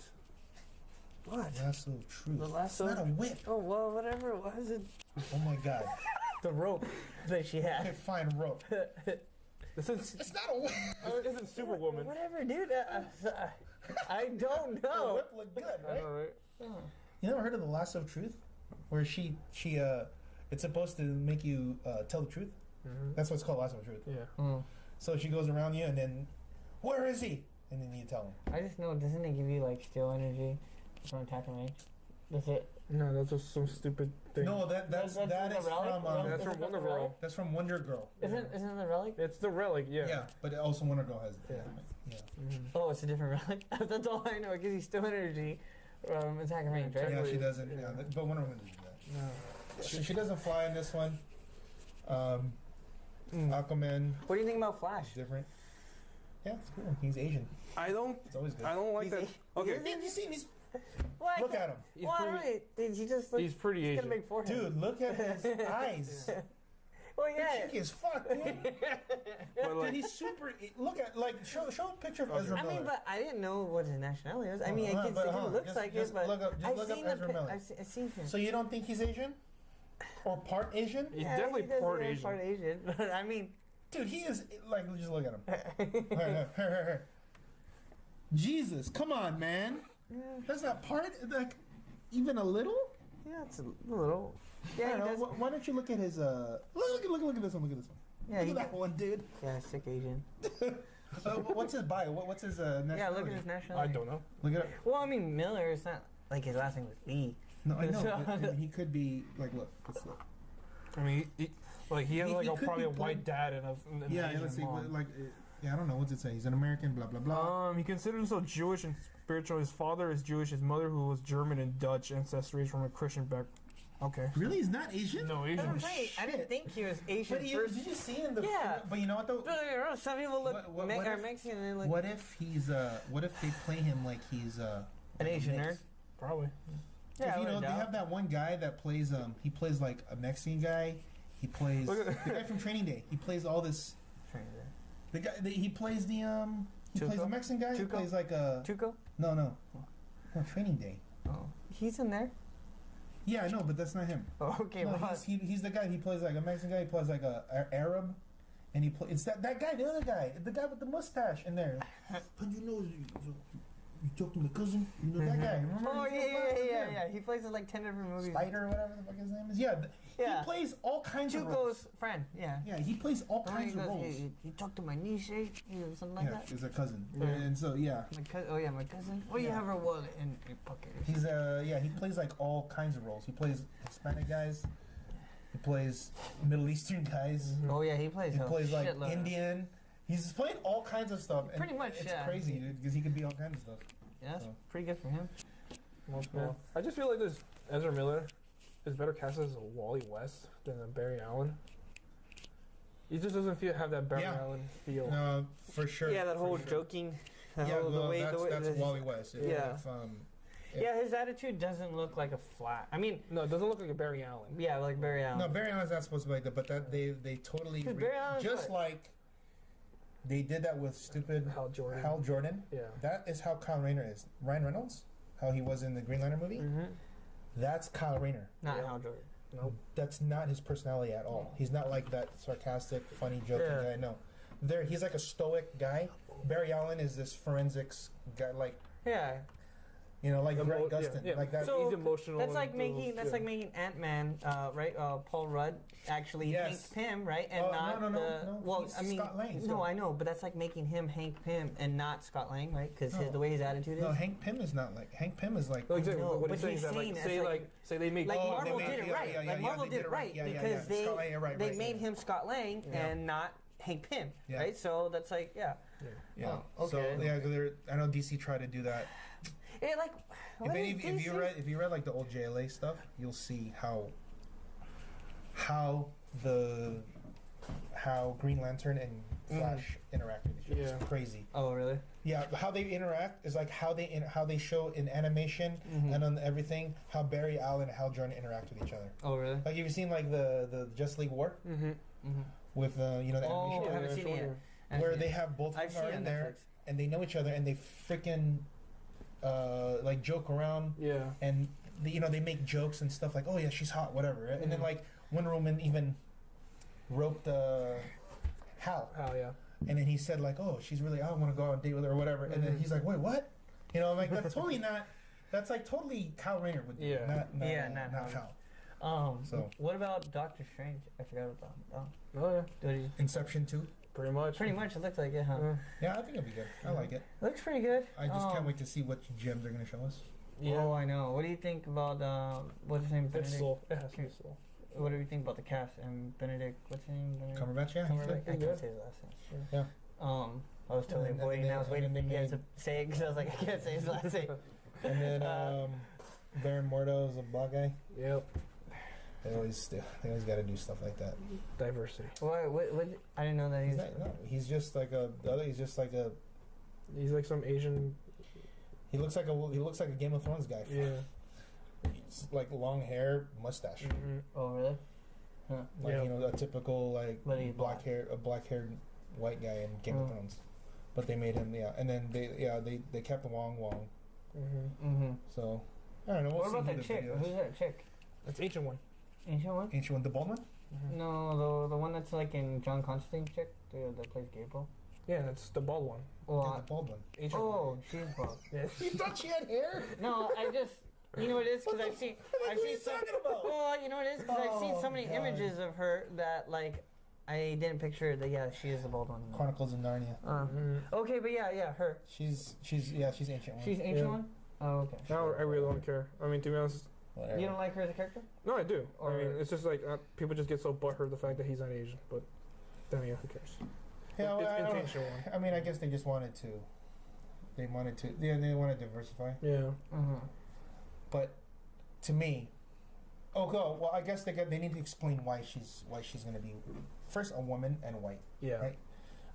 What? Lasso of truth. The lasso? It's not a whip. Oh well, whatever it was. Oh my God. The rope that she Okay, had. fine rope. This is It's not a whip. this isn't Superwoman. Whatever, dude. I don't The know. whip looked good, I right? know, right? You never heard of the lasso of truth, where she it's supposed to make you tell the truth. Mm-hmm. That's what's called lasso of truth. Yeah. So she goes around you, and then, where is he? And then you tell him. I just know, doesn't it give you like steel energy from attacking range? That's it. No, that's just some stupid thing. No, that is the relic? from That's from Wonder Girl. that's from Wonder Girl. Isn't it the relic? It's the relic, yeah. Yeah, but also Wonder Girl has it. Yeah. Yeah. Mhm. Oh, it's a different relic. That's all I know. It gives you steel energy from attacking range, right? Yeah, she Technically, doesn't. yeah. Yeah, but Wonder Woman doesn't do that. No. She doesn't fly in this one. Mm. Aquaman What do you think about Flash? is different. Yeah, it's cool. He's Asian. I don't It's always good. like He's that. a- Okay. He is Have you seen these? What? Look at him, He's Why? pretty, He just looks. he's pretty He's got a Asian. big forehead. dude. Look at his eyes. Oh They're yeah. cheeky as fuck, dude. But like, Dude, he's super. Look at show a picture of Ezra I Miller. mean, but I didn't know what his nationality was. I mean, Hold on, it but hold kind on. of looks Just- like just it, but look up- just I've look up seen Ezra Miller. I've seen him. So you don't think he's Asian, or part Asian? he's Yeah, definitely he does part look Asian. Part Asian, but I mean, Dude, he is like. Just look at him. Jesus, come on, man. That's not part. Like, even a little. yeah, it's a little. I Yeah, don't he know. does. Why don't you look at his? Look at this one. Look at this one. Yeah, Look he at that one, dude. yeah, sick Asian. What's his bio? What's his nationality? Yeah, look at his I nationality. don't know. Look it up. Well, I mean, Miller is not like his last name was Lee. No, I know. So- but, I mean, he could be like. Look. Let's look. I mean, he has He- like he a, could probably be a white black. dad and an Yeah, Asian let's see. mom. Like, yeah, I don't know. What's it say? He's an American. Blah blah blah. He considers himself Jewish and spiritual. His father is Jewish. His mother, who was German and Dutch ancestry, is from a Christian back. Okay. Really, he's not Asian. No That's what Asian. I'm saying. I didn't think he was Asian But first. did you see in the? Yeah. But you know what though? Don't get me wrong, some people look What are if- Mexican and they look What if he's what if they play him like he's an Asian nerd. mixed? Probably. Yeah, I you know wouldn't they doubt. have that one guy that plays he plays like a Mexican guy. He plays Look at- the guy from Training Day. He plays all this. The guy he plays the he plays Tuco? the Mexican guy. He Tuco? plays like a Tuco? no Training Day. Oh, he's in there. Yeah, I know, but that's not him. Oh, okay, No, well, he's the guy. He plays like a Mexican guy. He plays like a Arab, and it's that guy, the other guy, the guy with the mustache in there. But you know, you talk to my cousin. You know that guy. Remember? oh He's the yeah. He plays in like 10 different movies. Spider or whatever the fuck his name is. Yeah, Yeah. he plays all kinds of roles. Tuco's friend. Yeah. Yeah, he plays all The one kinds he of goes, roles. "Hey, you talk to my niece, eh? You know, something like Yeah, that. he's a cousin, Yeah. and so yeah, My cousin. Oh yeah, my cousin. Oh, you Yeah. have her wallet in your pocket. or he's something. he plays like all kinds of roles. He plays Hispanic guys. He plays Middle Eastern guys. Oh yeah, he plays. He a plays like shitload of- Indian. He's playing all kinds of stuff. and Pretty much, It's yeah. crazy, dude, because he could be all kinds of stuff. Yeah, that's So. pretty good for him. Yeah. I just feel like this Ezra Miller is better cast as a Wally West than a Barry Allen. He just doesn't have that Barry Yeah. Allen feel. No, for sure. Yeah, that for whole sure. joking. Yeah, the well, way, that's the way, that's the- Wally West. Yeah. Yeah, his attitude doesn't look like a flat. I mean, No, it doesn't look like a Barry Allen. yeah, like Barry Allen. No, Barry Allen's not supposed to be like that, but that they totally 'Cause Barry Allen's just what? like they did that with stupid Hal Jordan. Hal Jordan. Yeah. That is how Kyle Rayner is. Ryan Reynolds, how he was in the Green Lantern movie. Mm-hmm. That's Kyle Rayner. Not Yeah. Hal Jordan. Nope. That's not his personality at all. He's not like that sarcastic, funny, joking Yeah. guy. No, he's like a stoic guy. Barry Allen is this forensics guy, like Yeah. like Grant Yeah, Gustin, yeah. like that. So, He's emotional. That's like and making those- Ant-Man, right? Paul Rudd actually Yes. Hank Pym, right? And Oh, not no. Well, He's I mean, Scott Lang no, still. I know, but that's like making him Hank Pym and not Scott Lang, right? Because No. the way his attitude is. No, Hank Pym is not like Hank Pym is like. No, exactly. No, what but he's saying he's is that, saying like, that's say they make Like Oh, Marvel they did made- it right. yeah, Like Marvel they did it right Yeah, because Scott Lang, yeah, they right, made yeah. him Scott Lang Yeah. and not Hank Pym, Yeah. right? So that's like, yeah. Yeah. Oh, okay. So yeah, 'cause I know DC tried to do that. It like. what is If you DC? read like the old JLA stuff, you'll see how Green Lantern and Flash interact with each other. Yeah. It's crazy. Oh really? Yeah, how they interact is like how they show in animation Mhm. and on everything how Barry Allen and Hal Jordan interact with each other. Oh really? Like, have you seen like the Justice League War Mm-hmm. Mm-hmm. with the animation? Oh, I where- haven't seen it yet. where they have both of I've them seen are it in on there Netflix. and they know each other and they freaking like joke around Yeah. and they make jokes and stuff like, oh yeah, she's hot, whatever. Right? And then like Wonder Woman even roped Hal, Yeah. and then he said like, oh, she's really, I want to go on a date with her or whatever. And then he's like, wait, what? Like that's totally not. That's like totally Kyle Rayner would do. Yeah. Not not Hal. So- what about Doctor Strange? I forgot about that. Oh yeah. What did you? Inception 2. Pretty much. Pretty much, it looks like it, huh? Yeah. Yeah, I think it'll be good. I like it. Looks pretty good. I just can't wait to see what gems they're gonna show us. Oh, I know. What do you think about what's his name? It's Benedict. slow. It has to be slow. What do you think about the cast and Benedict? What's his name? Benedict? Cumberbatch, yeah. he's Cumberbatch? good. I He's can't good. say his last name. Yeah. I was totally And then- avoiding. and then- I was waiting and for then you guys they to say it because I was like, I can't say his last name. And then Baron Mordo is a black guy. Yep. They always got to do stuff like that. Diversity. What? I didn't know that He's not, no, he's just like he's just like a. He's like some Asian. He looks like a Game of Thrones guy. Yeah. He's like long hair, mustache. Mm-hmm. Oh, really? Huh. Like Yeah. a typical like But he's black. black haired white guy in Game of Oh. Thrones. But they made him and then they kept Wong. Mm-hmm. Mm-hmm. So I don't know. We'll What see about who that the chick? video is. Who's that chick? That's ancient one. Ancient one? Ain't you one the bald one? Mm-hmm. No, the one that's like in John Constantine chick, that plays Gabriel. Yeah, that's the bald one. Well, Yeah, the bald one. Ancient one. oh, she's bald. Yeah. You thought she had hair? No, I just, you know what it is? Because I've seen What are you some. talking about? Well, you know what it is? Because I've seen so many God. images of her that like I didn't picture that. Yeah, she is the bald one. Chronicles of Narnia. Mm-hmm. Okay, but yeah, her. She's ancient one. She's ancient Yeah. one. Oh, okay. Now I really don't care. I mean, to be honest, Whatever. You don't like her as a character? no, I do. Or- I mean, it's just like people just get so butthurt the fact that he's not Asian, but then yeah, who cares? Yeah, well, I it's don't- ancient one. I mean, I guess they just wanted to. They wanted to diversify. Yeah. Mm-hmm. But to me, well, I guess they need to explain why she's going to be first a woman and white, Yeah. right?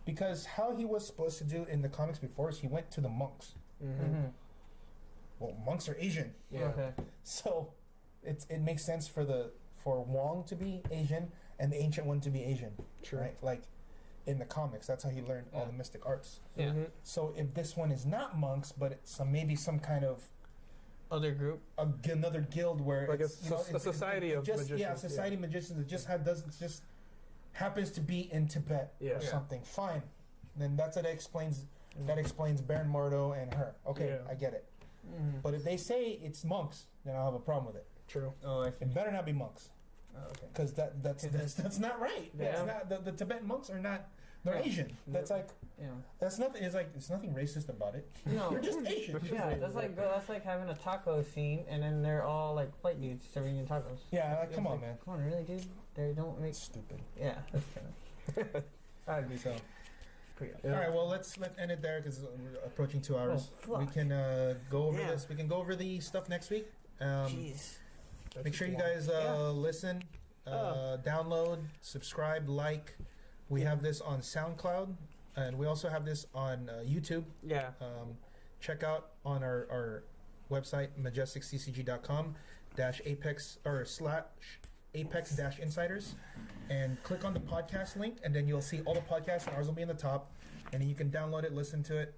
Because how he was supposed to do in the comics before is he went to the monks. Mm-hmm. Mm-hmm. Well, monks are Asian, Yeah. Okay. so it makes sense for Wong to be Asian and the ancient one to be Asian, True. right? Like in the comics, that's how he learned all Yeah. the mystic arts. Yeah. Mm-hmm. So if this one is not monks, but it's maybe some kind of Other group. another guild where Like it's, a society of just, magicians. Yeah, society of magicians that just happens to be in Tibet Yeah. or Yeah. something. Fine, then that explains Baron Mordo and her. Okay, Yeah. I get it. Mm-hmm. But if they say it's monks, then I'll have a problem with it. True. Oh, I see. It better not be monks Oh, okay. because that's not right. Yeah. It's not, the Tibetan monks are not. They're Yeah. Asian. That's like Yeah. that's nothing. It's nothing racist about it. No. They're just Asian. Yeah, that's like having a taco scene, and then they're all like white dudes serving you tacos. Yeah, like, It's come on, like, man. Come on, really, dude? They don't make. It's stupid. Yeah, that's kind of. I'd be So. pretty. Yeah. All right, well let's end it there because we're approaching 2 hours. Oh, we fuck. can go over Yeah. this. We can go over the stuff next week. Jeez. Make sure you guys listen, download, subscribe, like. We have this on SoundCloud, and we also have this on YouTube. Yeah. Check out on our website, majestixccg.com -apex or / apex insiders, and click on the podcast link, and then you'll see all the podcasts, and ours will be in the top, and then you can download it, listen to it.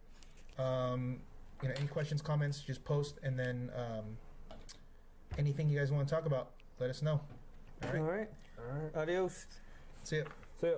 Any questions, comments, just post, and then anything you guys want to talk about, let us know. All right. Adios. See ya. See ya.